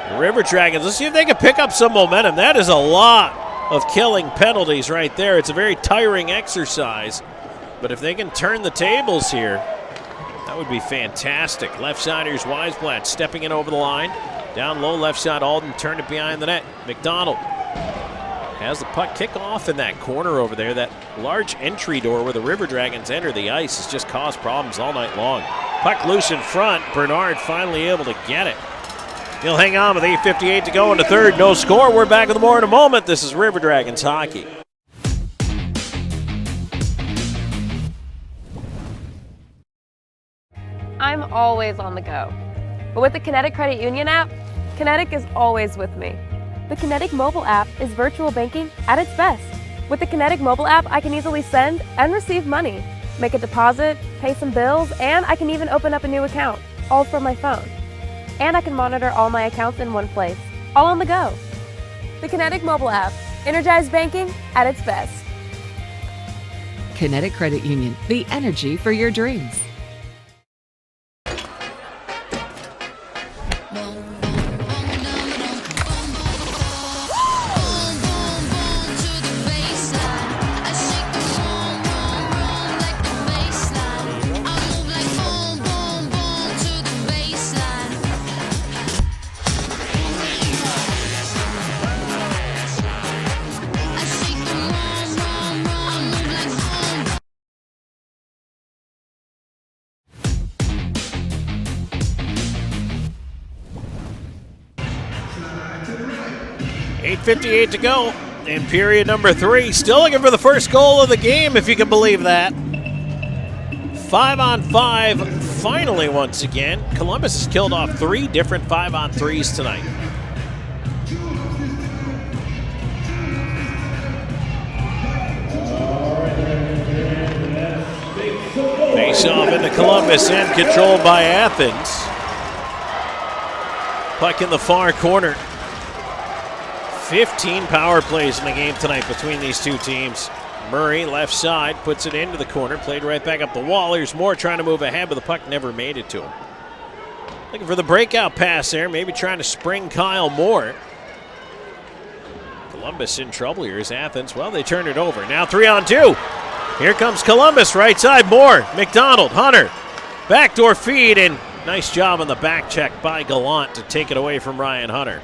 The River Dragons, let's see if they can pick up some momentum. That is a lot of killing penalties right there. It's a very tiring exercise. But if they can turn the tables here, that would be fantastic. Left side, here's Weisblatt stepping in over the line. Down low, left side, Alden turned it behind the net. McDonald has the puck kick off in that corner over there. That large entry door where the River Dragons enter the ice has just caused problems all night long. Puck loose in front. Bernard finally able to get it. He'll hang on with 8:58 to go in the third. No score. We're back with more in a moment. This is River Dragons hockey. I'm always on the go. But with the Kinetic Credit Union app, Kinetic is always with me. The Kinetic mobile app is virtual banking at its best. With the Kinetic mobile app, I can easily send and receive money, make a deposit, pay some bills, and I can even open up a new account, all from my phone. And I can monitor all my accounts in one place, all on the go. The Kinetic mobile app, energized banking at its best. Kinetic Credit Union, the energy for your dreams. .58 to go in period number 3. Still looking for the first goal of the game, if you can believe that. 5-on-5 finally once again. Columbus has killed off 3 different 5-on-3s tonight. Face off into Columbus and controlled by Athens. Puck in the far corner. 15 power plays in the game tonight between these two teams. Murray, left side, puts it into the corner, played right back up the wall. Here's Moore trying to move ahead, but the puck never made it to him. Looking for the breakout pass there, maybe trying to spring Kyle Moore. Columbus in trouble here is Athens. Well, they turn it over. Now 3-on-2. Here comes Columbus, right side, Moore, McDonald, Hunter. Backdoor feed, and nice job on the back check by Gallant to take it away from Ryan Hunter.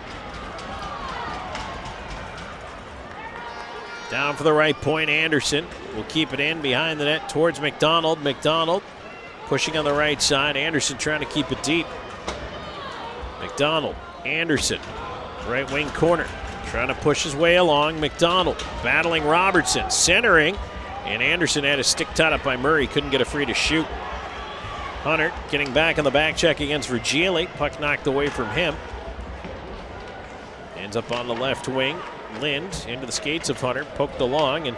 Down for the right point, Anderson will keep it in behind the net towards McDonald. McDonald pushing on the right side. Anderson trying to keep it deep. McDonald, Anderson, right wing corner, trying to push his way along. McDonald battling Robertson, centering, and Anderson had his stick tied up by Murray, couldn't get a free to shoot. Hunter getting back on the back check against Virgili. Puck knocked away from him. Ends up on the left wing. Lind into the skates of Hunter, poked along, and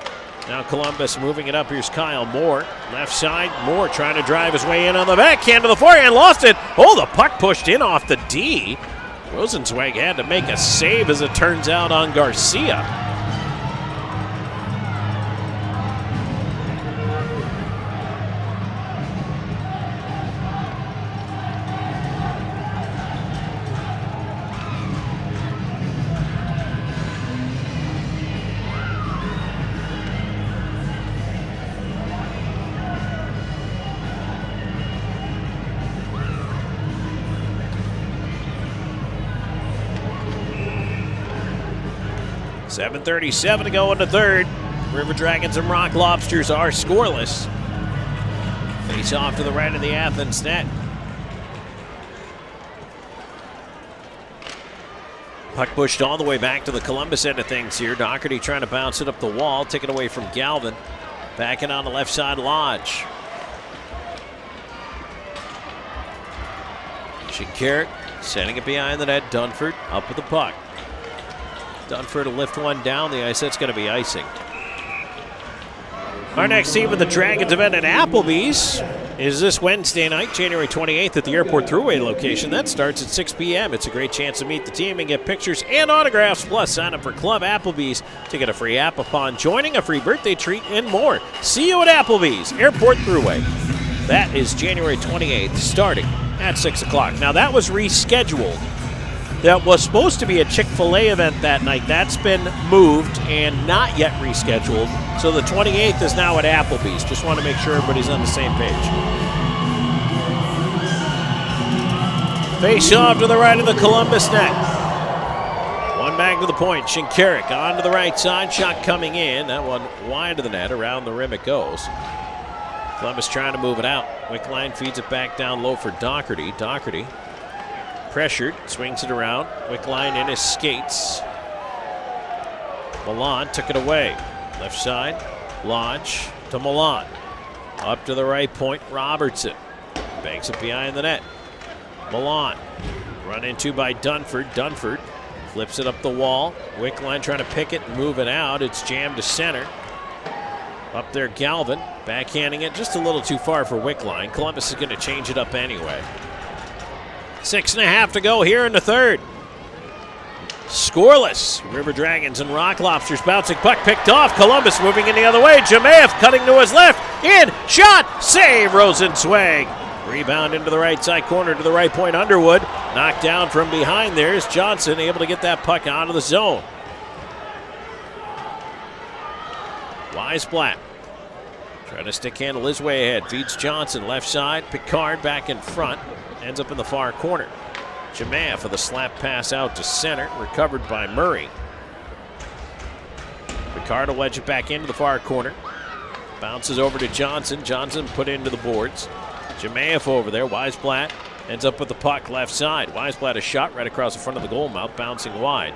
now Columbus moving it up. Here's Kyle Moore, left side. Moore trying to drive his way in on the backhand to the forehand, lost it. Oh, the puck pushed in off the D. Rosenzweig had to make a save, as it turns out, on Garcia. .737 to go in the third. River Dragons and Rock Lobsters are scoreless. Face off to the right of the Athens net. Puck pushed all the way back to the Columbus end of things here. Doherty trying to bounce it up the wall, take it away from Galvin. Backing on the left side, Lodge. Kinetic sending it behind the net. Dunford up with the puck. Dunford will lift one down the ice. That's going to be icing. Our next team with the Dragons event at Applebee's is this Wednesday night, January 28th, at the Airport Thruway location. That starts at 6 p.m. It's a great chance to meet the team and get pictures and autographs, plus sign up for Club Applebee's to get a free app upon joining, a free birthday treat, and more. See you at Applebee's, Airport Thruway. That is January 28th, starting at 6 o'clock. Now, that was rescheduled. That was supposed to be a Chick-fil-A event that night. That's been moved and not yet rescheduled. So the 28th is now at Applebee's. Just want to make sure everybody's on the same page. Face off to the right of the Columbus net. One back to the point. Kinetic on to the right side. Shot coming in. That one wide of the net. Around the rim it goes. Columbus trying to move it out. Wickline feeds it back down low for Doherty. Doherty pressured, swings it around. Wickline in his skates. Milan took it away. Left side, Lodge to Milan. Up to the right point, Robertson. Banks it behind the net. Milan run into by Dunford. Dunford flips it up the wall. Wickline trying to pick it and move it out. It's jammed to center. Up there, Galvin backhanding it just a little too far for Wickline. Columbus is going to change it up anyway. 6.5 to go here in the third. Scoreless. River Dragons and Rock Lobsters bouncing puck picked off. Columbus moving in the other way. Jamaev cutting to his left. In. Shot. Save. Rosenzweig. Rebound into the right side corner to the right point. Underwood knocked down from behind. There's Johnson able to get that puck out of the zone. Weisblatt trying to stick handle his way ahead. Feeds Johnson left side. Picard back in front. Ends up in the far corner. Jamaev for the slap pass out to center. Recovered by Murray. Picard will wedge it back into the far corner. Bounces over to Johnson. Johnson put into the boards. Jamaev over there. Weisblatt ends up with the puck left side. Weisblatt a shot right across the front of the goal mouth, bouncing wide.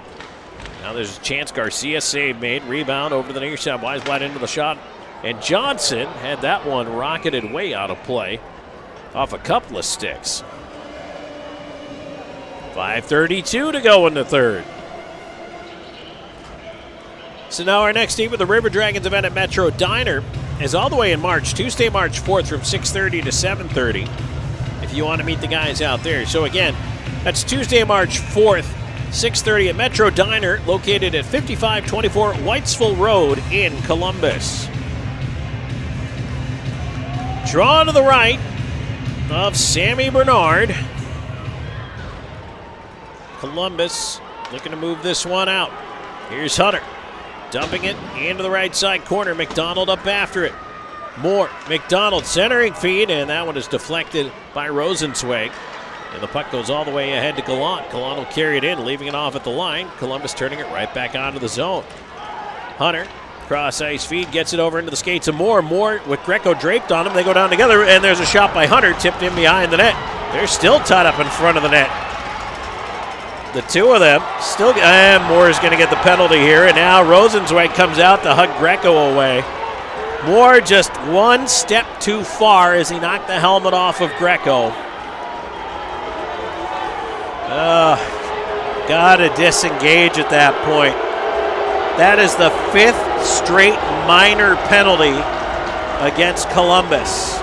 Now there's a chance. Garcia save made. Rebound over to the near side. Weisblatt into the shot. And Johnson had that one rocketed way out of play off a couple of sticks. 5:32 to go in the third. So now our next team with the River Dragons event at Metro Diner is all the way in March, Tuesday, March 4th from 6:30 to 7:30 if you want to meet the guys out there. So again, that's Tuesday, March 4th, 6:30 at Metro Diner, located at 5524 Whitesville Road in Columbus. Draw to the right of Sammy Bernard. Columbus looking to move this one out. Here's Hunter. Dumping it into the right side corner. McDonald up after it. Moore. McDonald centering feed, and that one is deflected by Rosenzweig. And the puck goes all the way ahead to Gallant. Gallant will carry it in, leaving it off at the line. Columbus turning it right back onto the zone. Hunter, cross ice feed, gets it over into the skates of Moore. Moore with Greco draped on him. They go down together, and there's a shot by Hunter, tipped in behind the net. They're still tied up in front of the net. The two of them still, and Moore is going to get the penalty here, and now Rosenzweig comes out to hug Greco away. Moore just one step too far as he knocked the helmet off of Greco. Gotta disengage at that point. That is the 5th straight minor penalty against Columbus.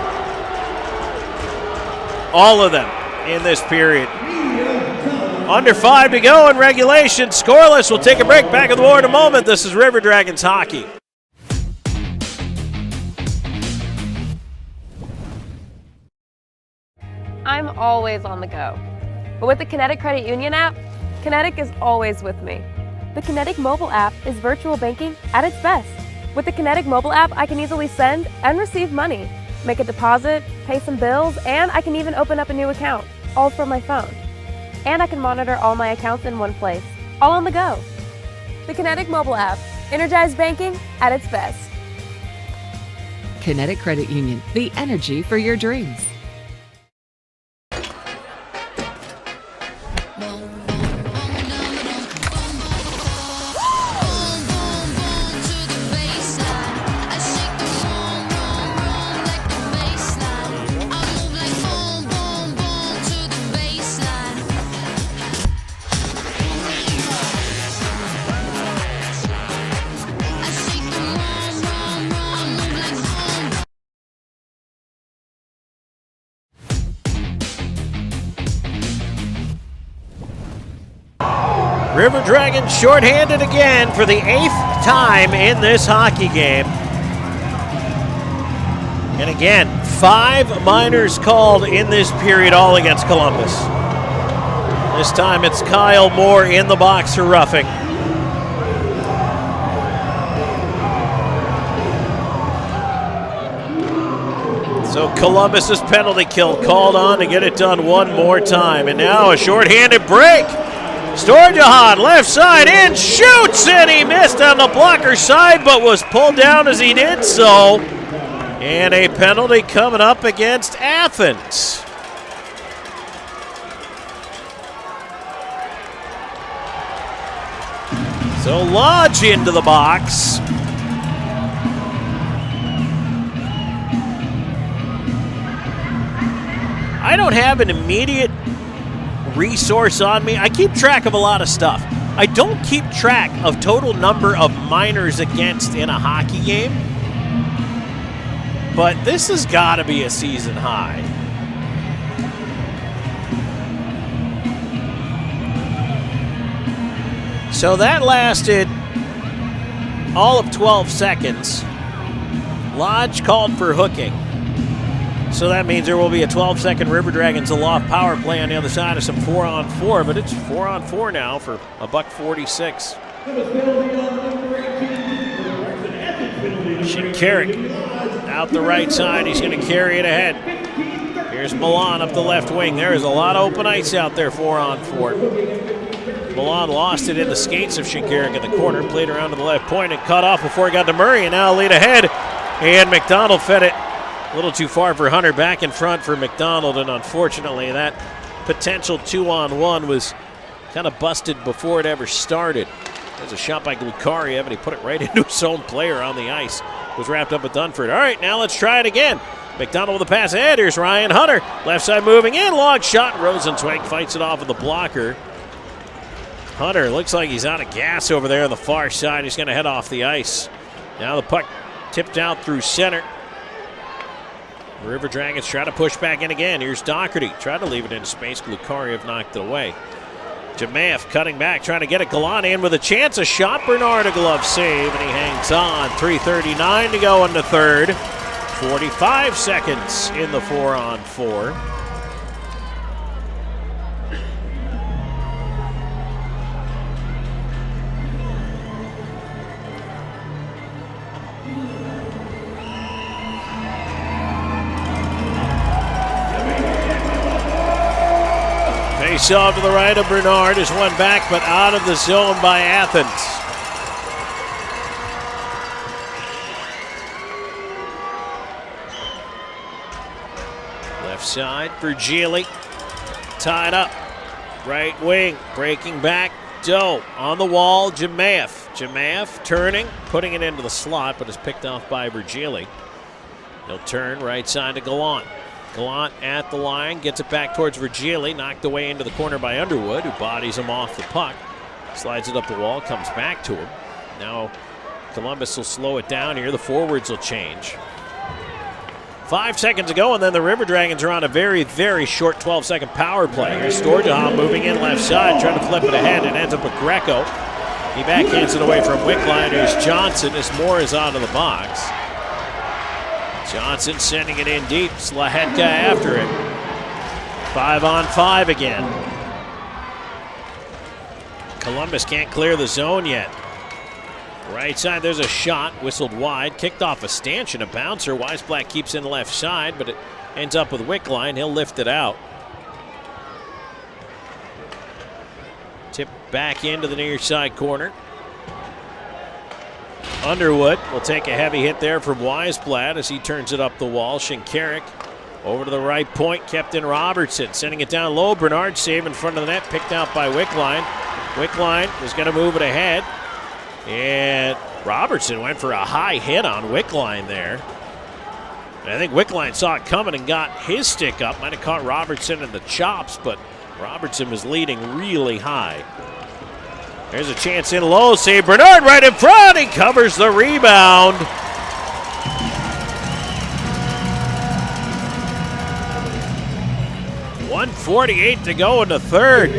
All of them in this period. Under 5 to go in regulation. Scoreless. We'll take a break. Back at the war in a moment. This is River Dragons hockey. I'm always on the go. But with the Kinetic Credit Union app, Kinetic is always with me. The Kinetic mobile app is virtual banking at its best. With the Kinetic mobile app, I can easily send and receive money, make a deposit, pay some bills, and I can even open up a new account, all from my phone. And I can monitor all my accounts in one place, all on the go. The Kinetic mobile app, energized banking at its best. Kinetic Credit Union, the energy for your dreams. River Dragons shorthanded again for the 8th time in this hockey game. And again, 5 minors called in this period, all against Columbus. This time it's Kyle Moore in the box for roughing. So Columbus's penalty kill called on to get it done one more time. And now a shorthanded break. Storjahan, left side in, shoots, and he missed on the blocker side, but was pulled down as he did so. And a penalty coming up against Athens. So Lodge into the box. I don't have an immediate resource on me. I keep track of a lot of stuff. I don't keep track of total number of minors against in a hockey game. But this has got to be a season high. So that lasted all of 12 seconds. Lodge called for hooking. So that means there will be a 12-second River Dragons aloft power play on the other side of some 4-on-4, but it's 4-on-4 now for $1.46. Kinetic out the right side. He's going to carry it ahead. Here's Milan up the left wing. There is a lot of open ice out there, 4-on-4. Milan lost it in the skates of Kinetic in the corner, played around to the left point and cut off before he got to Murray, and now lead ahead. And McDonald fed it a little too far for Hunter, back in front for McDonald, and unfortunately that potential 2-on-1 was kind of busted before it ever started. There's a shot by Glukariev, and he put it right into his own player on the ice. It was wrapped up with Dunford. All right, now let's try it again. McDonald with the pass ahead. Here's Ryan Hunter. Left side moving in. Long shot. Rosenzweig fights it off with the blocker. Hunter looks like he's out of gas over there on the far side. He's going to head off the ice. Now the puck tipped out through center. The River Dragons try to push back in again. Here's Doherty. Tried to leave it into space. Glukariev knocked it away. Jamaev cutting back, trying to get it. Callahan in with a chance. A shot. Bernard, a glove save, and he hangs on. 3:39 to go in the third. 45 seconds in the 4-on-4. Face off to the right of Bernard is one back, but out of the zone by Athens. Left side for Gili. Tied up. Right wing. Breaking back. Doe on the wall. Jamaev turning. Putting it into the slot, but is picked off by Virgili. He'll turn right side to Gallant. Gallant at the line. Gets it back towards Virgili. Knocked away into the corner by Underwood, who bodies him off the puck. Slides it up the wall. Comes back to him. Now Columbus will slow it down here. The forwards will change. 5 seconds ago, and then the River Dragons are on a very, very short 12-second power play. Here's Storjahan moving in left side, trying to flip it ahead. It ends up with Greco. He backhands it away from Wickline. Here's Johnson as Moore is out of the box. Johnson sending it in deep. Slahetka after it. 5-on-5 again. Columbus can't clear the zone yet. Right side, there's a shot, whistled wide, kicked off a stanchion, a bouncer. Weisblatt keeps in left side, but it ends up with Wickline. He'll lift it out. Tip back into the near side corner. Underwood will take a heavy hit there from Weisblatt as he turns it up the wall. Kinetic over to the right point, kept in Robertson, sending it down low. Bernard save in front of the net, picked out by Wickline. Wickline is going to move it ahead. And Robertson went for a high hit on Wickline there. And I think Wickline saw it coming and got his stick up. Might have caught Robertson in the chops, but Robertson was leading really high. There's a chance in low. Save Bernard right in front. He covers the rebound. .148 to go in the third.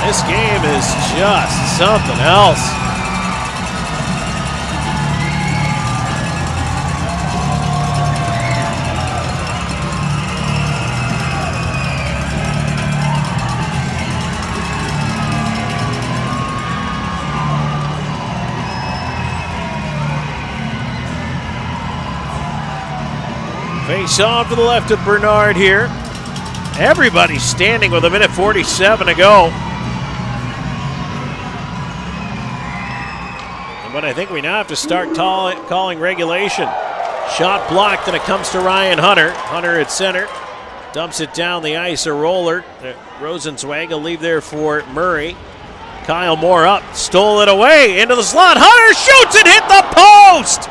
This game is just something else. Face off to the left of Bernard here. Everybody's standing with 1:47 to go. But I think we now have to start calling regulation. Shot blocked, and it comes to Ryan Hunter. Hunter at center. Dumps it down the ice, a roller. Rosenzweig will leave there for Murray. Kyle Moore up, stole it away into the slot. Hunter shoots and hit the post.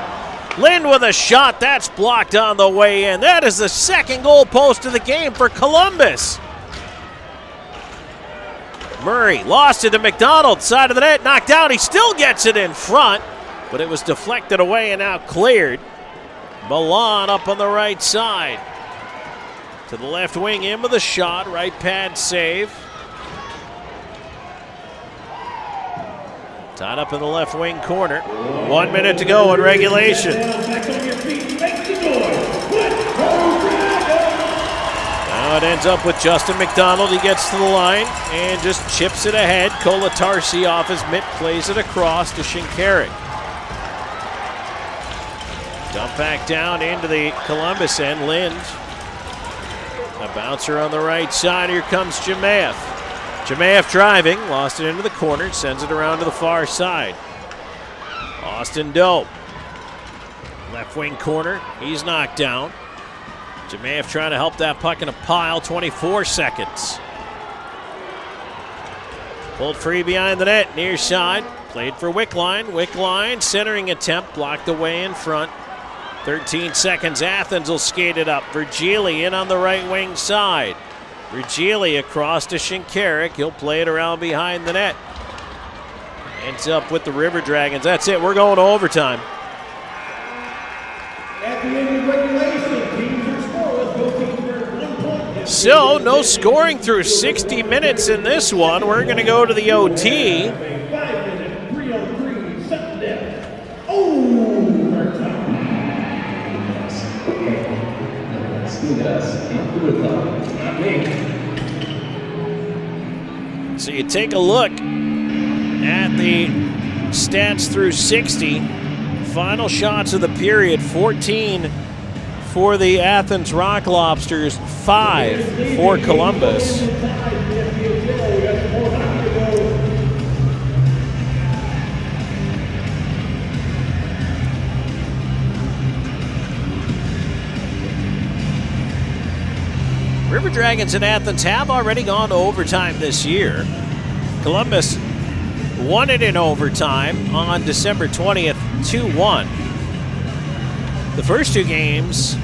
Lind with a shot that's blocked on the way in. That is the second goal post of the game for Columbus. Murray lost it to McDonald, side of the net, knocked out. He still gets it in front, but it was deflected away and now cleared. Milan up on the right side. To the left wing, in with a shot, right pad save. Tied up in the left wing corner. 1 minute to go in regulation. Now it ends up with Justin McDonald. He gets to the line and just chips it ahead. Kolatarsi off his mitt, plays it across to Shinkarik. Dump back down into the Columbus end. Lind. A bouncer on the right side. Here comes Jemayev. Jemayev driving, lost it into the corner, sends it around to the far side. Austin Doe. Left wing corner, he's knocked down. Jemayev trying to help that puck in a pile, 24 seconds. Pulled free behind the net, near side. Played for Wickline. Wickline, centering attempt, blocked away in front. 13 seconds, Athens will skate it up. Virgili in on the right wing side. Virgili across to Shinkarik. He'll play it around behind the net. Ends up with the River Dragons. That's it. We're going to overtime. At the end of regulation, teams are scoreless. Both teams earn 1 point. So, no scoring through 60 minutes in this one. We're going to go to the OT. 5-minute 3-on-3 sudden death. Overtime. So you take a look at the stats through 60. Final shots of the period, 14 for the Athens Rock Lobsters, 5 for Columbus. River Dragons and Athens have already gone to overtime this year. Columbus won it in overtime on December 20th, 2-1. The first two games,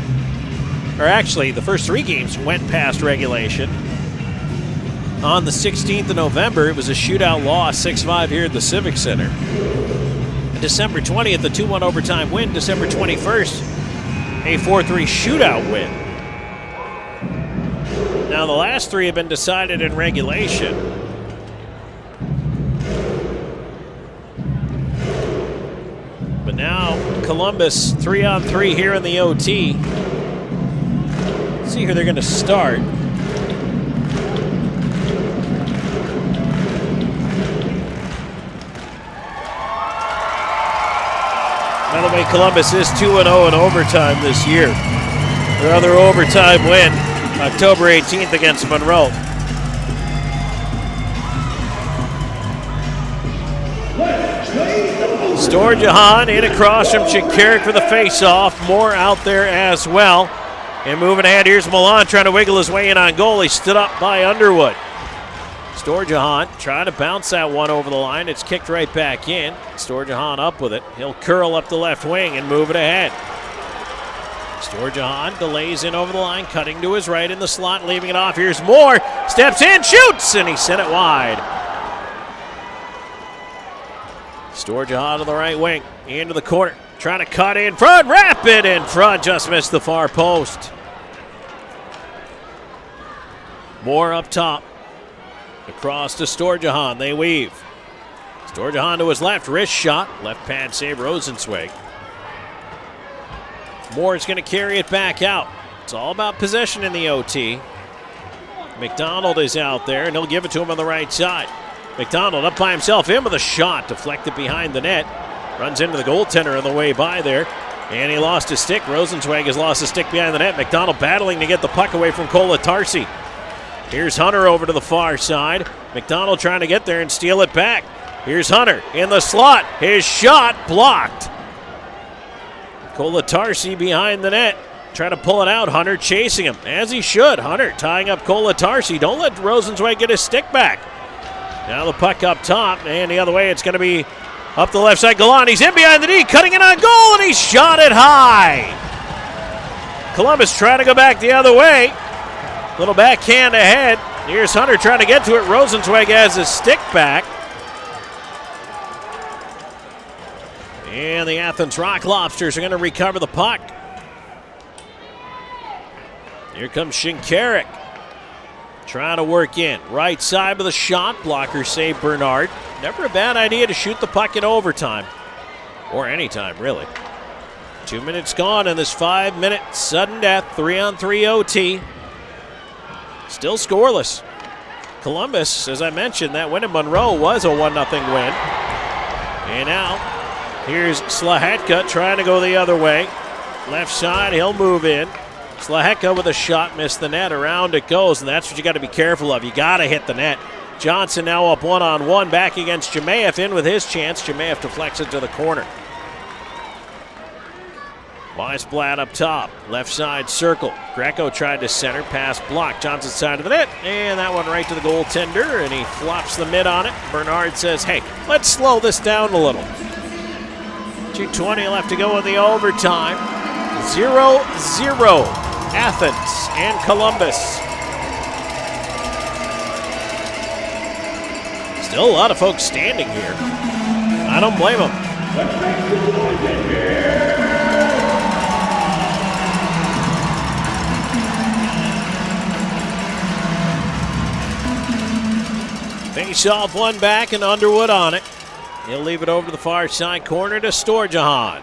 or actually the first 3 games, went past regulation. On the 16th of November, it was a shootout loss, 6-5 here at the Civic Center. And December 20th, the 2-1 overtime win. December 21st, a 4-3 shootout win. Now, the last 3 have been decided in regulation. But now, Columbus 3-on-3 here in the OT. Let's see who they're going to start. By the way, Columbus is 2-0 in overtime this year. Their other overtime win, October 18th against Monroe. Storjahan in across from Shinkarik for the face-off. Moore out there as well. And moving ahead, here's Milan trying to wiggle his way in on goal. He stood up by Underwood. Storjahan trying to bounce that one over the line. It's kicked right back in. Storjahan up with it. He'll curl up the left wing and move it ahead. Storjahan delays in over the line, cutting to his right in the slot, leaving it off. Here's Moore, steps in, shoots, and he sent it wide. Storjahan to the right wing, into the corner, trying to cut in front, wrap it in front, just missed the far post. Moore up top, across to Storjahan, they weave. Storjahan to his left, wrist shot, left pad save, Rosenzweig. Moore's going to carry it back out. It's all about possession in the OT. McDonald is out there, and he'll give it to him on the right side. McDonald up by himself, in with a shot, deflected behind the net. Runs into the goaltender on the way by there, and he lost his stick. Rosenzweig has lost his stick behind the net. McDonald battling to get the puck away from Kolatarsi. Here's Hunter over to the far side. McDonald trying to get there and steal it back. Here's Hunter in the slot. His shot blocked. Kolatarsi behind the net, trying to pull it out. Hunter chasing him, as he should. Hunter tying up Kolatarsi. Don't let Rosenzweig get his stick back. Now the puck up top, and the other way it's going to be up the left side. Callahan, he's in behind the D, cutting it on goal, and he shot it high. Columbus trying to go back the other way. Little backhand ahead. Here's Hunter trying to get to it. Rosenzweig has his stick back. And the Athens Rock Lobsters are going to recover the puck. Here comes Kinetic. Trying to work in. Right side with a shot. Blocker save Bernard. Never a bad idea to shoot the puck in overtime. Or anytime, really. 2 minutes gone in this 5-minute sudden death. 3-on-3 OT. Still scoreless. Columbus, as I mentioned, that win in Monroe was a 1-0 win. And now, here's Slahetka trying to go the other way. Left side, he'll move in. Slahetka with a shot, missed the net. Around it goes, and that's what you got to be careful of. You got to hit the net. Johnson now up 1-on-1, back against Jemayev, in with his chance. Jemayev deflects it to the corner. Weisblatt up top, left side circle. Greco tried to center, pass blocked. Johnson side of the net, and that one right to the goaltender, and he flops the mid on it. Bernard says, hey, let's slow this down a little. 2:20 left to go in the overtime. 0-0, Athens and Columbus. Still a lot of folks standing here. I don't blame them. Face off, one back, and Underwood on it. He'll leave it over to the far side corner to Storjahan.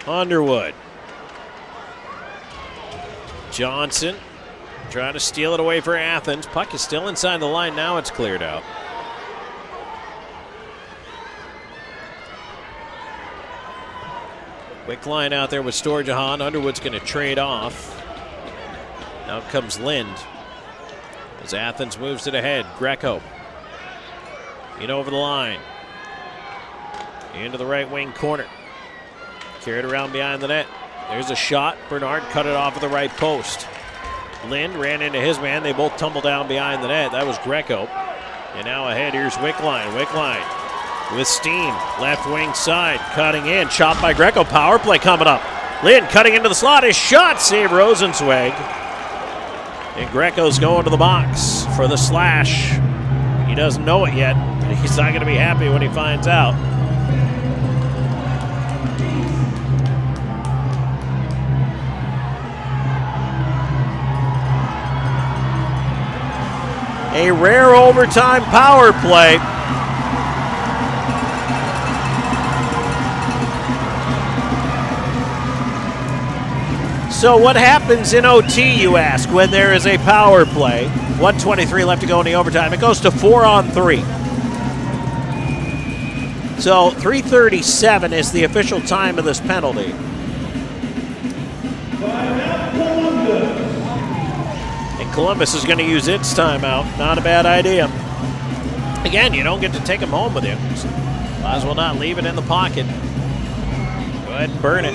Underwood. Johnson trying to steal it away for Athens. Puck is still inside the line. Now it's cleared out. Quick line out there with Storjahan. Underwood's going to trade off. Now comes Lind. As Athens moves it ahead, Greco in over the line. Into the right wing corner. Carried around behind the net. There's a shot. Bernard cut it off of the right post. Lind ran into his man. They both tumbled down behind the net. That was Greco. And now ahead, here's Wickline. Wickline with steam. Left wing side, cutting in. Shot by Greco. Power play coming up. Lind cutting into the slot. His shot. Save Rosenzweig. And Greco's going to the box for the slash. He doesn't know it yet. He's not going to be happy when he finds out. A rare overtime power play. So what happens in OT, you ask, when there is a power play? 1:23 left to go in the overtime. It goes to 4-on-3. So 3:37 is the official time of this penalty. And Columbus is going to use its timeout. Not a bad idea. Again, you don't get to take them home with you. So might as well not leave it in the pocket. Go ahead and burn it.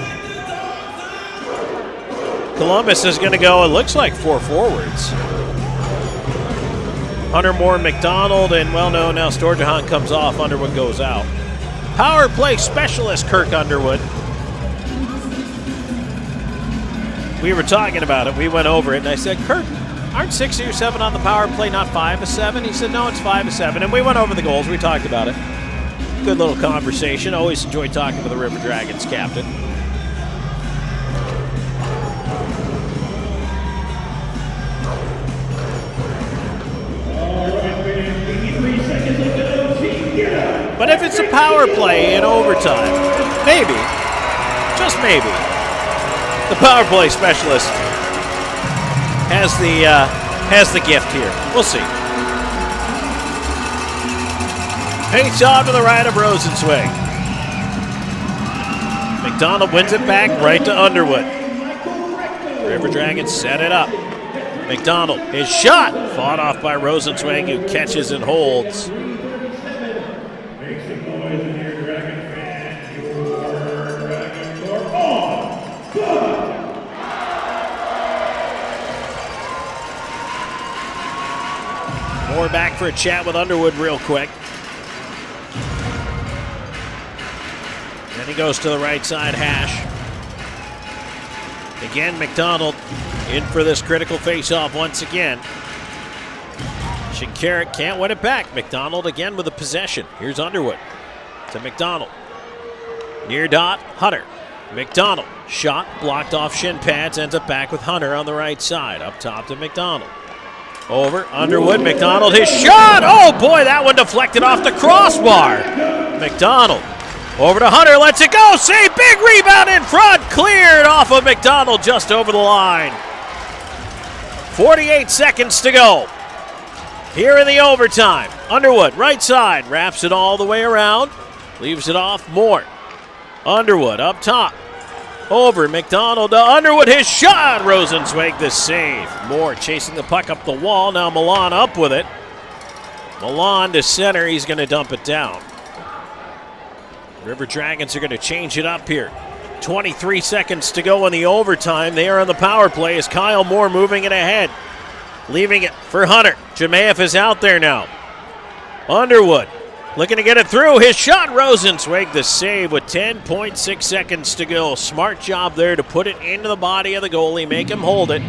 Columbus is going to go, it looks like 4 forwards. Hunter, Moore, McDonald, and well, no, now Storjahan comes off. Underwood goes out. Power play specialist Kirk Underwood. We were talking about it. We went over it, and I said, Kirk, aren't 6 or 7 on the power play, not 5 or 7? He said, no, it's 5 or 7. And we went over the goals. We talked about it. Good little conversation. Always enjoy talking to the River Dragons captain. But if it's a power play in overtime, maybe, just maybe, the power play specialist has the gift here. We'll see. Pace off to the right of Rosenzweig. McDonald wins it back right to Underwood. River Dragons set it up. McDonald, his shot, fought off by Rosenzweig, who catches and holds. Moore back for a chat with Underwood real quick. Then he goes to the right side hash. Again, McDonald in for this critical face-off once again. Shinkarik can't win it back. McDonald again with the possession. Here's Underwood to McDonald. Near dot, Hunter. McDonald, shot, blocked off shin pads, ends up back with Hunter on the right side. Up top to McDonald. Over, Underwood, McDonald, his shot! Oh boy, that one deflected off the crossbar. McDonald, over to Hunter, lets it go, save, big rebound in front, cleared off of McDonald just over the line. 48 seconds to go. Here in the overtime, Underwood, right side, wraps it all the way around, leaves it off, Moore. Underwood up top. Over, McDonald to Underwood, his shot! Rosenzweig the save. Moore chasing the puck up the wall, now Milan up with it. Milan to center, he's going to dump it down. River Dragons are going to change it up here. 23 seconds to go in the overtime. They are on the power play as Kyle Moore moving it ahead. Leaving it for Hunter. Jemayev is out there now. Underwood looking to get it through. His shot, Rosenzweig the save with 10.6 seconds to go. Smart job there to put it into the body of the goalie, make him hold it.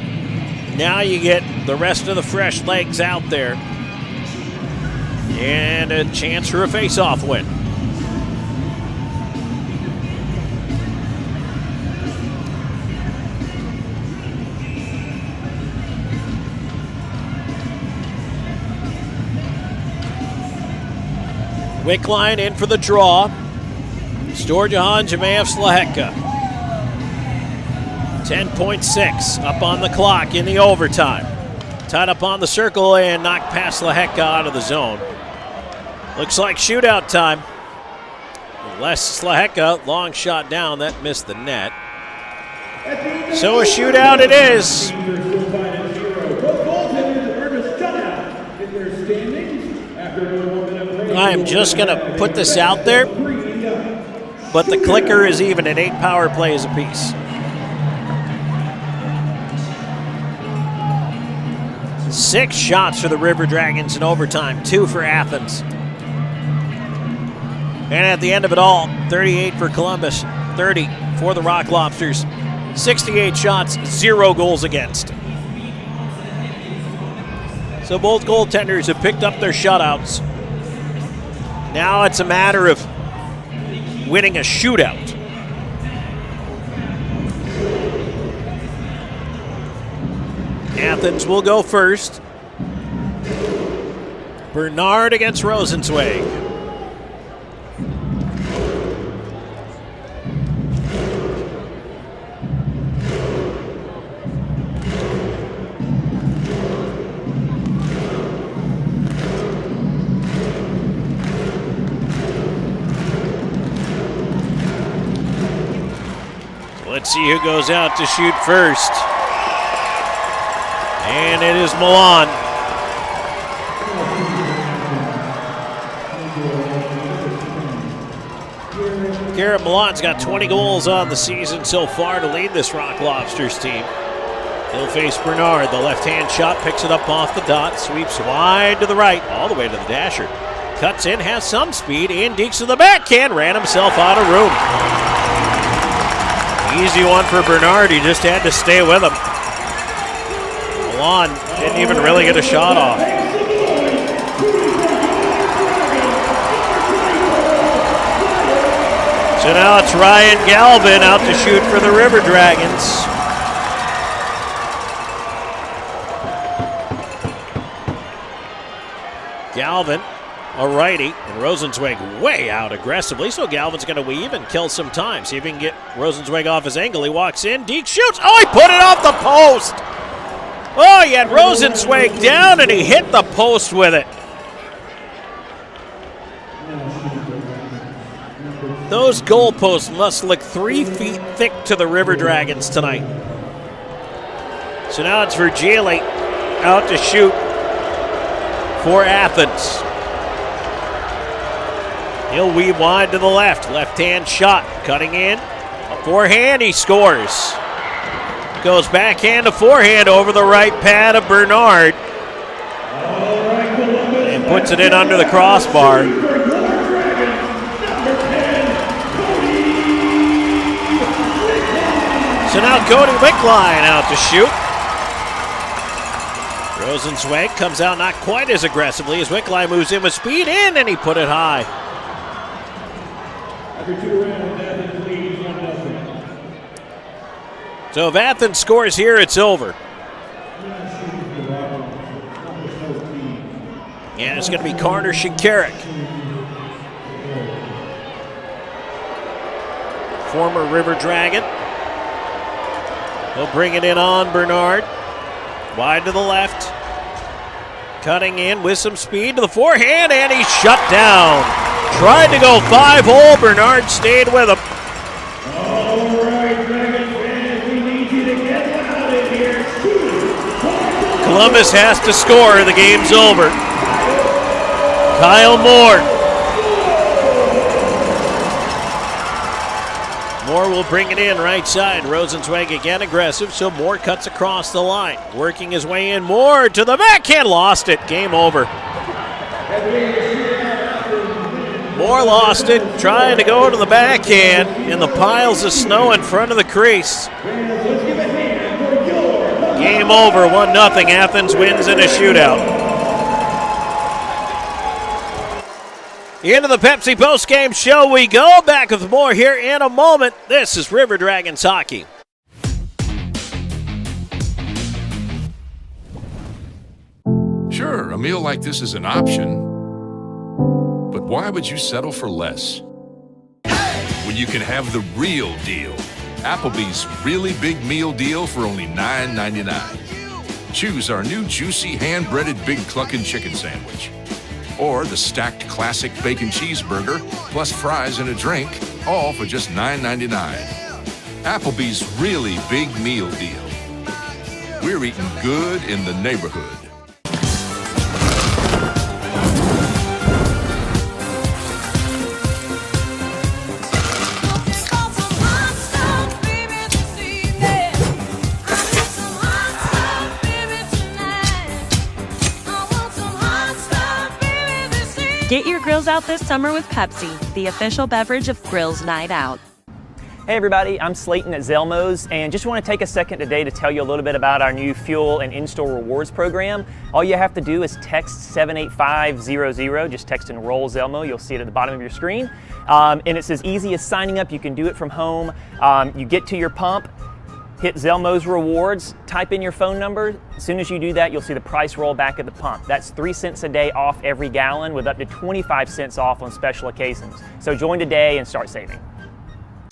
Now you get the rest of the fresh legs out there. And a chance for a face-off win. Wickline in for the draw. Storjahan, Jemayev, Slaheka. 10.6 up on the clock in the overtime. Tied up on the circle and knocked past Slaheka out of the zone. Looks like shootout time. Les Slaheka, long shot down, that missed the net. So a shootout it is. I am just going to put this out there, but the clicker is even at 8 power plays apiece. Six shots for the River Dragons in overtime, 2 for Athens. And at the end of it all, 38 for Columbus, 30 for the Rock Lobsters. 68 shots, 0 goals against. So both goaltenders have picked up their shutouts. Now it's a matter of winning a shootout. Athens will go first. Bernard against Rosenzweig. Let's see who goes out to shoot first. And it is Milan. Garrett Milan's got 20 goals on the season so far to lead this Rock Lobsters team. He'll face Bernard. The left-hand shot picks it up off the dot, sweeps wide to the right, all the way to the dasher. Cuts in, has some speed, in deeks to the backhand, ran himself out of room. Easy one for Bernard, he just had to stay with him. Milan didn't even really get a shot off. So now it's Ryan Galvin out to shoot for the River Dragons. Galvin, a righty, and Rosenzweig way out aggressively, so Galvin's going to weave and kill some time. See if he can get Rosenzweig off his angle. He walks in, Deke shoots. Oh, he put it off the post. Oh, he had Rosenzweig down, and he hit the post with it. Those goalposts must look 3 feet thick to the River Dragons tonight. So now it's Virgili out to shoot for Athens. He'll weave wide to the left. Left-hand shot, cutting in. A forehand, he scores. Goes backhand to forehand over the right pad of Bernard. puts it in under the crossbar. So now Cody Wickline out to shoot. Rosenzweig comes out not quite as aggressively as Wickline moves in with speed in, and he put it high. After 2 rounds, Athens leads 1-0. So if Athens scores here, it's over. And it's going to be Carter Shinkarik. Former River Dragon. He'll bring it in on Bernard. Wide to the left. Cutting in with some speed to the forehand, and he's shut down. Tried to go 5-hole. Bernard stayed with him. All right, Dragon fans, we need you to get loud in here. Columbus has to score. The game's over. Kyle Moore. Moore will bring it in right side. Rosenzweig again aggressive, so Moore cuts across the line. Working his way in. Moore to the backhand. Lost it. Game over. Moore lost it. Trying to go to the backhand in the piles of snow in front of the crease. Game over. 1-0. Athens wins in a shootout. Into the Pepsi postgame show we go. Back with more here in a moment. This is River Dragons hockey. Sure, a meal like this is an option, but why would you settle for less? When you can have the real deal. Applebee's really big meal deal for only $9.99. Choose our new juicy hand-breaded Big Cluckin' chicken sandwich. Or the stacked classic bacon cheeseburger, plus fries and a drink, all for just $9.99. Applebee's really big meal deal. We're eating good in the neighborhood. Get your grills out this summer with Pepsi, the official beverage of Grills Night Out. Hey everybody, I'm Slayton at Zelmo's, and just want to take a second today to tell you a little bit about our new fuel and in-store rewards program. All you have to do is text 78500, just text Enroll Zelmo, you'll see it at the bottom of your screen. And it's as easy as signing up. You can do it from home. You get to your pump, hit Zelmo's Rewards, type in your phone number. As soon as you do that, you'll see the price roll back at the pump. That's 3 cents a day off every gallon with up to 25 cents off on special occasions. So join today and start saving.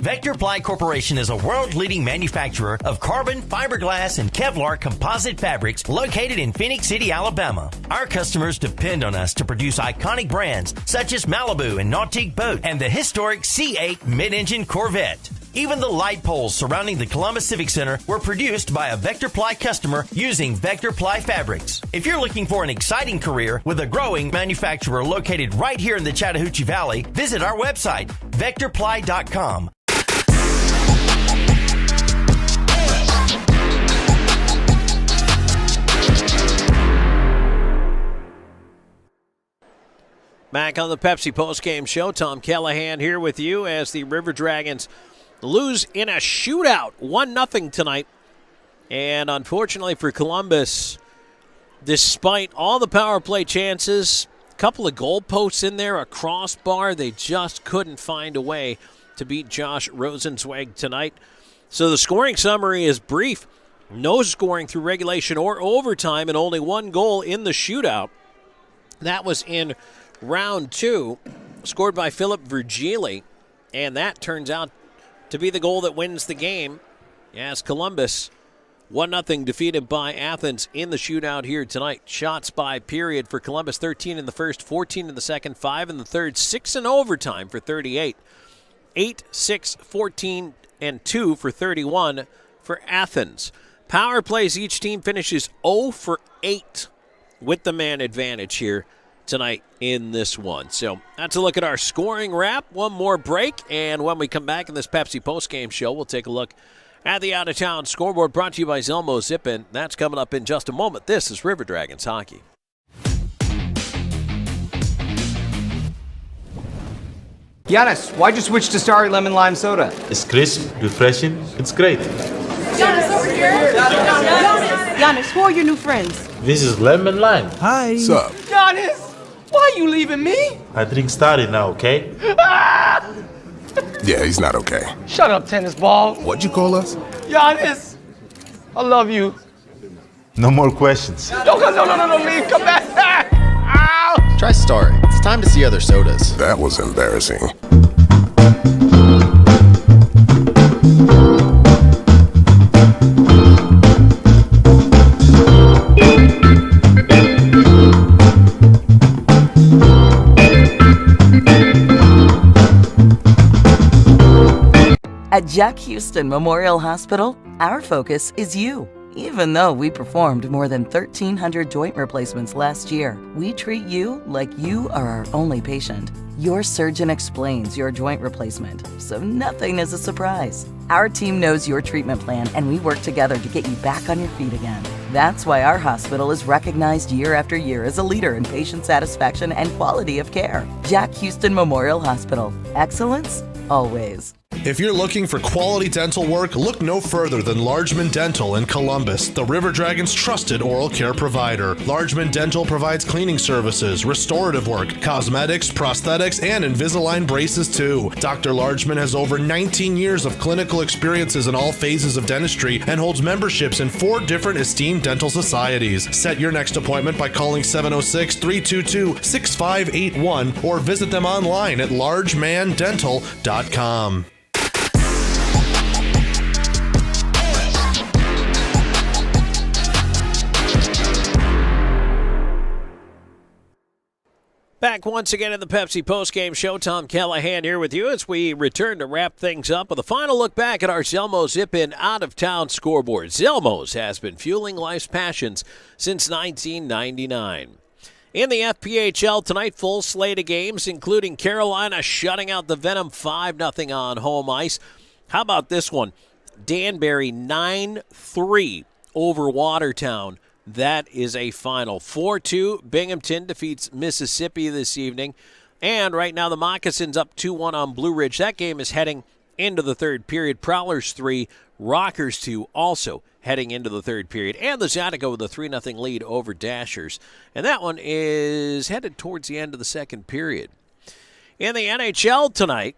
Vector Ply Corporation is a world-leading manufacturer of carbon, fiberglass, and Kevlar composite fabrics located in Phoenix City, Alabama. Our customers depend on us to produce iconic brands such as Malibu and Nautique Boat and the historic C8 mid-engine Corvette. Even the light poles surrounding the Columbus Civic Center were produced by a Vector Ply customer using Vector Ply fabrics. If you're looking for an exciting career with a growing manufacturer located right here in the Chattahoochee Valley, visit our website, vectorply.com. Back on the Pepsi postgame show, Tom Callahan here with you as the River Dragons lose in a shootout, 1-0 tonight. And unfortunately for Columbus, despite all the power play chances, a couple of goal posts in there, a crossbar, they just couldn't find a way to beat Josh Rosenzweig tonight. So the scoring summary is brief. No scoring through regulation or overtime, and only one goal in the shootout. That was in round 2, scored by Philip Virgili, and that turns out to be the goal that wins the game as Columbus 1-0 defeated by Athens in the shootout here tonight. Shots by period for Columbus, 13 in the first, 14 in the second, 5 in the third, 6 in overtime for 38. 8, 6, 14, and 2 for 31 for Athens. Power plays, each team finishes 0 for 8 with the man advantage here tonight in this one. So that's a look at our scoring wrap. One more break, and when we come back in this Pepsi postgame show, we'll take a look at the out-of-town scoreboard brought to you by Zelmo Zippin. That's coming up in just a moment. This is River Dragons hockey. Giannis, why'd you switch to Starry Lemon Lime Soda? It's crisp, refreshing, it's great. Giannis, over here! Giannis, who are your new friends? This is Lemon Lime. Hi. What's up? Giannis, why are you leaving me? I drink Starry now, okay? Yeah, he's not okay. Shut up, tennis ball. What'd you call us? Giannis, I love you. No more questions. No, leave, come back. Ow! Try Starry. It's time to see other sodas. That was embarrassing. At Jack Houston Memorial Hospital, our focus is you. Even though we performed more than 1,300 joint replacements last year, we treat you like you are our only patient. Your surgeon explains your joint replacement, so nothing is a surprise. Our team knows your treatment plan, and we work together to get you back on your feet again. That's why our hospital is recognized year after year as a leader in patient satisfaction and quality of care. Jack Houston Memorial Hospital. Excellence, always. If you're looking for quality dental work, look no further than Largeman Dental in Columbus, the River Dragon's trusted oral care provider. Largeman Dental provides cleaning services, restorative work, cosmetics, prosthetics, and Invisalign braces too. Dr. Largeman has over 19 years of clinical experiences in all phases of dentistry and holds memberships in 4 different esteemed dental societies. Set your next appointment by calling 706-322-6581 or visit them online at largemandental.com. Back once again in the Pepsi Postgame Show. Tom Callahan here with you as we return to wrap things up with a final look back at our Zelmo Zip-In out-of-town scoreboard. Zelmo's has been fueling life's passions since 1999. In the FPHL tonight, full slate of games, including Carolina shutting out the Venom 5-0 on home ice. How about this one? Danbury 9-3 over Watertown. That is a final. 4-2, Binghamton defeats Mississippi this evening. And right now the Moccasins up 2-1 on Blue Ridge. That game is heading into the third period. Prowlers 3, Rockers 2 also heading into the third period. And the Zydeco with a 3-0 lead over Dashers. And that one is headed towards the end of the second period. In the NHL tonight,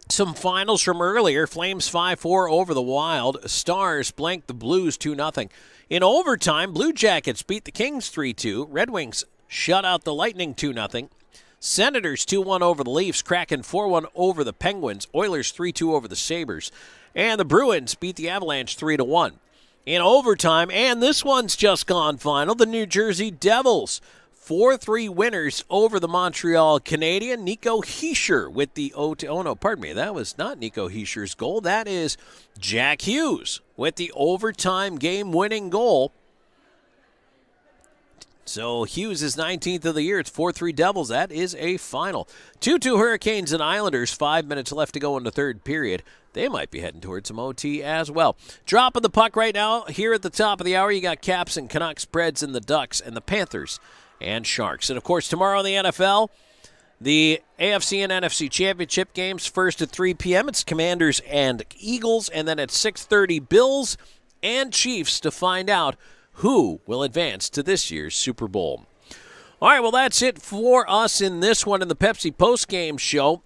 some finals from earlier. Flames 5-4 over the Wild. Stars blanked the Blues 2-0. In overtime, Blue Jackets beat the Kings 3-2. Red Wings shut out the Lightning 2-0. Senators 2-1 over the Leafs. Kraken 4-1 over the Penguins. Oilers 3-2 over the Sabres. And the Bruins beat the Avalanche 3-1. In overtime, and this one's just gone final, the New Jersey Devils 4-3 winners over the Montreal Canadiens. Nico Hischier with the that was not Nico Hischier's goal. That is Jack Hughes with the overtime game-winning goal. So Hughes is 19th of the year. It's 4-3 Devils. That is a final. 2-2 Hurricanes and Islanders. 5 minutes left to go in the third period. They might be heading towards some OT as well. Dropping the puck right now. Here at the top of the hour, you got Caps and Canucks, Preds and the Ducks, and the Panthers and Sharks. And, of course, tomorrow in the NFL, the AFC and NFC Championship games, first at 3 p.m. It's Commanders and Eagles, and then at 6:30, Bills and Chiefs to find out who will advance to this year's Super Bowl. All right, well, that's it for us in this one in the Pepsi Postgame Show.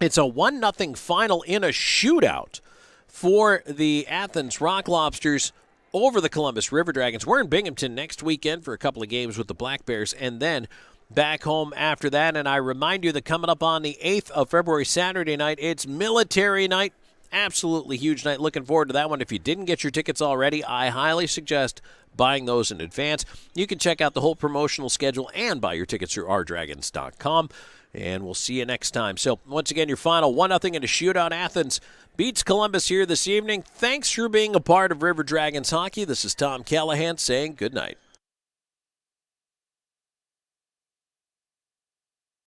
It's a 1-0 final in a shootout for the Athens Rock Lobsters over the Columbus River Dragons. We're in Binghamton next weekend for a couple of games with the Black Bears, and then back home after that. And I remind you that coming up on the 8th of February, Saturday night, it's Military Night. Absolutely huge night. Looking forward to that one. If you didn't get your tickets already, I highly suggest buying those in advance. You can check out the whole promotional schedule and buy your tickets through rdragons.com. And we'll see you next time. So, once again, your final 1-0 in a shootout. Athens beats Columbus here this evening. Thanks for being a part of River Dragons hockey. This is Tom Callahan saying good night.